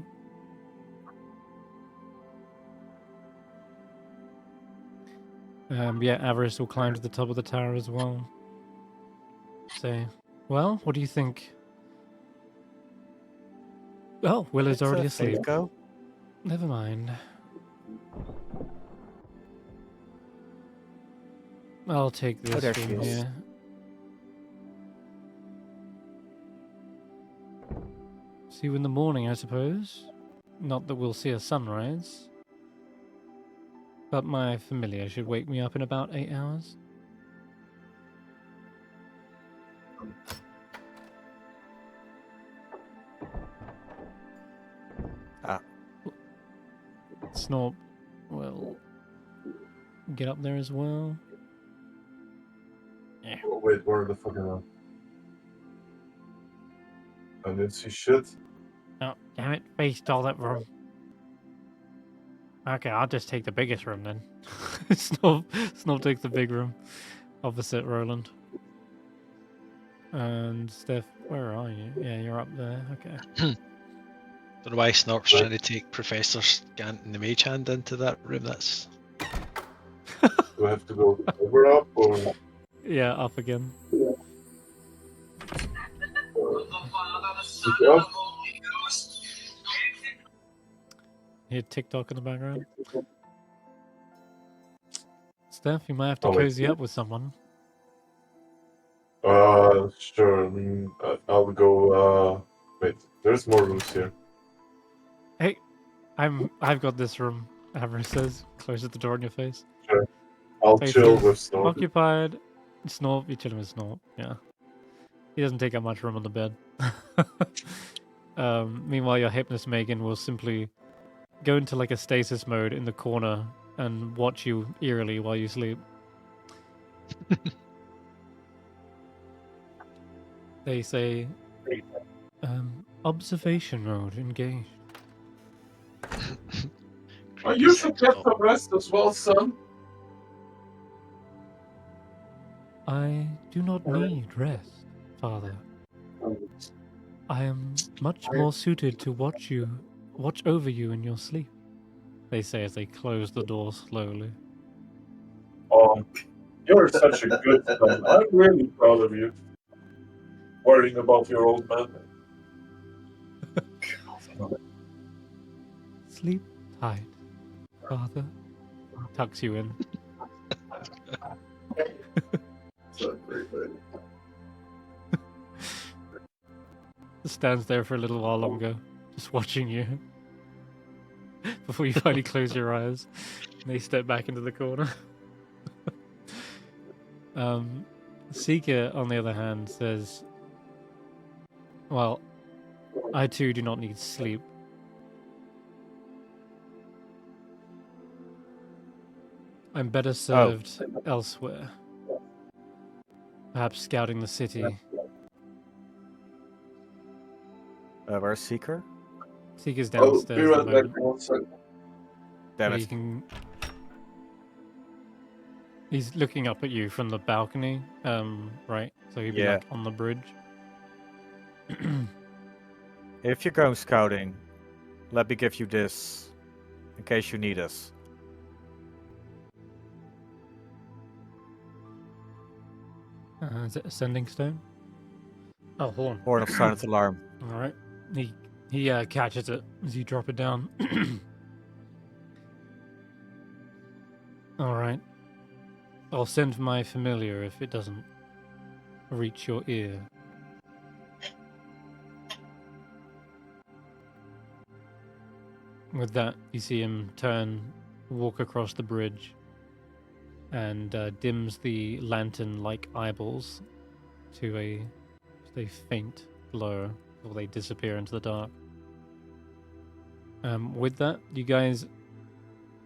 Yeah, Avarice will climb to the top of the tower as well. Say, well, what do you think? Oh, Willow's already asleep. Go. Never mind. I'll take this there she from is. here. See you in the morning, I suppose. Not that we'll see a sunrise. But my familiar should wake me up in about 8 hours. Snorp will get up there as well. Oh, wait, where the fuck am I? I didn't see shit. Oh, damn it. Face toilet room. Okay, I'll just take the biggest room then. Snorp takes the big room. Opposite Roland. And Stef, where are you? Yeah, you're up there. Okay. Don't know why Snorp's trying to take Professor Scant and the Mage Hand into that room. That's Do I have to go over up or? Yeah, up again. Up? Hear TikTok in the background. Steph, you might have to Oh, wait. cozy up with someone. Sure. I'll go. Wait, there's more rooms here. Hey, I've got this room. Avarice says, closes the door in your face. Sure. I'll Faces chill with Snorp. occupied. Snorp, you chilling with Snorp. Yeah, he doesn't take up much room on the bed. Meanwhile, your Hypnus Megan will simply go into like a stasis mode in the corner and watch you eerily while you sleep. They say, observation mode engaged. You should get some rest as well, son. I do not need rest, Father. I am much more suited to watch over you in your sleep, they say as they close the door slowly. Oh, you're such a good son. I'm really proud of you. Worrying about your old man. Sleep tight, Father. Tucks you in. So great, baby. Stands there for a little while longer, just watching you. Before you finally close your eyes. And they step back into the corner. Seeker, on the other hand, says, well, I too do not need sleep. I'm better served elsewhere. Perhaps scouting the city. Where's Seeker? Seeker's I'll downstairs be at the right moment. back. 1 second. Damn But it. He's looking up at you from the balcony, right? So he'd be Yeah. like on the bridge. If you're going scouting, let me give you this, in case you need us. Is it Ascending Stone? Oh, Horn. Horn of Silent Alarm. Alright. He He catches it as you drop it down. All right. I'll send my familiar if it doesn't reach your ear. With that, you see him turn, walk across the bridge, and dims the lantern-like eyeballs to a faint glow before they disappear into the dark. With that, you guys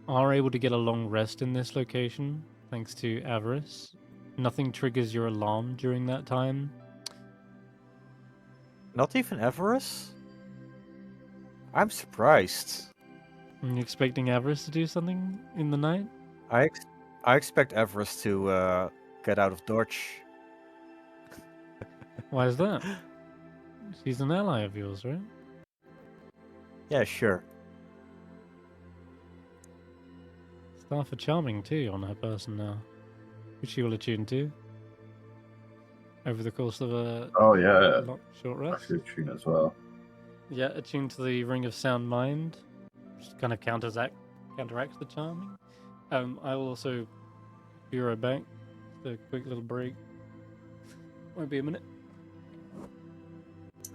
are able to get a long rest in this location, thanks to Avarice. Nothing triggers your alarm during that time. Not even Avarice? I'm surprised. Are you expecting Avarice to do something in the night? I expect Avarice to get out of Dodge. Why is that? She's an ally of yours, right? Yeah, sure. Staff are charming too on her person now, which she will attune to over the course of a Oh yeah, short rest. that's a tune as well. Yeah, attuned to the Ring of Sound Mind, which kind of counteracts the charming. I will also be right back. Just a quick little break. Won't be a minute.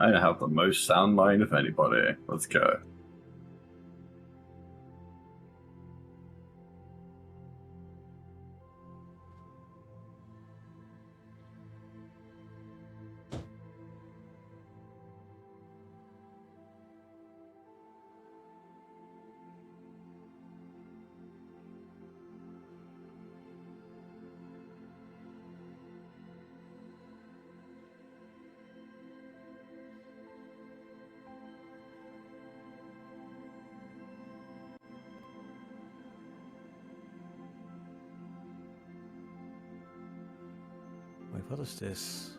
I have the most sound mind of anybody. Let's go. Wait, what is this?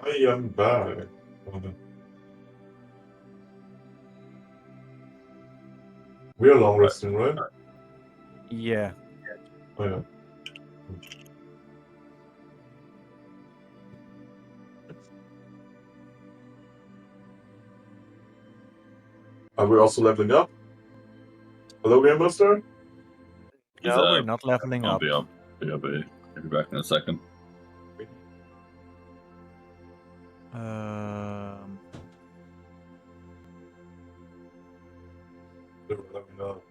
I am back. We are long resting, right? Yeah. Oh yeah. Are we also leveling up? Hello, Game Master? No, we're not leveling I'll up. be up. I'll be back in a second. Never leveling up.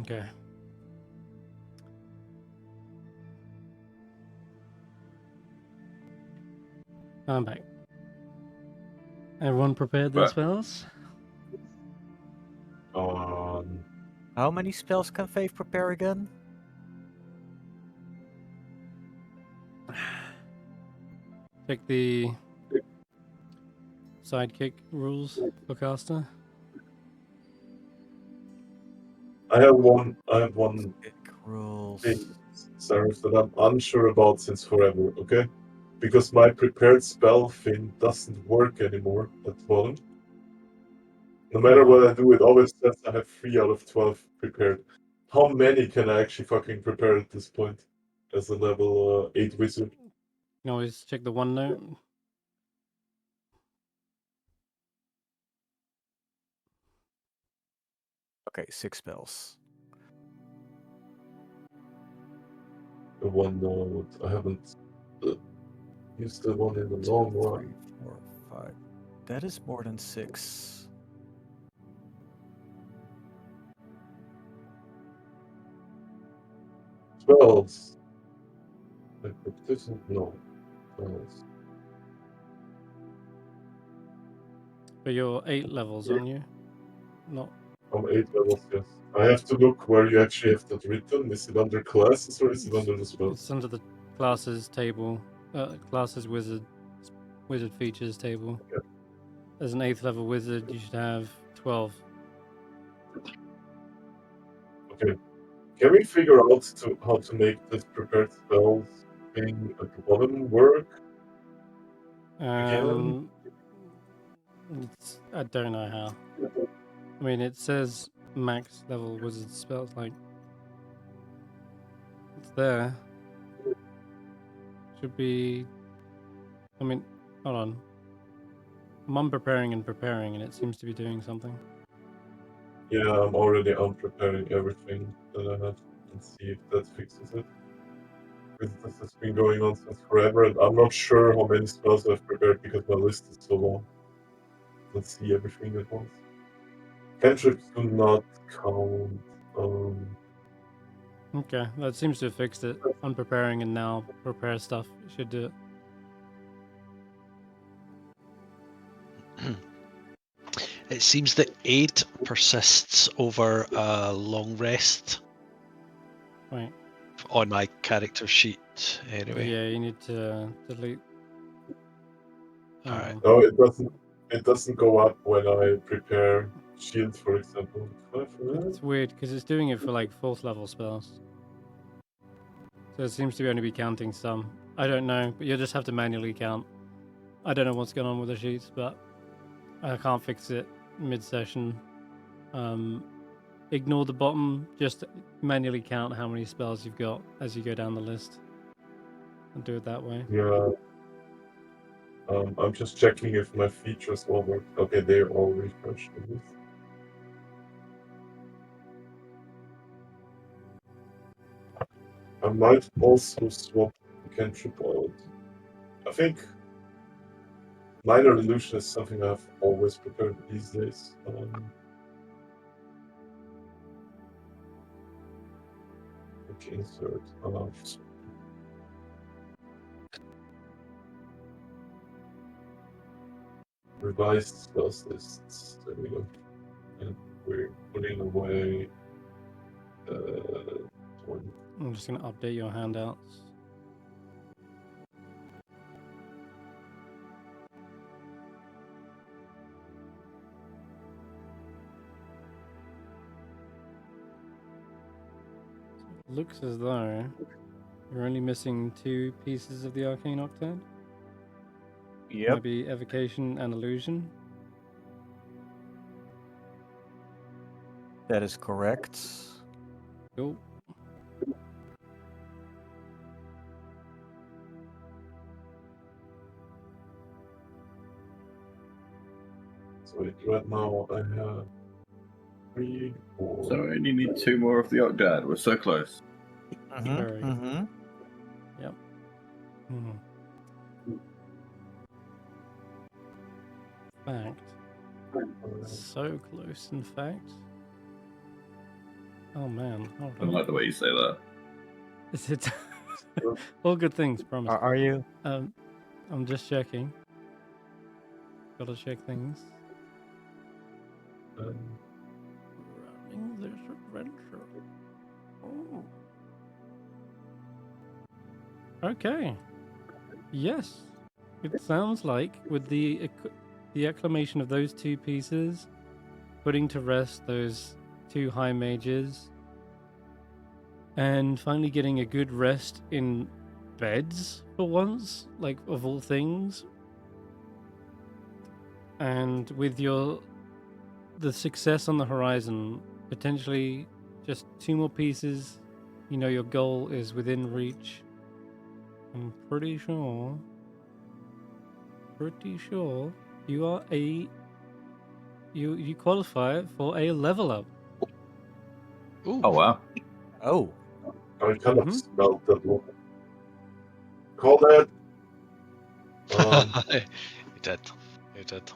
Okay. I'm back. Everyone prepared their Right. spells? How many spells can Faith prepare again? Check the sidekick rules for caster. I have one Kick rules. thing, Senrith, that I'm unsure about since forever, okay? Because my prepared spell thing doesn't work anymore at the bottom. No matter what I do, it always says I have 3 out of 12 prepared. How many can I actually fucking prepare at this point as a level 8 wizard? You can always check the one note. Okay, 6 spells. The one note, I haven't used the one in a long while. 3, 4, 5. That is more than 6. Spells. I put this in? No. But you're 8 levels, aren't you? Not. I'm 8 levels, yes. I have to look where you actually have that written. Is it under classes or is it under the spells? It's under the classes table. Classes wizard features table. Okay. As an 8th level wizard, you should have 12. Okay. Can we figure out how to make this prepared spells thing at the bottom work? I don't know how. I mean, it says max level wizard spells, like it's there. Should be. I mean, hold on. I'm unpreparing and preparing, and it seems to be doing something. Yeah, I'm already unpreparing everything that I have. Let's see if that fixes it. Because this has been going on since forever, and I'm not sure how many spells I've prepared because my list is so long. Let's see everything at once. Cantrips do not count. Okay, that seems to have fixed it. Unpreparing and now prepare stuff should do it. It seems that 8 persists over a long rest. Right. On my character sheet, anyway. Yeah, you need to delete. Alright. No, it doesn't. It doesn't go up when I prepare shields, for example. It's weird because it's doing it for like 4th level spells. So it seems to only be counting some. I don't know, but you'll just have to manually count. I don't know what's going on with the sheets, but I can't fix it mid-session. Ignore the bottom, just manually count how many spells you've got as you go down the list. And do it that way. Yeah. I'm just checking if my features all work. Okay, they're all refreshed. I might also swap cantrip out. I think minor illusion is something I've always prepared these days. Okay, insert. Revised spells lists. There we go. And we're putting away one. I'm just going to update your handouts. Looks as though you're only missing 2 pieces of the Arcane Octad. Yep. Maybe Evocation and Illusion. That is correct. Cool. So right now I have 3, 4. So we only need 2 more of the Octad. We're so close. Very. Mm-hmm. Yep. Hmm. Fact. So close, in fact. Oh man, hold I don't on. like the way you say that. Is it all good things, promise. Are you? I'm just checking. Gotta check things. Running this adventure. Oh. Okay. Yes. It sounds like with the acclamation of those 2 pieces, putting to rest those 2 high mages, and finally getting a good rest in beds for once, like of all things. And with the success on the horizon, potentially just 2 more pieces, you know your goal is within reach. I'm pretty sure you are you qualify for a level up. Ooh. Oh, wow. Oh. I kind of smelled that one. Call that. You did.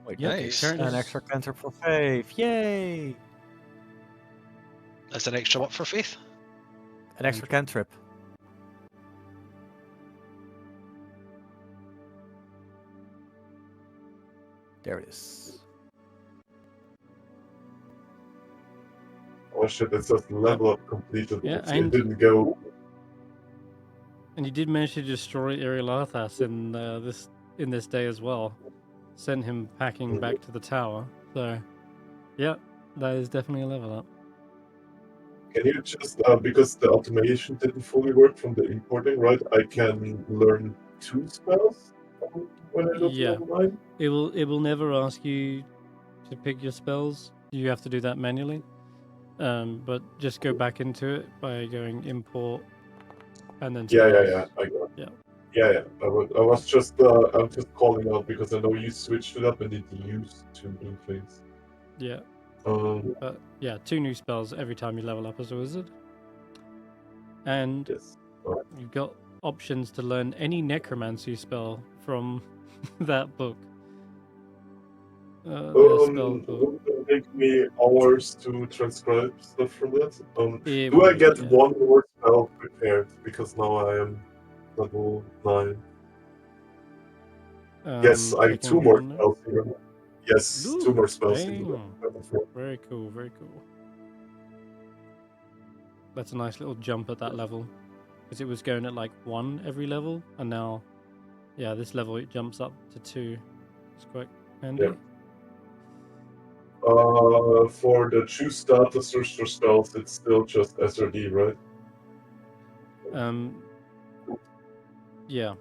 Wait, Nice. an extra cantrip for faith. Yay! That's an extra what for faith? An extra cantrip. There it is. Oh shit, it says level up completed. Yeah, It and- didn't go. And you did manage to destroy Arielathas in this day as well. Sent him packing back to the tower. So, yeah, that is definitely a level up. Can you just, because the automation didn't fully work from the importing, right? I can learn 2 spells when I go to Yeah. level 9? It will never ask you to pick your spells. You have to do that manually. But just go back into it by going import and then Yeah, spells. I got it. Yeah. Yeah. I'm just calling out because I know you switched it up and it used to do things. Yeah. Um, Yeah, 2 new spells every time you level up as a wizard. And yes. you've got options to learn any necromancy spell from that book. The spell book. Would it take me hours to transcribe stuff from that? It Do I would, get yeah. one more spell prepared? Because now I am level 9. Yes, I have 2 more spells here. Yes, Ooh, 2 more spells. damn. Very cool, very cool. That's a nice little jump at that level. Because it was going at like 1 every level, and now, yeah, this level it jumps up to 2. It's quite handy. Yeah. For the choose status sorcerer spells, it's still just SRD, right? Yeah,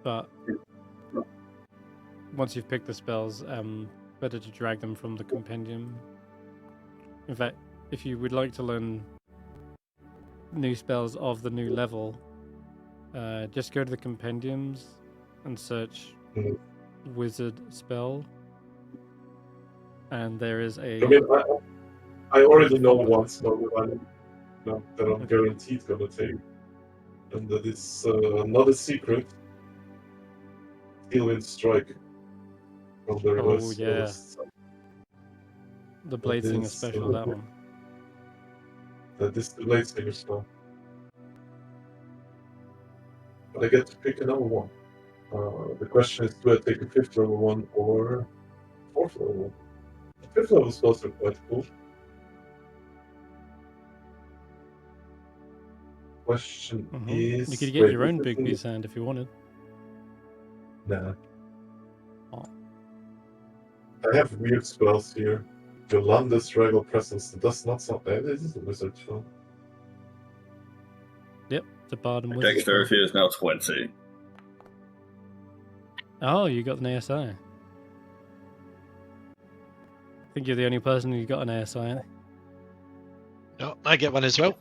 but once you've picked the spells, better to drag them from the compendium. In fact, if you would like to learn new spells of the new level, just go to the compendiums and search wizard spell, and there is a. I mean, I already know one spell that I'm guaranteed gonna take, and that is not a secret. Steelwind Strike from the Oh, reverse. yeah. The Blade Singer is, special, that one. That is the Blade Singer spell. But I get to pick another one. The question is, do I take a 5th level one or 4th level one? The 5th level spells are quite cool. Question is... You could get your own Big Beast hand if you wanted. Nah. Oh. I have weird spells here. Yolanda's Regal Presence. That does not sound bad. This is a wizard spell. Yep, it's a bard and wizard spell. Dexterity is now 20. Oh, you got an ASI. I think you're the only person who got an ASI. No, I get one as well.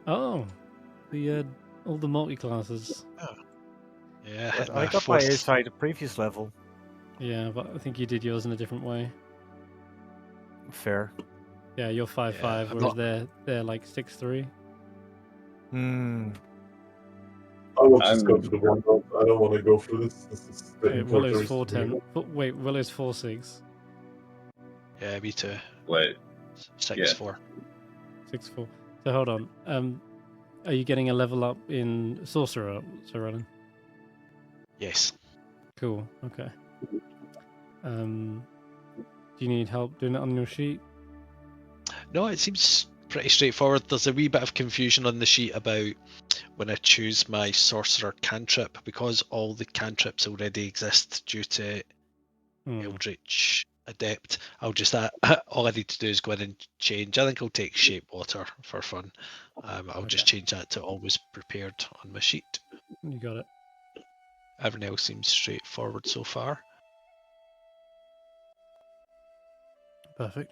Oh, the all the multi-classes. Yeah, But hit I my got my 4th. ASI the previous level. Yeah, but I think you did yours in a different way. Fair. Yeah, you're 5'5", Yeah, I'm whereas not- they're like 6'3". I will just go to the one note. I don't want to go through this. This is the Willow's inventory. 4'10". Wait, Willow's 4'6". Yeah, me too. Wait, 6'4". 6'4". So hold on. Are you getting a level up in Sorcerer, Sir Roland? Yes. Cool. Okay. Do you need help doing it on your sheet? No, it seems pretty straightforward. There's a wee bit of confusion on the sheet about when I choose my sorcerer cantrip, because all the cantrips already exist due to Eldritch Adept. I'll just all I need to do is go in and change. I think I'll take Shape Water for fun. I'll just change that to always prepared on my sheet. You got it. Everything else seems straightforward so far. Perfect.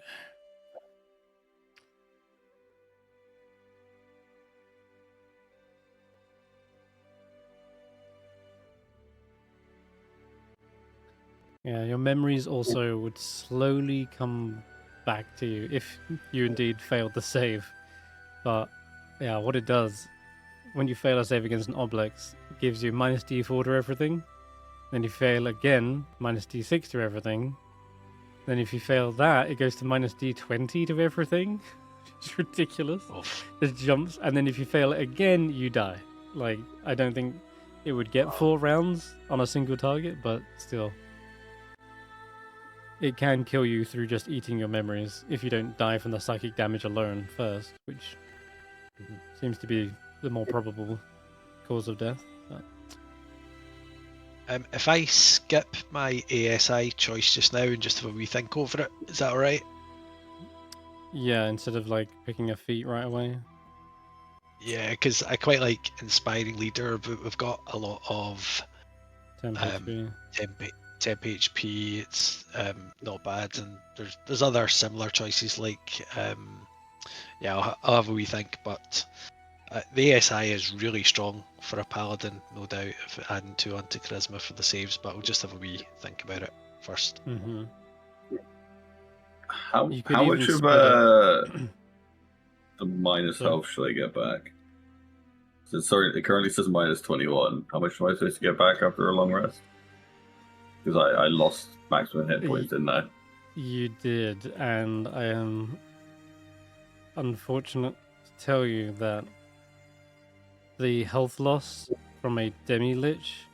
Yeah, your memories also would slowly come back to you if you indeed failed the save. But yeah, what it does, when you fail a save against an Oblex, it gives you minus D4 to everything. Then you fail again, minus D6 to everything. Then if you fail that, it goes to minus D20 to everything. It's ridiculous. It jumps, and then if you fail it again, you die. Like, I don't think it would get 4 rounds on a single target, but still. it can kill you through just eating your memories if you don't die from the psychic damage alone first, which seems to be the more probable cause of death. But... If I skip my ASI choice just now and just have a wee think over it, is that alright? Yeah, instead of like picking a feat right away. Yeah, because I quite like Inspiring Leader, but we've got a lot of 10 HP. temp HP. It's not bad, and there's other similar choices like yeah, I'll have a wee think, but the ASI is really strong for a paladin, no doubt, if adding 2 onto charisma for the saves, but we'll just have a wee think about it first. Mm-hmm. How You could much even of split the minus Sorry? health should I get back? So sorry, it currently says minus 21. How much am I supposed to get back after a long rest? Because I lost maximum hit points, didn't I? You did, and I am unfortunate to tell you that the health loss from a demi-lich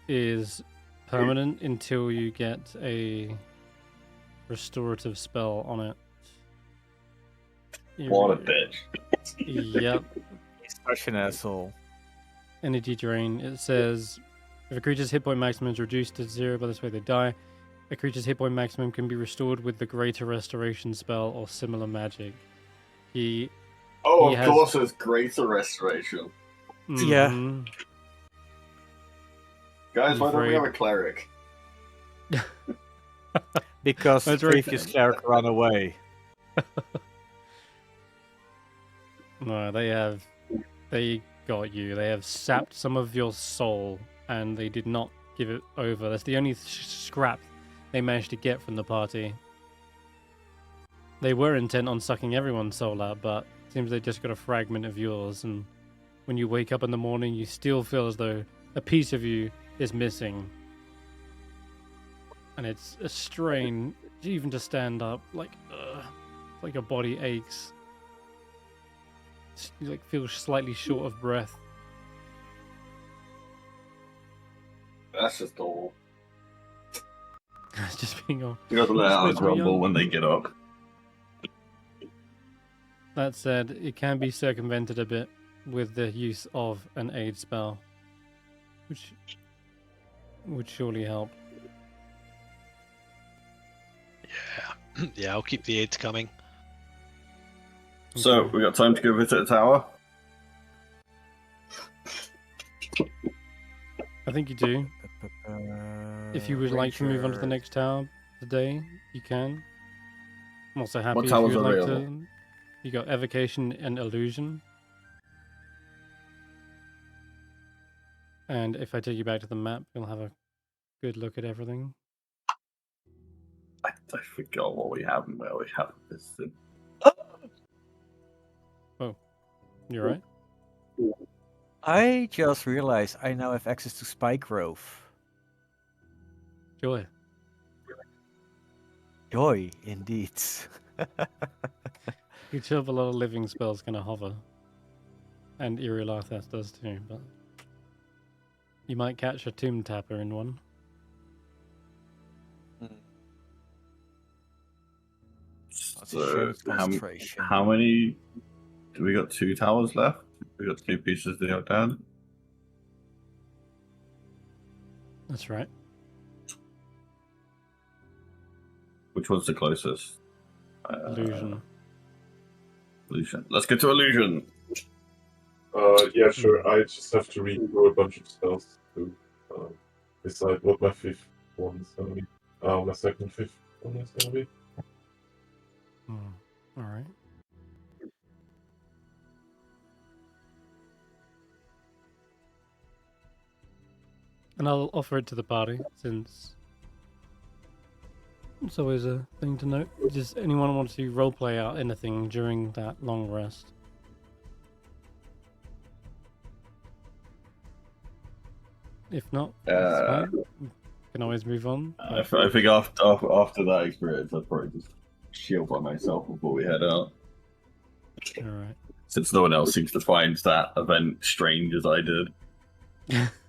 is permanent until you get a restorative spell on it. What a bitch. Yep. He's such an asshole. Energy drain. It says if a creature's hit point maximum is reduced to 0 by this way they die, a creature's hit point maximum can be restored with the greater restoration spell or similar magic. Oh, He of has- course, it's greater restoration. Yeah. Mhm. Guys, why don't we Afraid. have a cleric? Because the That's right. previous cleric ran away. No, they got you. They have sapped some of your soul, and they did not give it over. That's the only scrap they managed to get from the party. They were intent on sucking everyone's soul out, but it seems they just got a fragment of yours, and when you wake up in the morning, you still feel as though a piece of you is missing. And it's a strain, even to stand up, like your body aches. You like feel slightly short of breath. That's just all. It's just being on. You gotta let out a Supposed to be grumble young. when they get up. That said, it can be circumvented a bit with the use of an aid spell, which would surely help. Yeah, yeah, I'll keep the aids coming. So, Okay. we got time to go visit a tower? I think you do. If you would like to move on to the next tower today, you can. I'm also happy What if towers you would are like available? to. You got Evocation and Illusion. And if I take you back to the map, you'll have a good look at everything. I forgot what we have and where we have this thing. You're right. I just realized I now have access to Spike Grove. Joy. Joy, indeed. You still have a lot of living spells gonna hover. And Eerie Larthas does too, but you might catch a Tomb Tapper in one. That's a shame it's So, concentration. how many? Do we got 2 towers left? We got 2 pieces to go down. That's right. Which one's the closest? Illusion. Illusion. Let's get to illusion. Yeah, sure. I just have to read through a bunch of spells to decide what my 5th one is gonna be. My second 5th one is gonna be. Alright. And I'll offer it to the party, since it's always a thing to note. Does anyone want to roleplay out anything during that long rest? If not, that's fine. We can always move on. I think after that experience, I'd probably just shield by myself before we head out. Alright. Since no one else seems to find that event strange as I did.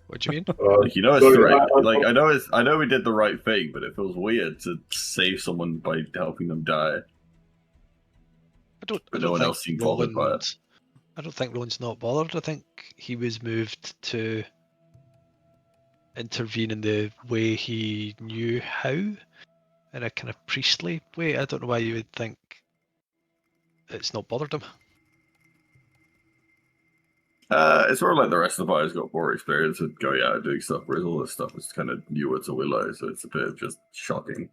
What do you mean? Like, you know, it's sorry, the right. Like, I know we did the right thing, but it feels weird to save someone by helping them die. I don't But no one think else seemed bothered by it. I don't think Roland's not bothered. I think he was moved to intervene in the way he knew how, in a kind of priestly way. I don't know why you would think it's not bothered him. It's sort of like the rest of the party's got more experience with going out and doing stuff, whereas all this stuff is kind of newer to Willow, so it's a bit of just shocking.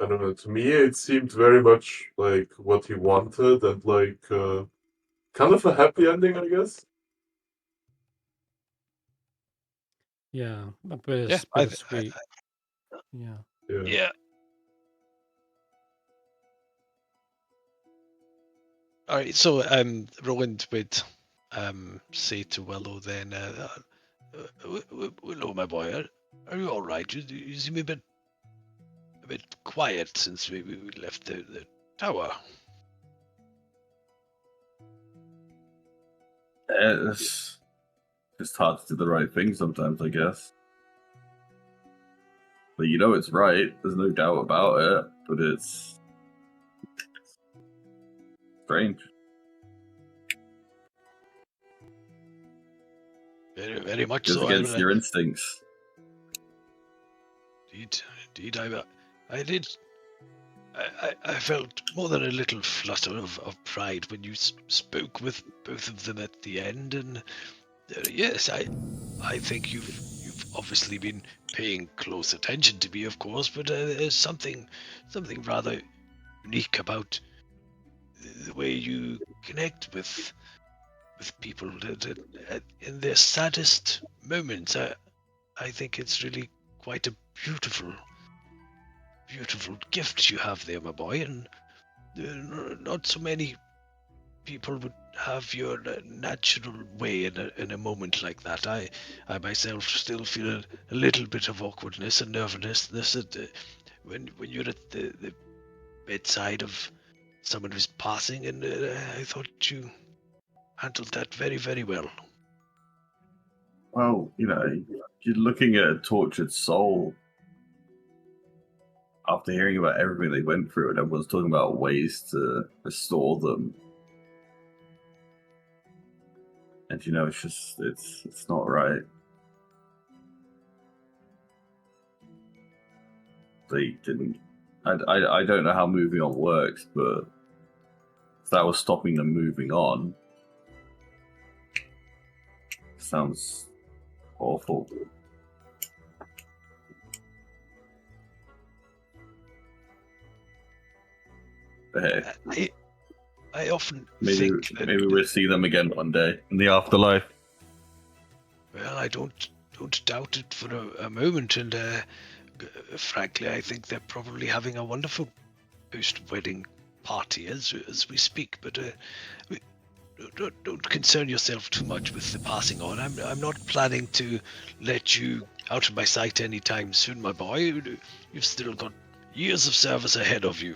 I don't know. To me, it seemed very much like what he wanted, and like kind of a happy ending, I guess. Yeah, a bit, Yeah, sweet. Yeah. Yeah. All right. So, Roland would say to Willow then, Willow, my boy, are you all right? You seem a bit quiet since we left the tower. It's just hard to do the right thing sometimes, I guess. But you know it's right. There's no doubt about it. But it's strange. Very, very much Goes so. against your instincts. Indeed, I did. I felt more than a little flutter of pride when you spoke with both of them at the end, and yes, I think you've obviously been paying close attention to me, of course, but there's something rather unique about the way you connect with people in their saddest moments. I think it's really quite a beautiful gift you have there, my boy, and not so many people would have your natural way in a moment like that. I myself still feel a little bit of awkwardness and nervousness when you're at the bedside of someone who's passing, and I thought you handled that very, very well. Well, you know, you're looking at a tortured soul. After hearing about everything they went through, and everyone's talking about ways to restore them, and you know, it's just it's not right. They didn't. I don't know how moving on works, but if that was stopping them moving on, sounds awful. But hey, I often maybe think that, we'll see them again one day in the afterlife. well, I don't doubt it for a moment, and frankly, I think they're probably having a wonderful post-wedding party as we speak. But don't concern yourself too much with the passing on. I'm not planning to let you out of my sight anytime soon, my boy. You've still got years of service ahead of you.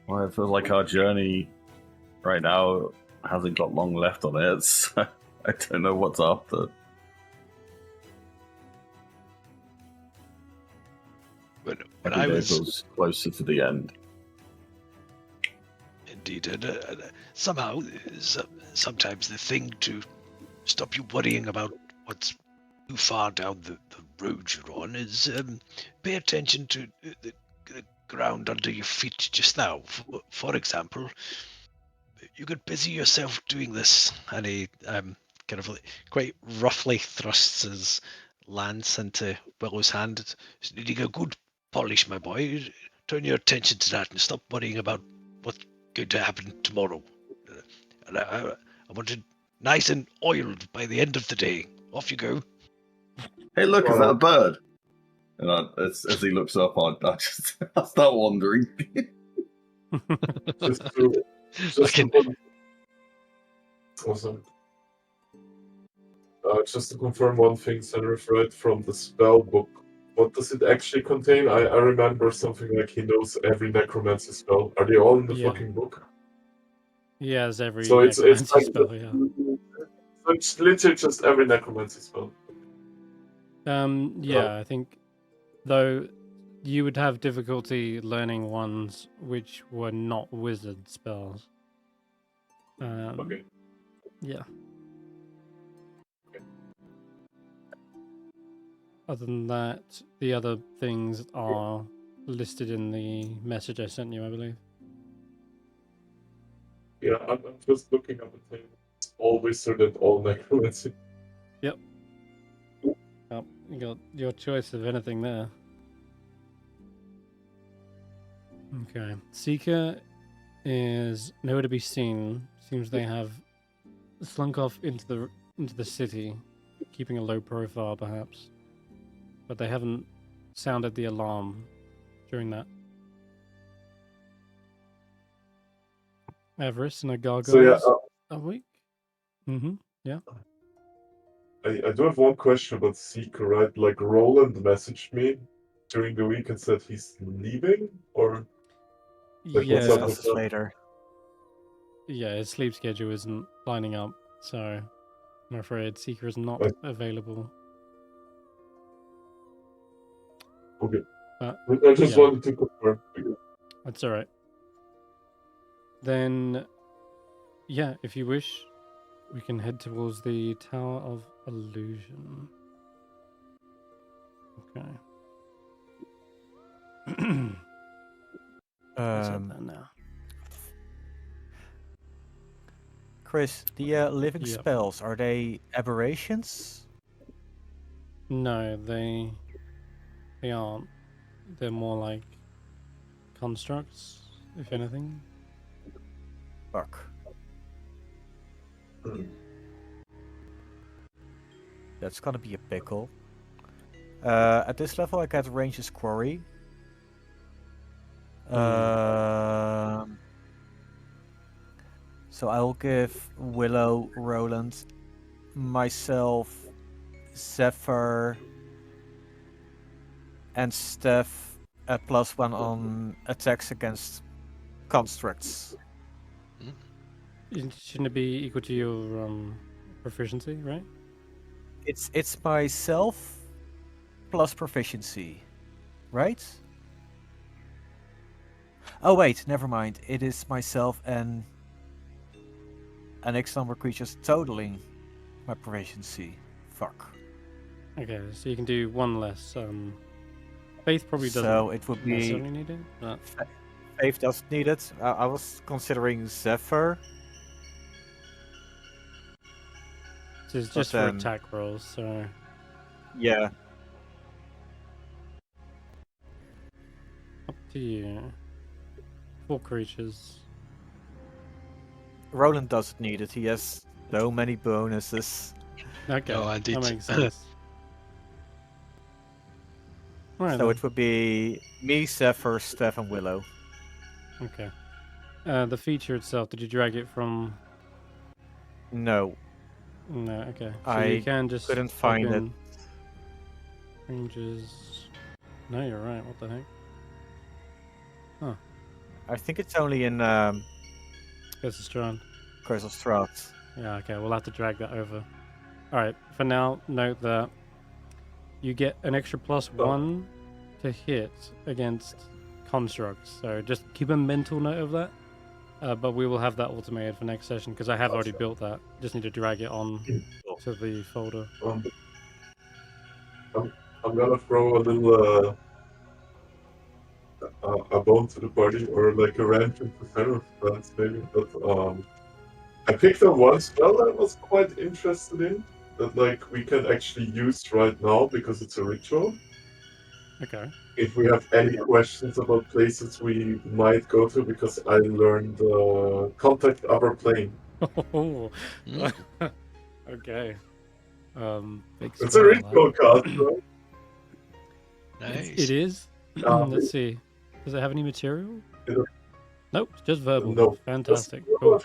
Well, it feels like our journey right now hasn't got long left on it. So I don't know what's after. When Every I day was feels closer to the end. indeed, and somehow, sometimes the thing to stop you worrying about what's too far down the road you're on is pay attention to the ground under your feet just now. For example, you could busy yourself doing this, and he kind of quite roughly thrusts his lance into Willow's hand. It's needing a good polish, my boy. Turn your attention to that and stop worrying about what's going to happen tomorrow. And I want it nice and oiled by the end of the day. Off you go. Hey, look, is that a bird? And as he looks up, I start wandering. Just to awesome. Just to confirm one thing, Senrith, right from the spell book. What does it actually contain? I remember something like he knows every necromancy spell. Are they all in the Yeah. fucking book? He has every So it's necromancy like spell, yeah. it's literally just every necromancy spell. Yeah, I think though you would have difficulty learning ones which were not wizard spells. Okay. Yeah. Other than that, the other things are listed in the message I sent you, I believe. Yeah, I'm just looking at the thing. It's all wizard and all necromancy. Oh, you got your choice of anything there. Okay. Seeker is nowhere to be seen. Seems they have slunk off into the city, keeping a low profile perhaps. But they haven't sounded the alarm during that. Everest and a gargoyles a week? Mm-hmm. Yeah. I do have one question about Seeker, right? Like Roland messaged me during the week and said he's leaving, or like Yeah. what's up Discuss with this that? later. Yeah, his sleep schedule isn't lining up, so I'm afraid Seeker is not Right. available. Okay. Uh, I just yeah. wanted to confirm. That's alright. Then, yeah, if you wish, we can head towards the Tower of Illusion. Okay. Let's head there now. Chris, the living Yep. spells, are they aberrations? No, they aren't. They're more like constructs, if anything. Fuck. That's gonna be a pickle. At this level, I get Range's Quarry. So I will give Willow, Roland, myself, Zephyr, and Stef a +1 on attacks against constructs. Shouldn't it be equal to your proficiency, right? It's myself plus proficiency, right? Oh wait, never mind. It is myself and an X number of creatures totaling my proficiency. Fuck. Okay, so you can do one less. Faith probably doesn't So it would be necessarily need it, but Faith doesn't need it. I was considering Zephyr. it's But just for then- attack rolls, so Yeah. up to you. 4 creatures. Roland doesn't need it. He has so many bonuses. Okay, No, indeed. that makes sense. Alright, So then. it would be me, Zephyr, Stef, and Willow. Okay. The feature itself, did you drag it from... No, No, okay. So I you can just couldn't type find it. in Ranges... No, you're right, what the heck? I think it's only in Guess it's Strand. Curse of Strahd. Yeah, okay, we'll have to drag that over. Alright, for now, note that you get an extra +1 to hit against constructs. So just keep a mental note of that. But we will have that automated for next session because I have already built that. Just need to drag it on to the folder. I'm gonna throw a little a bone to the party, or like a rant into Senrith plans maybe. But I picked up one spell I was quite interested in that like we can actually use right now because it's a ritual. Okay. If we have any questions about places we might go to, because I learned contact upper plane. Okay. Big It's a spell, ritual cast, right? Nice. It is. Let's see. Does it have any material? It'll- Nope, just verbal. No. Fantastic. Cool.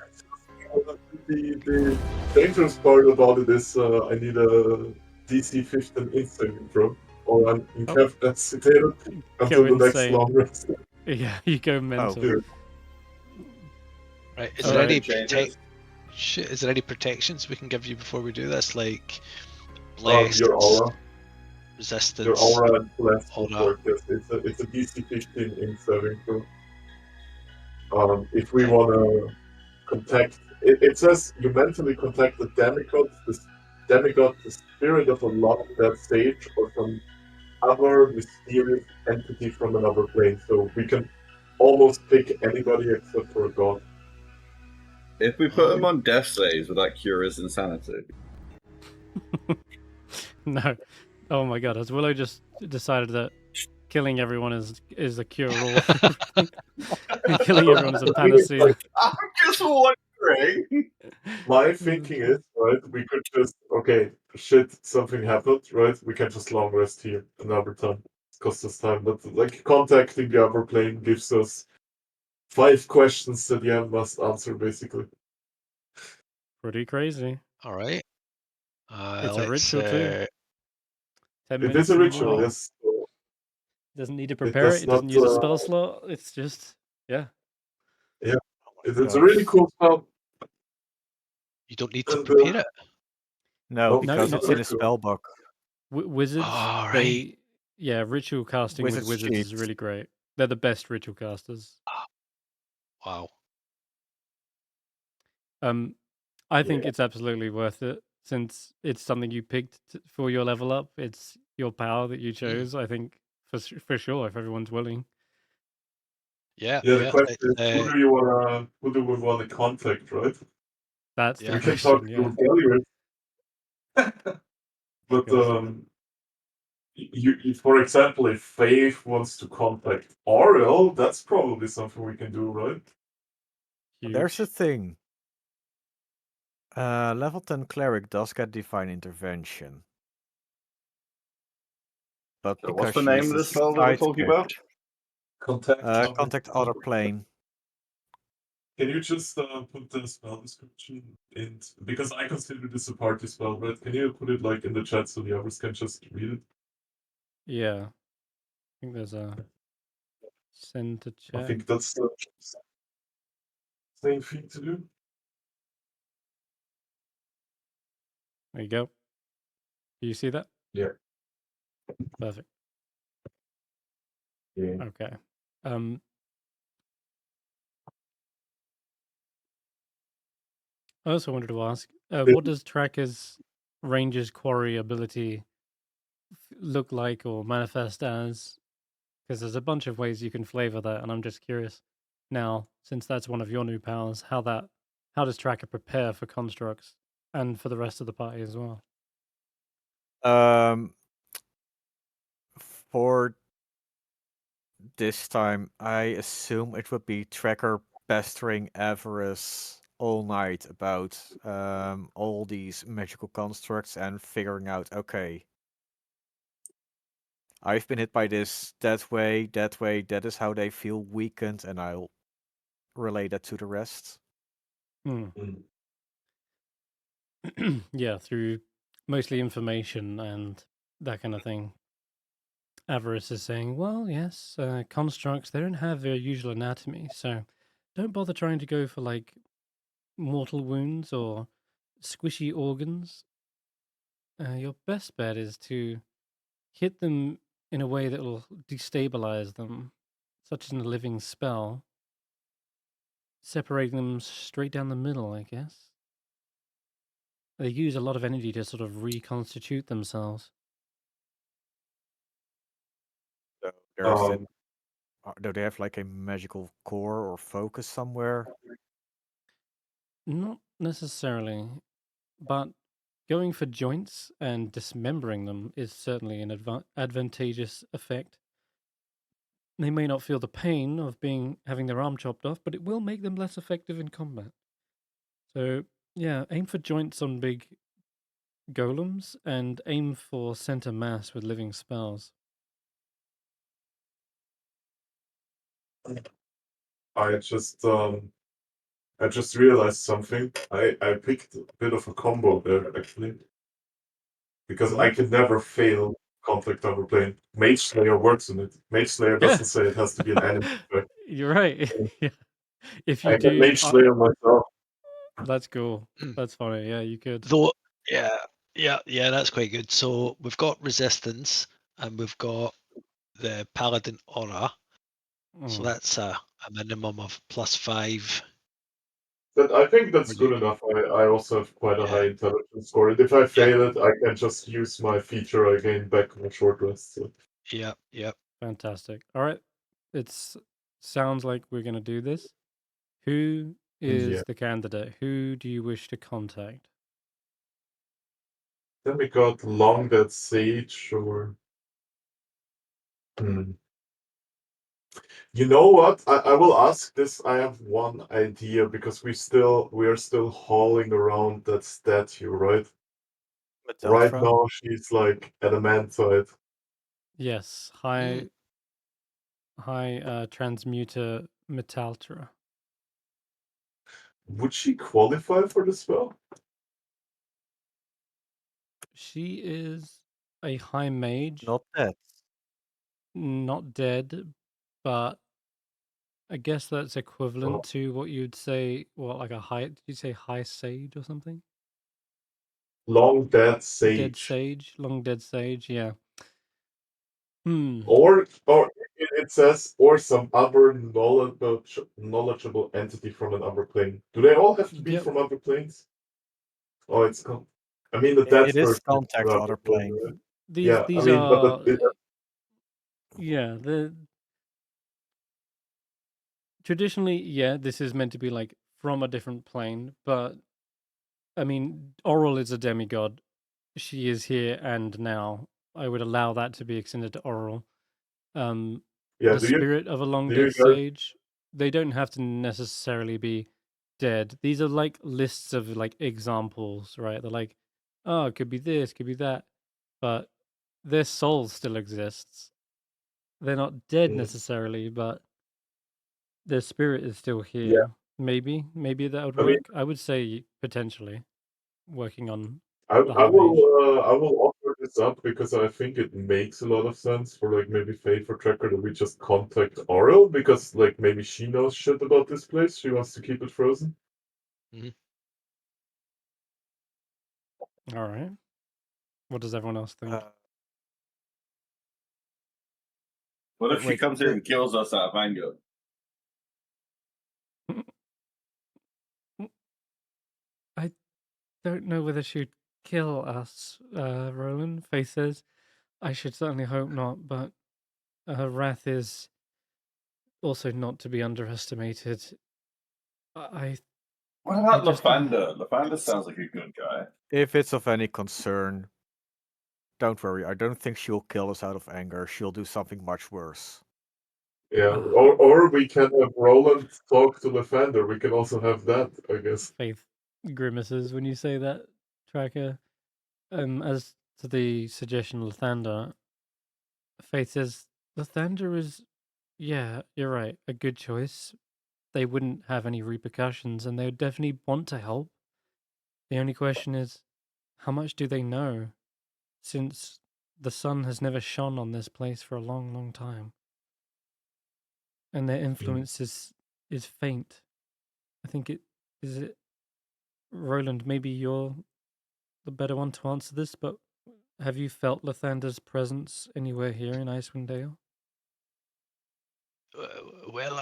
The dangerous part about it is I need a DC 15 instinct throw, or I'm incapacitated until the next insane. long rest. Yeah, you go mental. Dude. Right. Is All there right. any Changes. is there any protections we can give you before we do this, like bless, Your aura. resistance? Your aura and bless will Aura. work. Yes, it's a DC 15 in saving throw. If we Okay. wanna contact, it says you mentally contact the demigod, the spirit of a long dead sage, or some other mysterious entity from another plane. So we can almost pick anybody except for a god. If we put him on death saves, would that cure his insanity? No. Oh my god, has Willow just decided that killing everyone is a cure-all for everything? And killing everyone is a panacea. I'm just wondering. My thinking is, right, we could just, okay, shit, something happened, right? We can just long rest here another time. It costs us time, but like contacting the other plane gives us 5 questions that the end must answer, basically. Pretty crazy. All right. It's a Let's, ritual too. 10 It minutes is a and ritual, more. yes. So Doesn't need to it prepare does it. It doesn't not. use a spell slot. It's just, yeah. It's a really cool spell. You don't need to And, prepare it. No, No, because no, it's in a ritual. spell book. Wizards, All right. they, yeah, ritual casting with Wizards wizards is cheats. really great. They're the best ritual casters. Wow. I think Yeah. it's absolutely worth it since it's something you picked for your level up. It's your power that you chose. I think for sure if everyone's willing. Yeah. Yeah, the Yeah. question It's, is, who do we want to contact, right? That's Yeah. the We can talk question. to Yeah. Galliard. But God. for example, if Faith wants to contact Ariel, that's probably something we can do, right? There's the Huge. thing. Level 10 cleric does get divine intervention. But So because what's the name of the spell that we're talking about? Contact other plane. Can you just put the spell description in? Because I consider this a party spell, but can you put it like in the chat so the others can just read it? Yeah. I think there's a send to I chat. think that's the same thing to do. There you go. Do you see that? Yeah. Perfect. Yeah. Okay. I also wanted to ask, what does Tracker's Ranger's Quarry ability look like or manifest as? Because there's a bunch of ways you can flavor that, and I'm just curious now, since that's one of your new powers, how does Tracker prepare for constructs and for the rest of the party as well? For this time, I assume it would be Tracker pestering Avarice all night about all these magical constructs and figuring out, okay, I've been hit by this that way, that is how they feel weakened, and I'll relay that to the rest. Yeah, through mostly information and that kind of thing. Avarice is saying, well, yes, constructs, they don't have their usual anatomy, so don't bother trying to go for like mortal wounds or squishy organs. Your best bet is to hit them in a way that will destabilize them, such as in a living spell, separating them straight down the middle, I guess. They use a lot of energy to sort of reconstitute themselves. So there's an, do they have like a magical core or focus somewhere? Not necessarily, but going for joints and dismembering them is certainly an advantageous effect. They may not feel the pain of having their arm chopped off, but it will make them less effective in combat. So yeah, aim for joints on big golems and aim for center mass with living spells. I just realized something. I picked a bit of a combo there actually. Because I could never fail contact overplane. Mage Slayer works on it. Mage Slayer doesn't say it has to be an enemy. You're right. Yeah. If I you can do, mage slayer myself. that's cool. That's funny. Yeah, you could. Though, yeah, that's quite good. So we've got resistance, and we've got the paladin aura. So Mm. that's a minimum of +5. But I think that's Or good you- enough. I also have quite a Yeah. high intelligence score. And if I fail it, I can just use my feature I gain back on a short rest. So. Yeah. Fantastic. All right. Sounds like we're going to do this. Who is Yeah. the candidate? Who do you wish to contact? Then we got Long Dead Sage or. Hmm. You know what? I will ask this. I have one idea because we are still hauling around that statue, right? Right Metalfra. now she's like adamantite. Yes. High transmuter Metaltra. Would she qualify for the spell? She is a high mage, Not that. not dead, but I guess that's equivalent Oh. to what you'd say, like a high, did you say high sage or something? Long Dead Sage. Dead sage, long dead sage, yeah. Or it says or some other knowledgeable entity from an upper plane. Do they all have to be Yep. from upper planes? Oh, it's I mean the dead It is person contact from other plane, plane. right? These Yeah, these I mean, are but yeah, traditionally, yeah, this is meant to be like from a different plane, but I mean, Oral is a demigod. She is here and now. I would allow that to be extended to Oral. yeah. The spirit of a long do you dead guys? sage, they don't have to necessarily be dead. These are like lists of like examples, right? They're like, oh, it could be this, could be that, but their soul still exists. They're not dead Mm, necessarily, but their spirit is still yeah, here. Maybe that would I mean, work. I would say potentially working on I, the I high mage. I will offer this up because I think it makes a lot of sense for like maybe Faithful Tracker that we just contact Aurel because like maybe she knows shit about this place. She wants to keep it frozen. All right. What does everyone else think? What if she Wait, comes in and kills us out of anger? I don't know whether she'd kill us, Roland. Faith says. I should certainly hope not, but her wrath is also not to be underestimated. I What about just Lathander? Lathander sounds like a good guy. if it's of any concern, don't worry. I don't think she'll kill us out of anger. She'll do something much worse. Yeah, or we can have Roland talk to Lathander. We can also have that, I guess. Faith grimaces when you say that, Tracker. As to the suggestion of Lathander, Faith says Lathander is, yeah, you're right, a good choice. They wouldn't have any repercussions, and they would definitely want to help. The only question is, how much do they know? Since the sun has never shone on this place for a long, long time, and their influence is faint. I think it is it. Roland, maybe you're the better one to answer this, but have you felt Lathander's presence anywhere here in Icewindale? Well,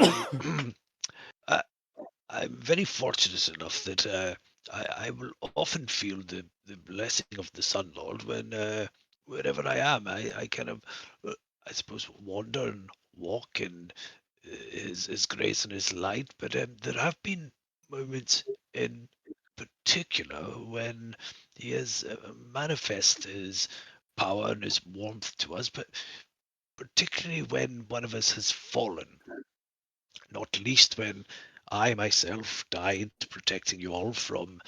I, I'm very fortunate enough that I will often feel the blessing of the Sun Lord when wherever I am. I kind of, I suppose, wander and walk in his grace and his light. But there have been moments in particular when he has manifest his power and his warmth to us, but particularly when one of us has fallen, not least when I myself died protecting you all from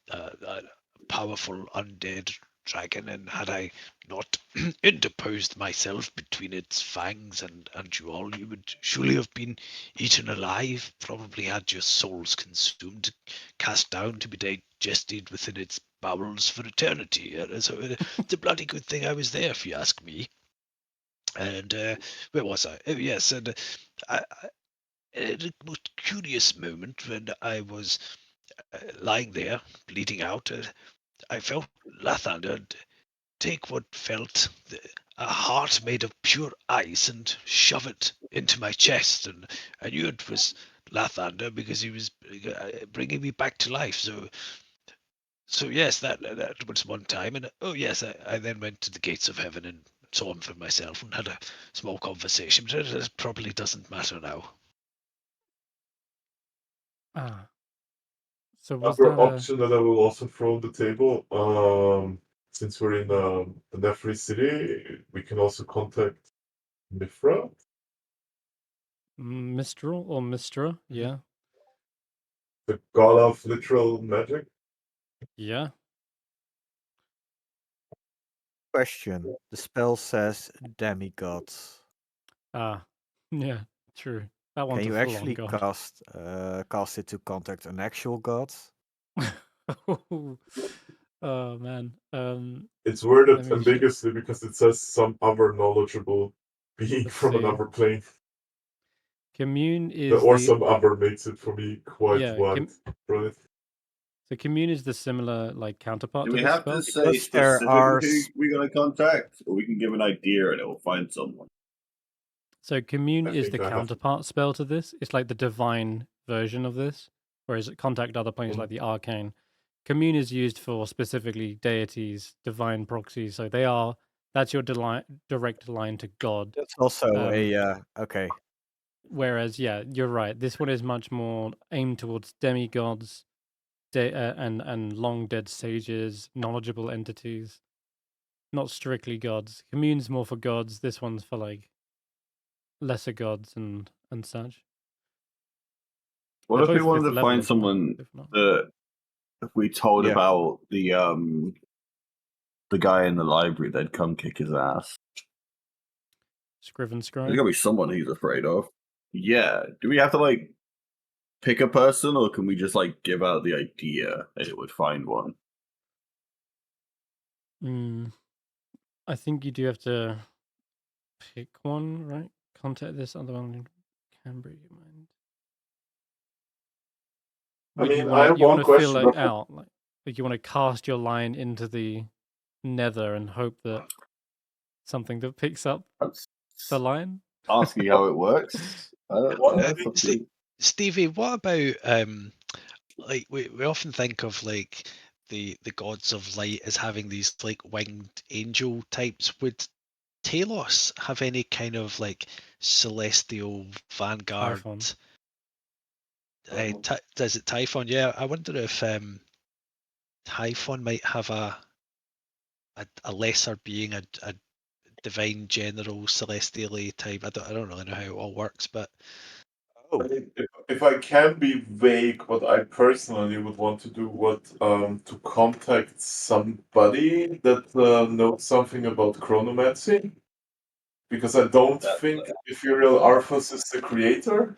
a powerful undead dragon, and had I not interposed myself between its fangs and you all, you would surely have been eaten alive, probably had your souls consumed, cast down to be digested within its bowels for eternity. So it's a bloody good thing I was there, if you ask me. And where was I? Oh, yes, and at a most curious moment when I was lying there, bleeding out, I felt Lathander take what felt a heart made of pure ice and shove it into my chest, and I knew it was Lathander because he was bringing me back to life. So yes, that was one time, and oh yes, I then went to the gates of heaven and saw him for myself and had a small conversation. But it probably doesn't matter now. Ah. So was Another that a... option that I will also throw on the table, since we're in the Nefri city, we can also contact Mithra. Mistral or Mistra? Yeah. The god of literal magic. Yeah. Question. The spell says demigods. Ah. Yeah. True. That one's Can a you full-on actually god. cast it to contact an actual god? Oh man. It's Let worded me check. ambiguously because it says some other knowledgeable being Let's from see. another plane. Commune is Or the... some other makes it for me quite Yeah, wide. Right? So commune is the similar counterpart Do to we this have spell. to say Because there specifically are who we're going to contact, or we can give an idea and it will find someone? So commune I is think the I have to- counterpart spell to this. It's like the divine version of this, whereas contact other planes like the arcane. Commune is used for specifically deities, divine proxies. So that's your direct line to God. That's also Um, okay. Whereas, yeah, you're right. This one is much more aimed towards demigods, and long dead sages, knowledgeable entities, not strictly gods. Commune's more for gods. This one's for like lesser gods and such. What They're if we both wanted fifth to level find as well, someone if not. that if we told Yeah. about the guy in the library, they'd come kick his ass? Scriven There's Scry. gotta be someone he's afraid of. Yeah. Do we have to like pick a person, or can we just like give out the idea and it would find one? I think you do have to pick one, right? Contact this other one in Cambria, you mind? I You mean, want I to have you one want to fill question. it out, like you want to cast your line into the nether and hope that something that picks up I'm the line. asking how it works. That's up to you. Stevie, what about like we often think of like the gods of light as having these like winged angel types. Would Talos have any kind of like celestial vanguard? Typhon. Does it Typhon? Yeah, I wonder if Typhon might have a lesser being, a divine general celestially type. I don't really know how it all works, but I mean, if I can be vague, what I personally would want to do would to contact somebody that knows something about chronomancy, because I don't think Ethereal Arthas is the creator.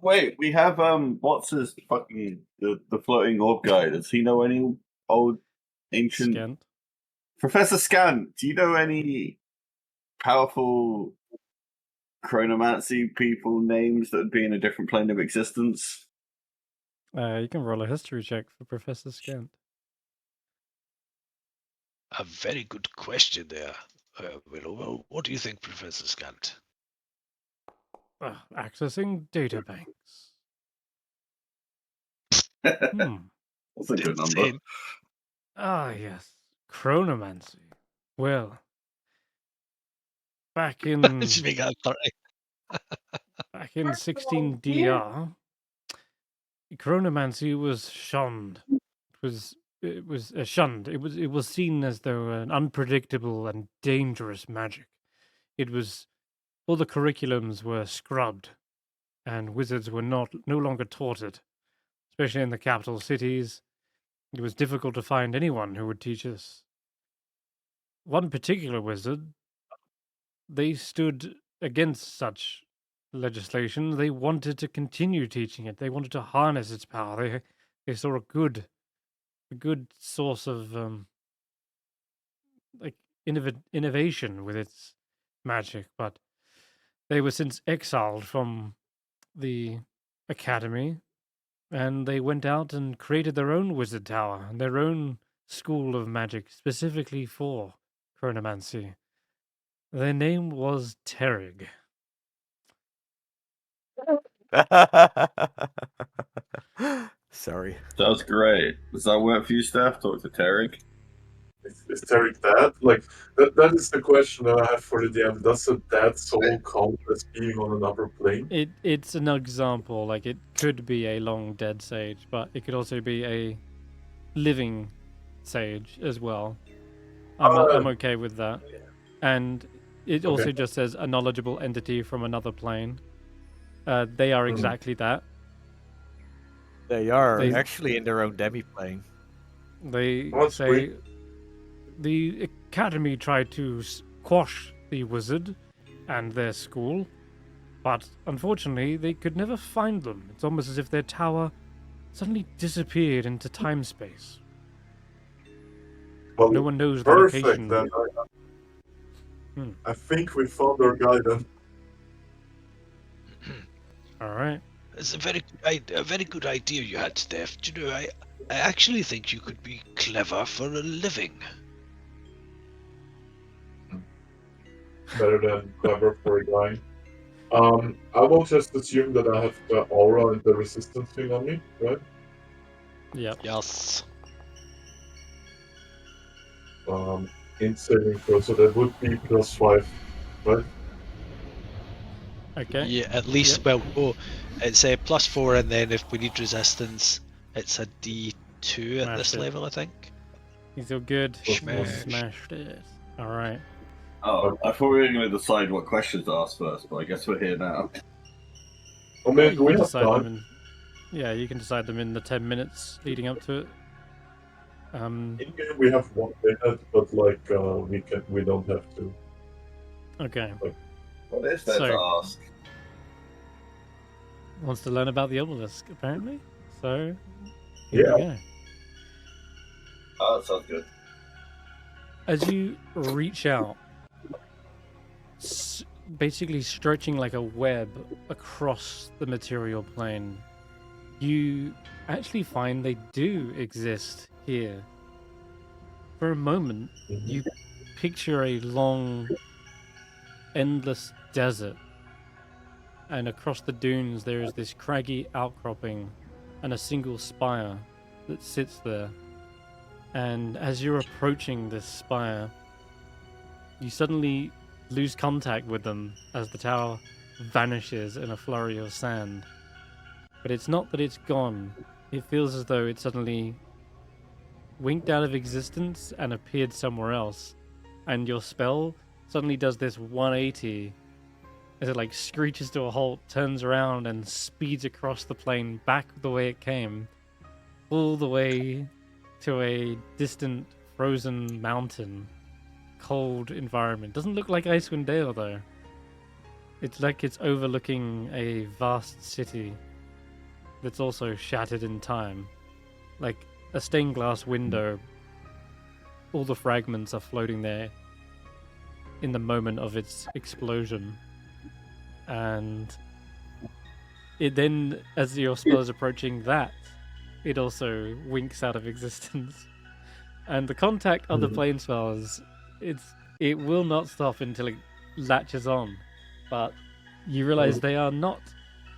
Wait, we have what's his fucking the floating orb guy? Does he know any old ancient Scant. Professor Scant? Do you know any powerful chronomancy people names that would be in a different plane of existence? You can roll a history check for Professor Scant. a very good question there, Willow. Well, what do you think, Professor Scant? Accessing databanks. That's a good number. Insane. Ah, yes. Chronomancy. Well, back in Just make that 30. back in 16 DR, chronomancy was shunned. It was shunned. It was seen as though an unpredictable and dangerous magic. It was all the curriculums were scrubbed, and wizards were no longer taught it, especially in the capital cities. It was difficult to find anyone who would teach us. One particular wizard, they stood against such legislation. They wanted to continue teaching it. They wanted to harness its power. They saw a good source of like innovation with its magic, but They were since exiled from the academy, and they went out and created their own wizard tower, their own school of magic, specifically for chronomancy. Their name was Terig. Sorry. Sounds great. Does that work for you, Steph? Talk to Tarek. Is Tarek dead? Like that is the question that I have for the DM. Does a dead soul count as being on another plane? It's an example. Like, it could be a long dead sage, but it could also be a living sage as well. I'm okay with that. And it also Okay. just says a knowledgeable entity from another plane. They are exactly that. They are They- actually in their own demi-plane. They Oh, that's say great. The academy tried to quash the wizard and their school, but unfortunately they could never find them. It's almost as if their tower suddenly disappeared into time-space. Well, No one knows the perfect. location. Then Hmm. I think we found our guy then. All right. It's a very good idea you had, Steph. Do you know, I actually think you could be clever for a living. Better than clever for a guy. I will just assume that I have the aura and the resistance thing on me, right? Yep. Yes. In saving throw, so that would be +5, right? Okay. Yeah, at least. Well, it's a +4, and then if we need resistance, it's a D2 at Smashed this it. level, I think. He's all good. Smash. Smashed it. All right. Oh, I thought we were going to decide what questions to ask first, but I guess we're here now. Oh man, do You we can have decide them time? yeah, you can decide them in the 10 minutes leading up to it. In game we have 1 minute, but like we don't have to. Okay. What is there to So- ask? Wants to learn about the obelisk, apparently. So, here Yeah. we go. Oh, that sounds good. As you reach out, basically stretching like a web across the material plane, you actually find they do exist here. For a moment, you picture a long, endless desert, and across the dunes there is this craggy outcropping and a single spire that sits there. And as you're approaching this spire, you suddenly lose contact with them as the tower vanishes in a flurry of sand. But it's not that it's gone. It feels as though it suddenly winked out of existence and appeared somewhere else. And your spell suddenly does this 180 as it like screeches to a halt, turns around and speeds across the plane back the way it came, all the way to a distant frozen mountain, cold environment. Doesn't look like Icewindale though. It's like it's overlooking a vast city that's also shattered in time. Like a stained glass window, all the fragments are floating there in the moment of its explosion. And it then, as your spell is approaching that, it also winks out of existence. And the contact other plane spells, it will not stop until it latches on. But you realize they are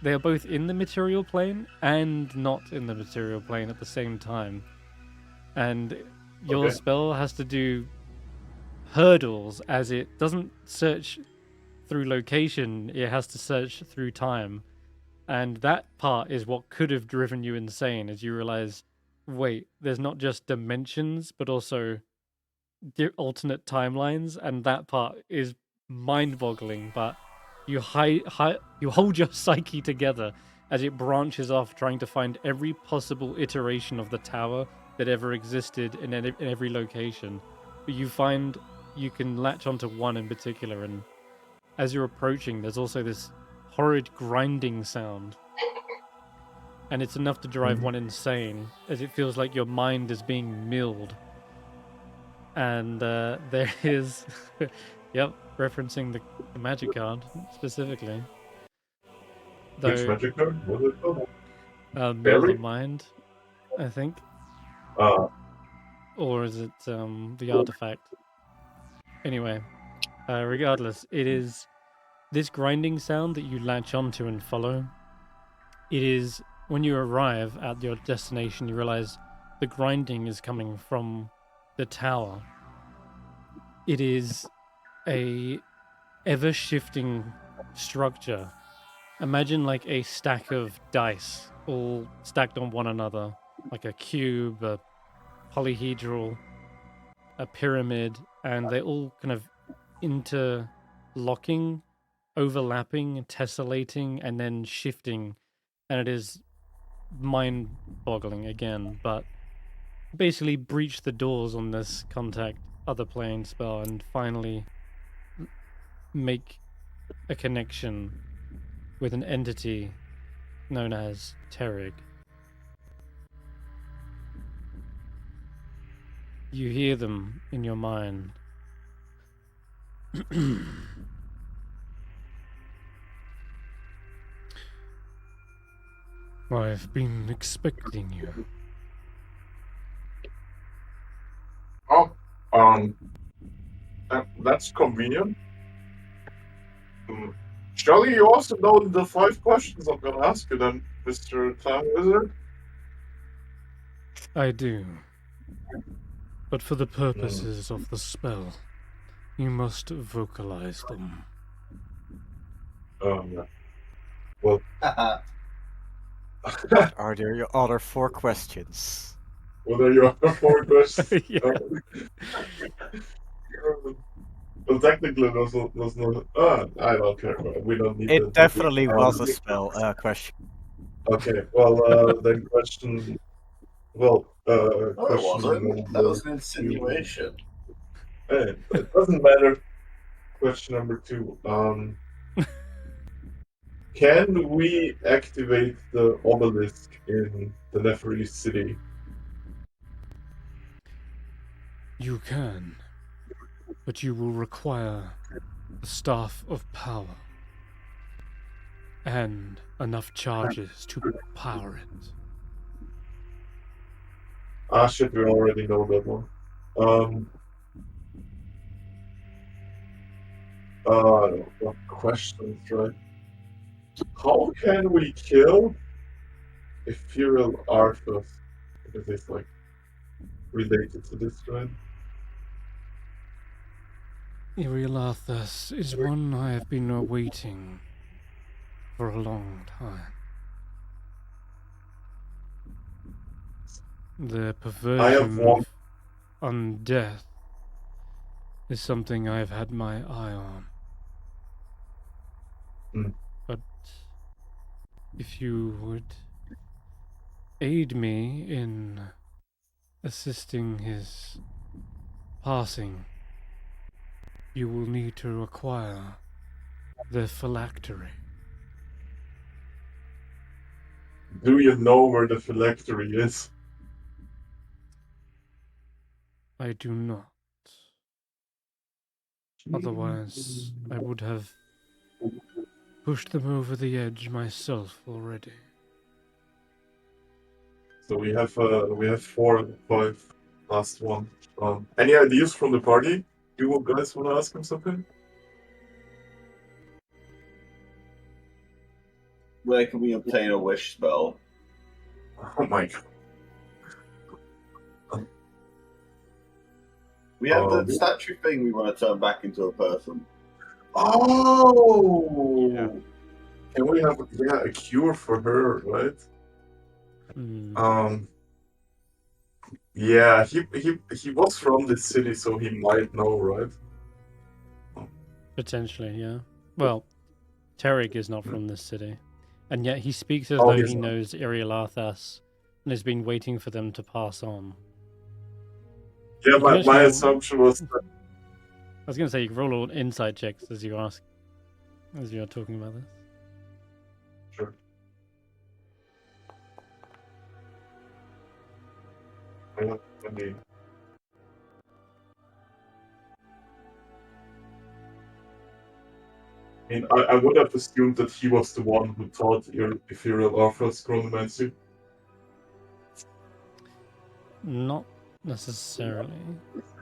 both in the material plane and not in the material plane at the same time. And your Okay. spell has to do hurdles, as it doesn't search through location, it has to search through time. And that part is what could have driven you insane, as you realize, wait, there's not just dimensions, but also alternate timelines, and that part is mind-boggling. But you you hold your psyche together as it branches off, trying to find every possible iteration of the tower that ever existed in every location. But you find you can latch onto one in particular, and as you're approaching, there's also this horrid grinding sound. And it's enough to drive one insane, as it feels like your mind is being milled. And there is Yep, referencing the magic card specifically. Which Though, magic card was it called? Mill of Berry? the Mind, I think. Uh, Or is it the artifact? Anyway, regardless, it is this grinding sound that you latch onto and follow. It is when you arrive at your destination, you realize the grinding is coming from the tower. It is a ever shifting structure. Imagine like a stack of dice all stacked on one another, like a cube, a polyhedral, a pyramid, and they all kind of interlocking, overlapping, tessellating, and then shifting. And it is mind boggling again, but basically breach the doors on this contact other plane spell and finally make a connection with an entity known as Terig. You hear them in your mind. I've been expecting you. oh, that's convenient. Surely you also know the 5 questions I'm gonna ask you then, Mr. Time Wizard? I do. But for the purposes of the spell, you must vocalize them. Yeah. Well, What are there your other 4 questions? what are your 4 questions? Yeah. Well, technically, there's no. I don't care. We don't need It that. definitely was a spell question. Okay. Well, then question. Well, No, it question wasn't. That was an number 2. insinuation. It doesn't matter. Question number 2. Can we activate the obelisk in the Nephri city? You can, but you will require the Staff of Power and enough charges to power it. Ah, shit, we already know that one. What questions, right? How can we kill Ethereal Arthas? Because it's like related to this, right? Irilathus is one I have been awaiting for a long time. The perversion one. of undeath is something I have had my eye on. Hmm. But if you would aid me in assisting his passing, you will need to acquire the phylactery. Do you know where the phylactery is? I do not. Otherwise, I would have pushed them over the edge myself already. So we have 4 and 5. Last one. Any ideas from the party? You guys want to ask him something? Where can we obtain a wish spell? Oh my god. We have the statue thing we want to turn back into a person. Oh! Yeah. Can we have a cure for her, right? Yeah, he was from this city, so he might know, right? Potentially, yeah. Well, Terig is not from this city, and yet he speaks as Oh, though he's he not. knows Irilathas and has been waiting for them to pass on. Yeah, You can my actually- assumption was that I was going to say you can roll all insight checks as you ask, as you're talking about this. sure. mean, I would have assumed that he was the one who taught Ethereal Arthas chronomancy. Not necessarily.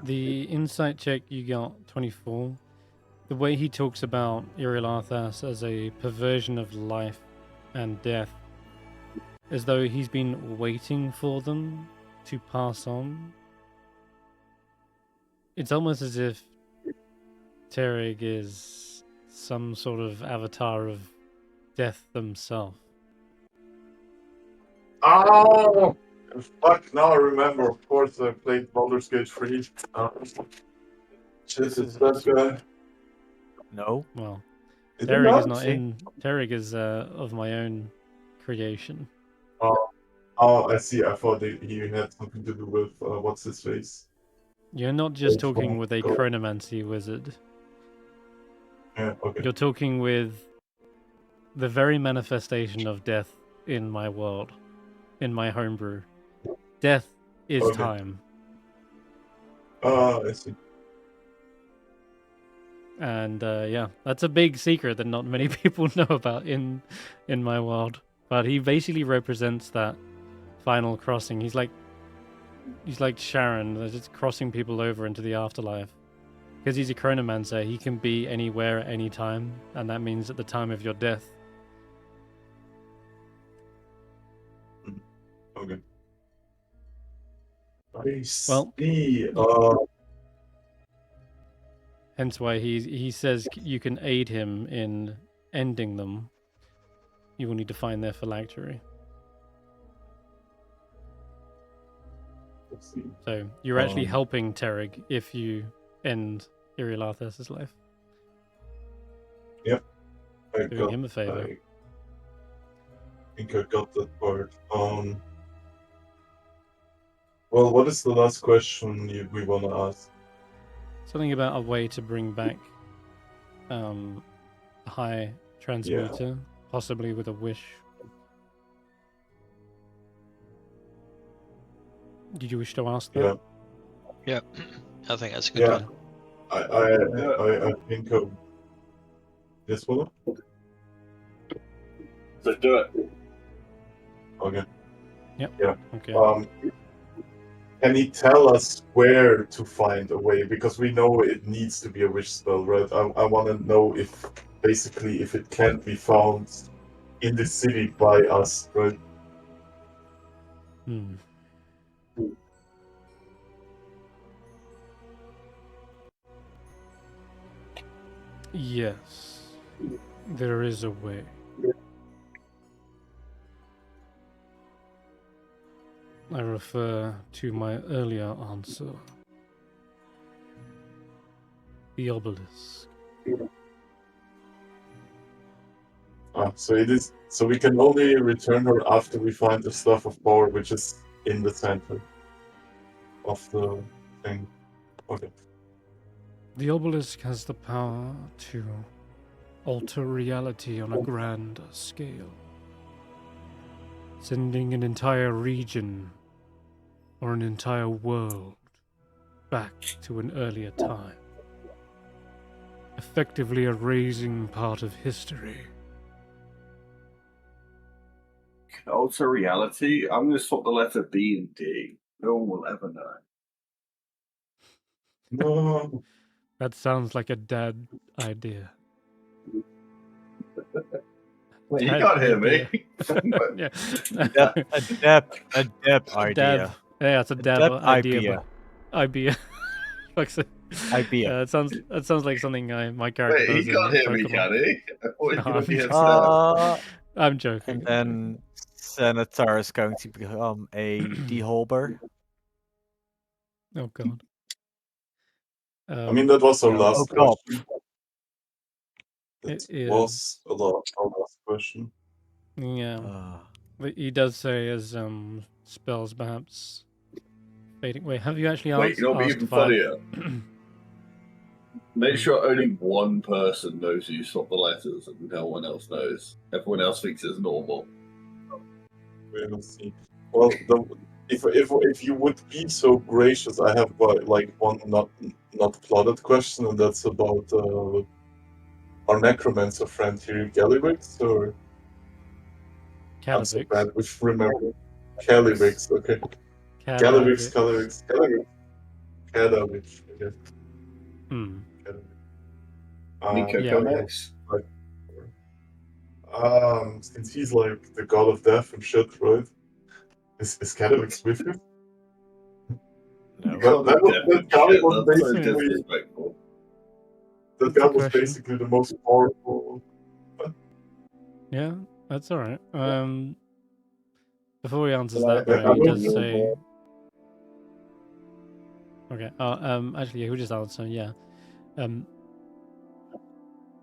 The insight check you got 24. The way he talks about Uriel Arthas as a perversion of life and death, as though he's been waiting for them to pass on. It's almost as if Terig is some sort of avatar of death themselves. Oh! Fuck, now I remember. Of course, I played Baldur's Gate 3. Shit, it's that guy. No. Well, Is it Terig is not? not See? in. Terig is of my own creation. Oh, I see. I thought he had something to do with what's his face. You're not just Oh, talking with a God. chronomancy wizard. Yeah, okay. You're talking with the very manifestation of death in my world, in my homebrew. Death is Okay. time. I see. And yeah, that's a big secret that not many people know about in my world. But he basically represents that final crossing. He's like Sharon, just crossing people over into the afterlife. Because he's a chronomancer, he can be anywhere at any time, and that means at the time of your death. Okay. I Well, see. Hence why he says you can aid him in ending them. You will need to find their phylactery. Let's see. So you're actually Um, helping Terig if you end Uriel Arthas' life. I Doing got, him a favor. I think I got that part. Well, what is the last question we want to ask? Something about a way to bring back a high transmuter, possibly with a wish. Did you wish to ask that? Yeah. Yeah, I think that's a good Yeah. one. I think of this one. So do it. Okay. Okay. Can he tell us where to find a way? Because we know it needs to be a wish spell, right? I want to know if it can't be found in the city by us, right? Hmm. Yes, there is a way. I refer to my earlier answer. The obelisk. So it is. So we can only return her after we find the stuff of power, which is in the center of the thing. Okay. The obelisk has the power to alter reality on a grander scale, sending an entire region or an entire world back to an earlier time, effectively erasing part of history. Can alter reality? I'm going to swap the letter B and D. No one will ever know. No. That sounds like a dad idea. Wait, you Dad can't hear me. Yeah. A deb idea. Dab. Yeah, it's a dab dab idea. Idea. Fuck's sake. Idea. That sounds like something my character Wait, does he can't in hear me, Pokemon. can he? I thought he No, could I'm hear just- Stef. I'm joking. And then Senator is going to become a deholber. Oh god. I mean, that was our yeah. last Oh, God. question. That It was our last question. Yeah. Uh, But he does say as spells perhaps fading. Wait, have you actually Wait, asked? you know what'd be asked even five- funnier? Make sure only one person knows you swap the letters and no one else knows. Everyone else thinks it's normal. We will see. Well, if you would be so gracious, I have like one not plotted question, and that's about our necromancer friend here, Gallywix, or I'm so Calavix. bad with remembering. Gallywix, okay. Calavix. Gallywix. Cadavix, I guess. Hmm. Nico yeah. Codex? Since he's like the god of death and shit, right? Is Cadavix with him? No. God that of was, death that and guy shit, was that's so basically disrespectful. that That's guy a was question. basically the most powerful. Yeah, that's all right. Before he answers Can I that, though, he have does your say. voice? Okay. Actually, he'll just answer. Yeah.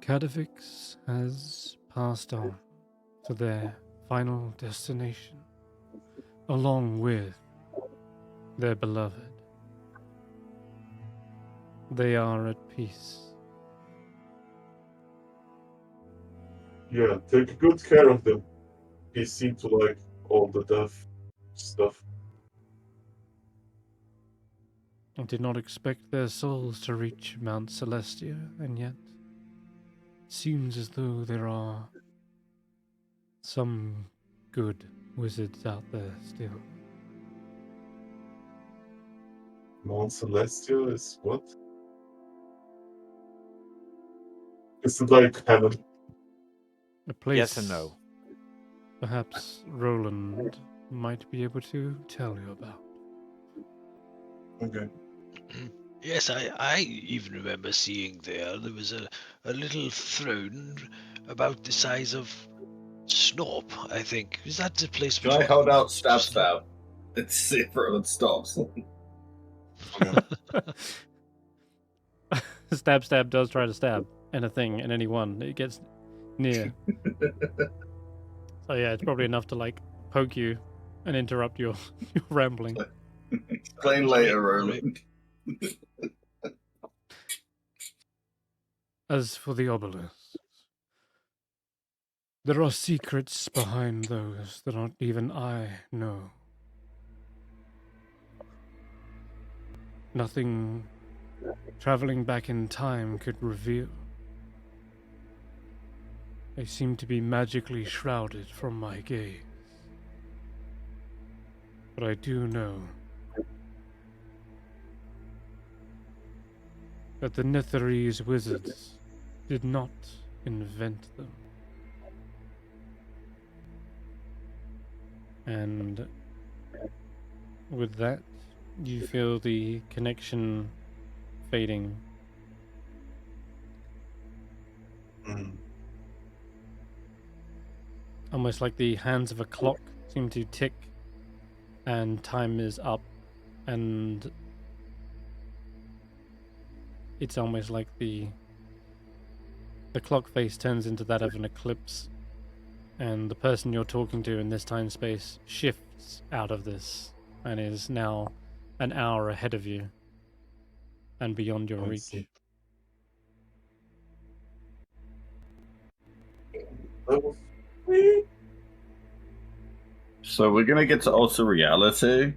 Cadavix has passed on to their final destination, along with their beloved. They are at peace. Yeah, take good care of them. He seemed to like all the death stuff. I did not expect their souls to reach Mount Celestia, and yet it seems as though there are some good wizards out there still. Mount Celestia is what? Is it like heaven? A place Yes and no. perhaps Roland might be able to tell you about. Okay. Yes, I even remember seeing there was a little throne about the size of Snorp, I think. Is that the place Can we're I talking hold about? out stab? And see if Roland stops. Stab does try to stab anything and anyone it gets near. So yeah, it's probably enough to like poke you and interrupt your rambling. Explain later, Roland. As for the obelisks, there are secrets behind those that not even I know. Nothing traveling back in time could reveal. They seem to be magically shrouded from my gaze. But I do know that the Netherese wizards did not invent them. And with that, you feel the connection fading. Almost like the hands of a clock seem to tick and time is up, and it's almost like the clock face turns into that of an eclipse, and the person you're talking to in this time space shifts out of this and is now an hour ahead of you and beyond your I reach. see. That was sweet. So we're gonna get to alter reality.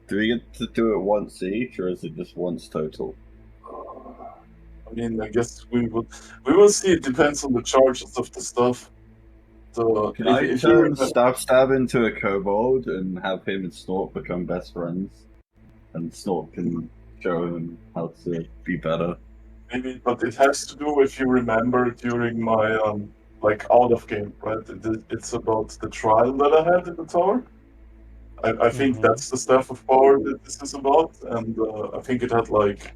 Do we get to do it once each, or is it just once total? I mean, I guess we will see. It depends on the charges of the stuff. So Can I turn Stab into a kobold and have him and Snort become best friends? And Snort can show him how to be better. maybe, but it has to do if you remember during my like out of game, right? It's about the trial that I had in the tower. I think that's the staff of power that this is about, and I think it had like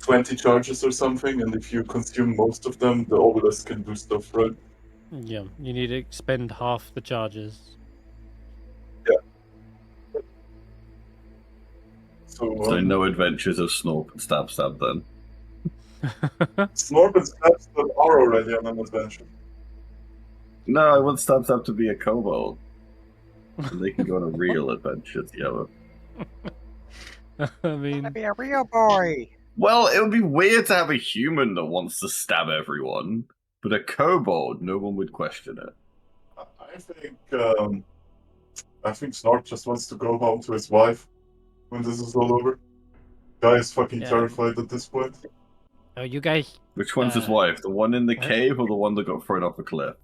20 charges or something, and if you consume most of them, the obelisk can do stuff, right? Yeah, you need to expend half the charges. So no adventures of Snorp and Stab then. Snorp and Stab are already on an adventure. No, I want Stab to be a kobold. So they can go on a real adventure together. I mean, Be a real boy. Well, it would be weird to have a human that wants to stab everyone, but a kobold, no one would question it. I think Snort just wants to go home to his wife when this is all over. Guy is fucking Yeah. terrified at this point. Oh, you guys. Which one's his wife? The one in the what? cave or the one that got thrown off a cliff?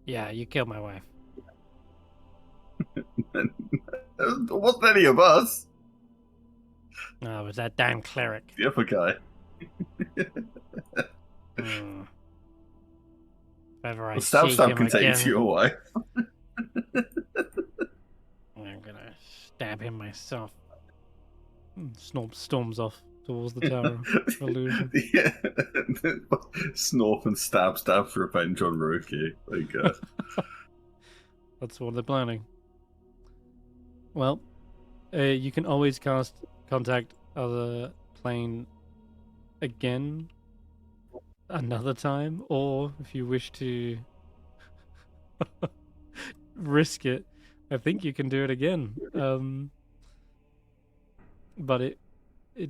Yeah, you killed my wife. It wasn't any of us. No, it was that damn cleric. The other guy. Hmm. If ever I The stab see stab him can take you to again, your wife. I'm gonna stab him myself. Snorp storms off towards the Tower of Illusion. Yeah. Snorf and stab revenge on Rookie. Like, That's what they're planning. Well, you can always contact other plane again another time, or if you wish to risk it, I think you can do it again. But it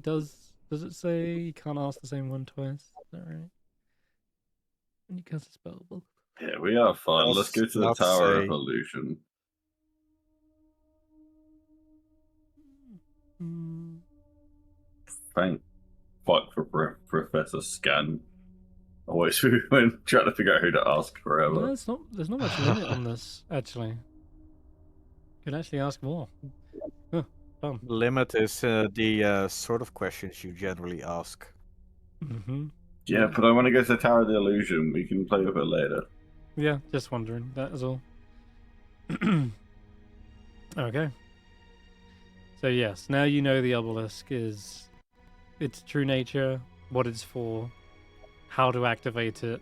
does it say you can't ask the same one twice? Is that right? When you cast a spell. yeah, we are fine. Let's go to the Not Tower say- of Illusion. Hmm. Thank fuck for Professor Scan. Always we went trying to figure out who to ask forever. No, it's not. There's not much limit on this actually. You can actually ask more. Huh, fun. Limit is the sort of questions you generally ask. Mm-hmm. Yeah, but I want to go to the Tower of the Illusion. We can play with it later. Yeah, just wondering. That is all. Okay. So yes, now you know the obelisk is its true nature, what it's for, how to activate it,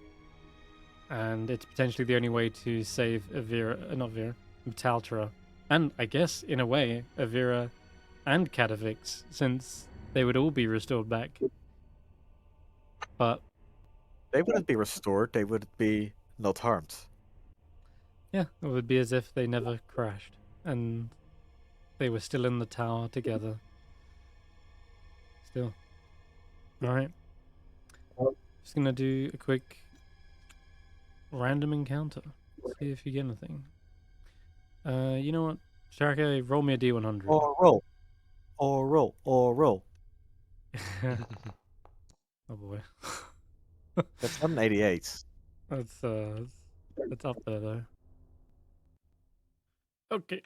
and it's potentially the only way to save Metaltra, and I guess in a way Avira and Catavix, since they would all be restored back. But They wouldn't be restored, they would be not harmed. yeah, it would be as if they never crashed and they were still in the tower together. Still. Alright. Just gonna do a quick random encounter. See if you get anything. You know what? Sharka, roll me a D100. Or roll. Or roll. Or roll. Oh boy. That's 188. That's up there though. Okay.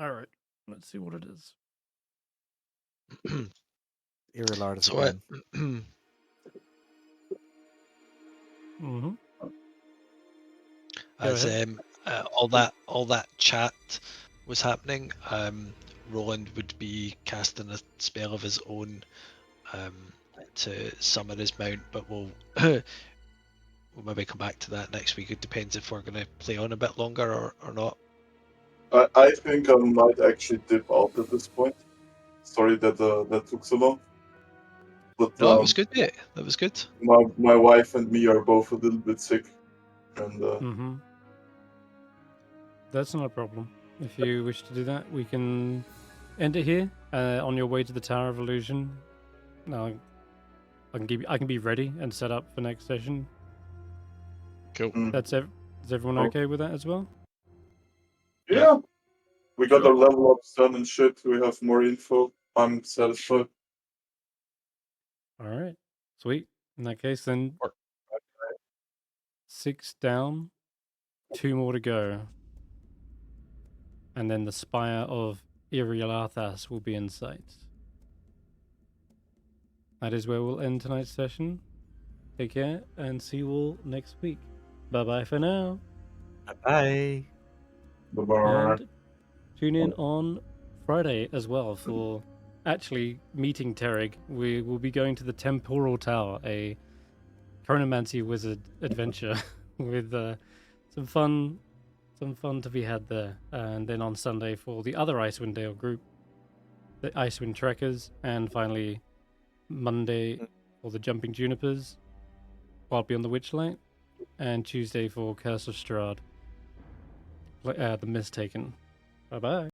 Alright. Let's see what it is. Irregular So again. Mm-hmm. as all that chat was happening, Roland would be casting a spell of his own to summon his mount, but we'll we'll maybe come back to that next week. It depends if we're going to play on a bit longer or not. I think I might actually dip out at this point. Sorry that that took so long. But No, that was good, mate. That was good. my wife and me are both a little bit sick, and Mm-hmm. That's not a problem. If you wish to do that, we can end it here. On your way to the Tower of Illusion. Now, I can be ready and set up for next session. Cool. Is everyone Oh. okay with that as well? yeah, we got Sure. our level ups done and shit. We have more info. I'm satisfied. All right, sweet. In that case, then 6 down, 2 more to go, and then the spire of Irialathas will be in sight. That is where we'll end tonight's session. Take care and see you all next week. Bye bye for now. Bye. Bye-bye. And tune in on Friday as well for actually meeting Terrig. We will be going to the Temporal Tower, a chronomancy wizard adventure with some fun to be had there. And then on Sunday for the other Icewindale group, the Icewind Trekkers, and finally Monday for the Jumping Junipers, Wild Beyond the Witchlight, and Tuesday for Curse of Strahd, the Mistaken. Bye bye.